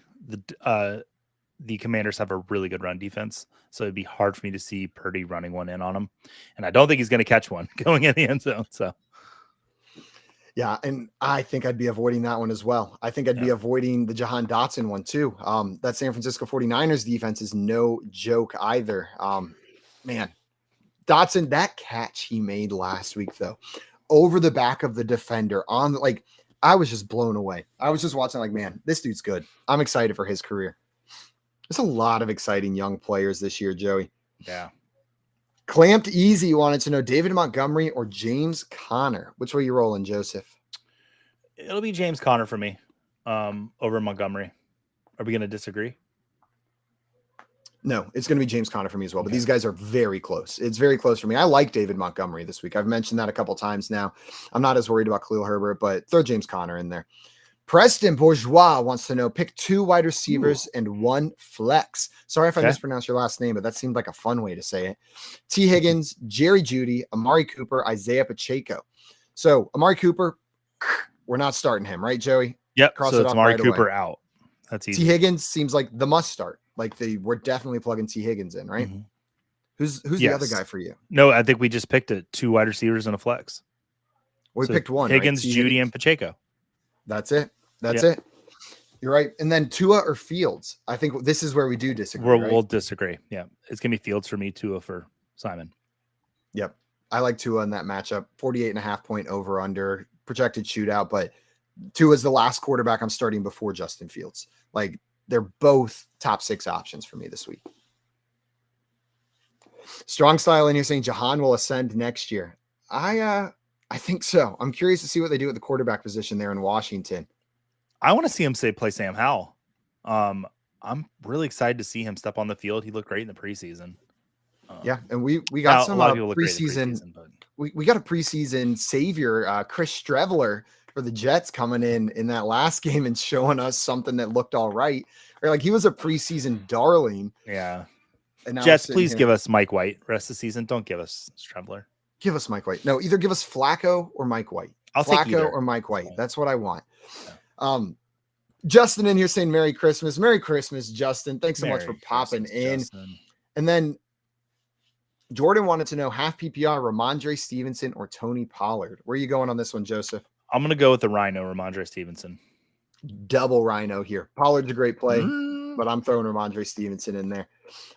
The Commanders have a really good run defense, so it'd be hard for me to see Purdy running one in on him. And I don't think he's going to catch one going in the end zone. So, yeah, and I think I'd be avoiding that one as well. I think I'd be avoiding the Jahan Dotson one too. That San Francisco 49ers defense is no joke either. Man, Dotson, that catch he made last week, though, over the back of the defender on I was just blown away. I was just watching man, this dude's good. I'm excited for his career. There's a lot of exciting young players this year, Joey. Yeah. Clamped Easy wanted to know David Montgomery or James Conner. Which way you rolling, Joseph? It'll be James Conner for me over Montgomery. Are we going to disagree? No, it's going to be James Conner for me as well. But these guys are very close. It's very close for me. I like David Montgomery this week. I've mentioned that a couple times now. I'm not as worried about Khalil Herbert, but throw James Conner in there. Preston Bourgeois wants to know, pick 2 wide receivers and 1 flex. Sorry if I mispronounced your last name, but that seemed like a fun way to say it. T. Higgins, Jerry Jeudy, Amari Cooper, Isaiah Pacheco. So Amari Cooper, we're not starting him, right, Joey? Yep. So it's Amari Cooper out. That's easy. T. Higgins seems like the must start. We're definitely plugging T. Higgins in, right? Mm-hmm. Who's the other guy for you? No, I think we just picked 2 wide receivers and a flex. We picked one. Higgins, right? Jeudy, and Pacheco. That's it. That's it. You're right. And then Tua or Fields. I think this is where we do disagree. We'll disagree. Yeah. It's going to be Fields for me, Tua for Simon. Yep. I like Tua in that matchup. 48.5 point over under projected shootout, but Tua is the last quarterback I'm starting before Justin Fields. They're both top 6 options for me this week. Strong Style, and you're saying Jahan will ascend next year. I think so. I'm curious to see what they do at the quarterback position there in Washington. I want to see him play Sam Howell. I'm really excited to see him step on the field. He looked great in the preseason. Yeah, and we got some preseason. We got a preseason savior, Chris Streveler for the Jets coming in that last game and showing us something that looked all right. Or he was a preseason darling. Yeah. And Jets, please give us Mike White rest of the season. Don't give us Streveler. Give us Mike White. No, either give us Flacco or Mike White. I'll take either. Flacco or Mike White. That's what I want. Justin in here saying Merry Christmas. Merry Christmas, Justin. Thanks so much for Merry popping Christmas, in. Justin. And then Jordan wanted to know half PPR, Ramondre Stevenson or Tony Pollard. Where are you going on this one, Joseph? I'm going to go with the Rhino, Ramondre Stevenson. Double Rhino here. Pollard's a great play, but I'm throwing Ramondre Stevenson in there.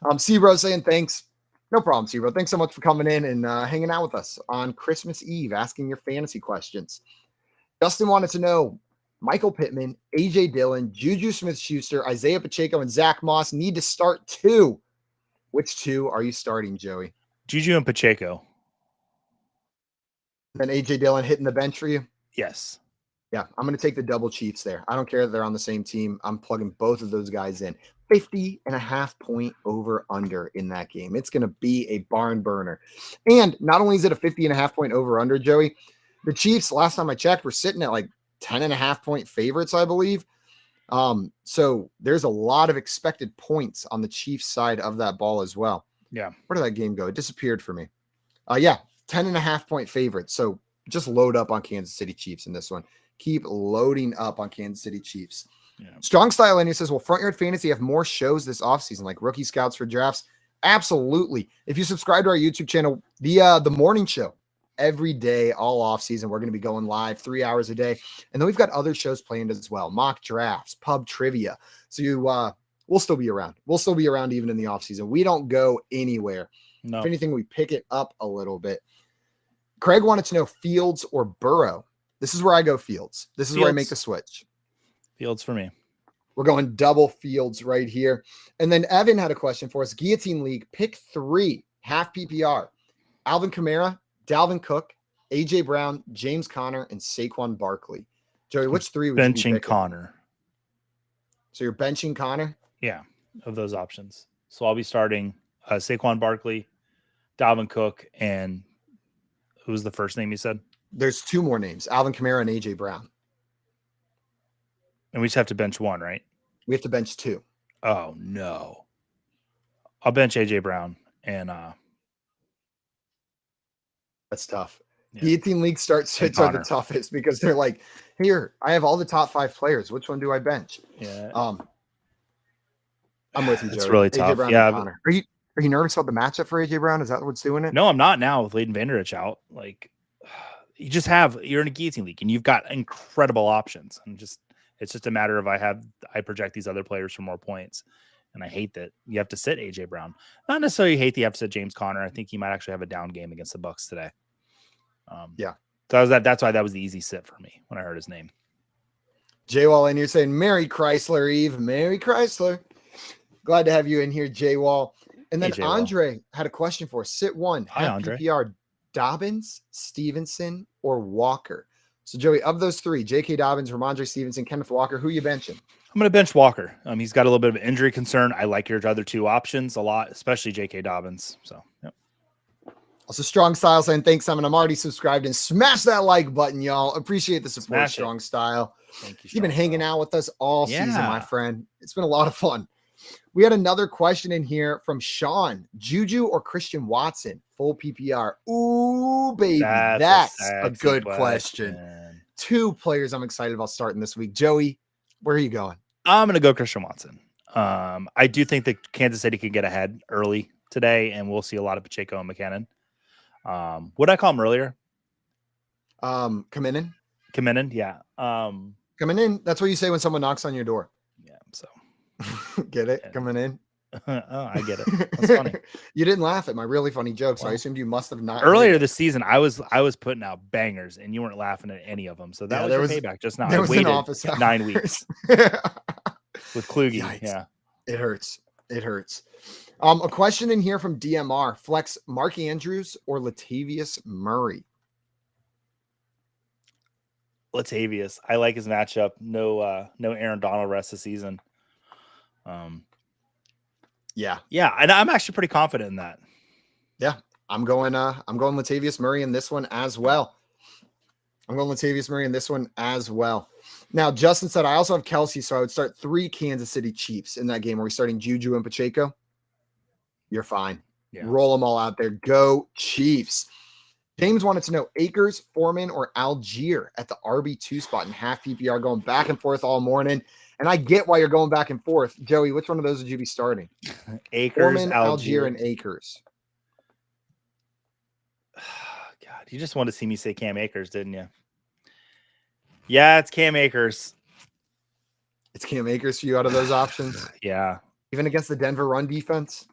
Sebro saying thanks. No problem, Sebro. Thanks so much for coming in and hanging out with us on Christmas Eve, asking your fantasy questions. Justin wanted to know Michael Pittman, A.J. Dillon, Juju Smith-Schuster, Isiah Pacheco, and Zach Moss need to start 2. Which 2 are you starting, Joey? Juju and Pacheco. Then A.J. Dillon hitting the bench for you? Yes. Yeah, I'm going to take the double Chiefs there. I don't care that they're on the same team. I'm plugging both of those guys in. 50.5 point over under in that game. It's going to be a barn burner. And not only is it a 50.5 point over under, Joey, the Chiefs, last time I checked, were sitting at like 10.5 point favorites, I believe. So there's a lot of expected points on the Chiefs side of that ball as well. Yeah. Where did that game go? It disappeared for me. 10.5 point favorites. So just load up on Kansas City Chiefs in this one. Keep loading up on Kansas City Chiefs. Yeah. Strong Style and he says, will Front Yard Fantasy have more shows this offseason, like rookie scouts for drafts? Absolutely. If you subscribe to our YouTube channel, the morning show, every day, all offseason, we're going to be going live 3 hours a day. And then we've got other shows planned as well, mock drafts, pub trivia. So we'll still be around. We'll still be around even in the offseason. We don't go anywhere. No. If anything, we pick it up a little bit. Craig wanted to know Fields or Burrow. This is where I go Fields. This is where I make the switch. Fields for me. We're going double Fields right here. And then Evan had a question for us. Guillotine League, pick 3, half PPR. Alvin Kamara, Dalvin Cook, A.J. Brown, James Conner, and Saquon Barkley. Joey, which 3 would you be benching picking? Connor? So you're benching Conner? Yeah, of those options. So I'll be starting Saquon Barkley, Dalvin Cook, and who was the first name you said? There's 2 more names, Alvin Kamara and A.J. Brown. And we just have to bench 1, right? We have to bench 2. Oh, no. I'll bench A.J. Brown. And that's tough. Yeah. Guillotine League start sits are the toughest because they're like, here, I have all the top 5 players. Which one do I bench? Yeah. I'm with you, Joey. It's really tough. Brown yeah. Are you nervous about the matchup for A.J. Brown? Is that what's doing it? No, I'm not now with Leighton Vander Esch out. Like, you're in a Guillotine League and you've got incredible options. And it's just a matter of I project these other players for more points. And I hate that you have to sit A.J. Brown. Not necessarily hate that you have to sit James Conner. I think he might actually have a down game against the Bucs today. Yeah. So that's why that was the easy sit for me when I heard his name. J-Wall in here saying, Merry Chrysler Eve. Merry Chrysler. Glad to have you in here, J-Wall. And then Andre had a question for us. Sit 1, Hi, Andre. PPR, Dobbins, Stevenson, or Walker. So, Joey, of those 3, J.K. Dobbins, Ramondre Stevenson, Kenneth Walker, who you benching? I'm going to bench Walker. He's got a little bit of an injury concern. I like your other 2 options a lot, especially J.K. Dobbins. So, yep. Also, Strong Style saying, thanks, Simon. I'm already subscribed and smash that like button, y'all. Appreciate the support, Strong Style. Thank you, You've been hanging out with us all season, my Yeah. friend. It's been a lot of fun. We had another question in here from Sean. Juju or Christian Watson? Full PPR. Ooh, baby. That's a good question. 2 players I'm excited about starting this week. Joey, where are you going? I'm going to go Christian Watson. I do think that Kansas City can get ahead early today, and we'll see a lot of Pacheco and McKinnon. What did I call him earlier? Coming in, yeah. Coming in. That's what you say when someone knocks on your door. Yeah, so. Get it? Yeah. Coming in. Oh, I get it. That's funny. You didn't laugh at my really funny joke, so I assumed you must have not. Earlier this season, I was putting out bangers, and you weren't laughing at any of them. So that was your payback just now. I waited 9 weeks with Kluge. Yikes. Yeah, it hurts. It hurts. A question in here from DMR: flex Mark Andrews or Latavius Murray? Latavius. I like his matchup. No Aaron Donald rest of the season. Yeah, and I'm actually pretty confident in that. Yeah, I'm going Latavius Murray in this one as well. Now, Justin said I also have Kelsey, so I would start 3 Kansas City Chiefs in that game. Are we starting Juju and Pacheco? You're fine. Yeah. Roll them all out there. Go Chiefs. James wanted to know Akers, Foreman, or Algier at the RB2 spot in half PPR, going back and forth all morning. And I get why you're going back and forth. Joey, which one of those would you be starting? Akers, Foreman, Algier, and Akers. God, you just wanted to see me say Cam Akers, didn't you? Yeah, it's Cam Akers. It's Cam Akers for you out of those options? Yeah. Even against the Denver run defense?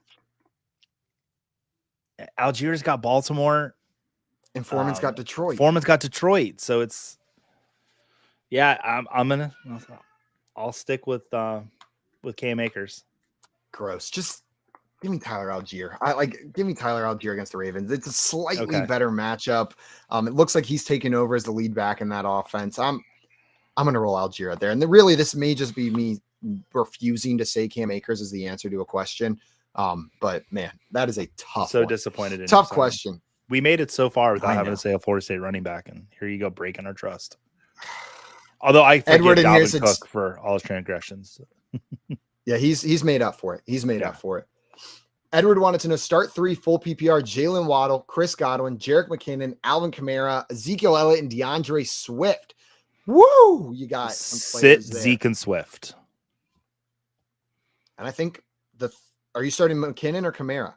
Algier's got Baltimore. And Foreman's got Detroit. Foreman's got Detroit. So it's, yeah, I'll stick with Cam Akers. Gross. Just give me Tyler Algier. Give me Tyler Algier against the Ravens. It's a slightly Okay. better matchup. It looks like he's taking over as the lead back in that offense. I'm going to roll Algier out there. And really, this may just be me refusing to say Cam Akers is the answer to a question. But man, that is a tough one. Disappointed in Tough him, question. We made it so far without I having know. to say a Florida State running back, and here you go breaking our trust. Although I forgive Edward in here Dalvin said- Cook for all his transgressions. Yeah, he's made up for it. He's made up for it. Edward wanted to know start 3 full PPR: Jalen Waddle, Chris Godwin, Jerrick McKinnon, Alvin Kamara, Ezekiel Elliott, and DeAndre Swift. Woo! You got some Sit players there. Zeke and Swift. And I think are you starting McKinnon or Kamara?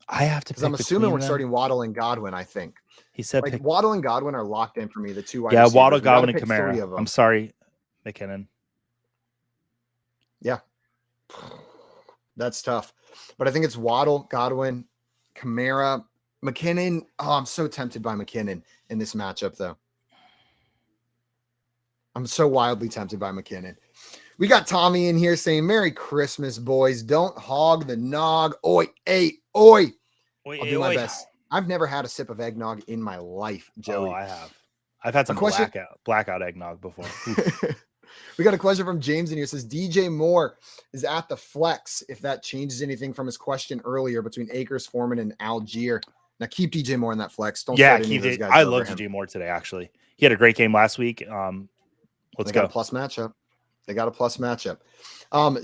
I have to Because I'm pick assuming between we're them. starting Waddle and Godwin. I think He said like pick, Waddle and Godwin are locked in for me. The two wide yeah, receivers. Waddle, We gotta Godwin, and pick 3 Kamara. of them. I'm sorry, McKinnon. Yeah, that's tough. But I think it's Waddle, Godwin, Kamara, McKinnon. Oh, I'm so tempted by McKinnon in this matchup, though. I'm so wildly tempted by McKinnon. We got Tommy in here saying, Merry Christmas, boys. Don't hog the nog. Oi, hey, oi. I'll do my best. I've never had a sip of eggnog in my life, Joey. Oh, I have. I've had some blackout eggnog before. We got a question from James in here. It says DJ Moore is at the flex. If that changes anything from his question earlier between Akers, Foreman, and Algier. Now keep DJ Moore in that flex. Don't start any of those guys I over love him. DJ Moore today. Actually, he had a great game last week. Let's They got go. a plus matchup. They got a plus matchup.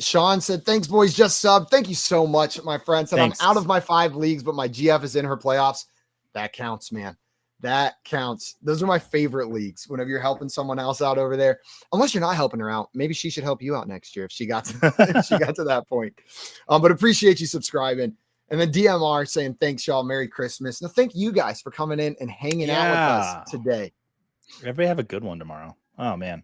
Sean said, thanks, boys. Just sub. Thank you so much, my friend. Said, Thanks. I'm out of my 5 leagues, but my GF is in her playoffs. That counts, man. That counts. Those are my favorite leagues. Whenever you're helping someone else out over there, unless you're not helping her out, maybe she should help you out next year if she got to, if she got to that point. But appreciate you subscribing. And then DMR saying, thanks, y'all. Merry Christmas. Now, thank you guys for coming in and hanging out with us today. Everybody have a good one tomorrow. Oh, man.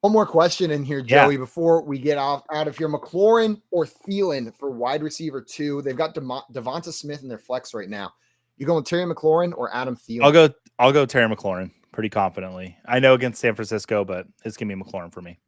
One more question in here, Joey, before we get out of here. McLaurin or Thielen for wide receiver 2? They've got Devonta Smith in their flex right now. You going with Terry McLaurin or Adam Thielen? I'll go Terry McLaurin pretty confidently. I know against San Francisco, but it's gonna be McLaurin for me.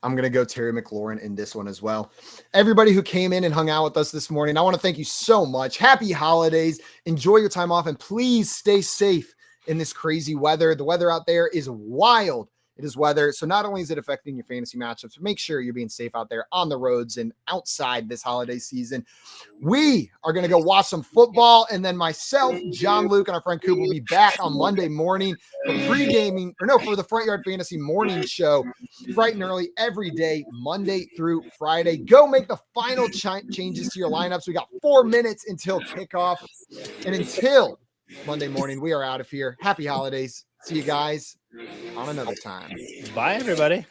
I'm going to go Terry McLaurin in this one as well. Everybody who came in and hung out with us this morning, I want to thank you so much. Happy holidays. Enjoy your time off, and please stay safe in this crazy weather. The weather out there is wild. It is weather. So not only is it affecting your fantasy matchups, but make sure you're being safe out there on the roads and outside this holiday season. We are going to go watch some football. And then myself, John Luke, and our friend Coop will be back on Monday morning for for the Front Yard Fantasy morning show, bright and early every day, Monday through Friday. Go make the final changes to your lineups. We got 4 minutes until kickoff. And until Monday morning, we are out of here. Happy holidays. See you guys on another time. Bye, everybody.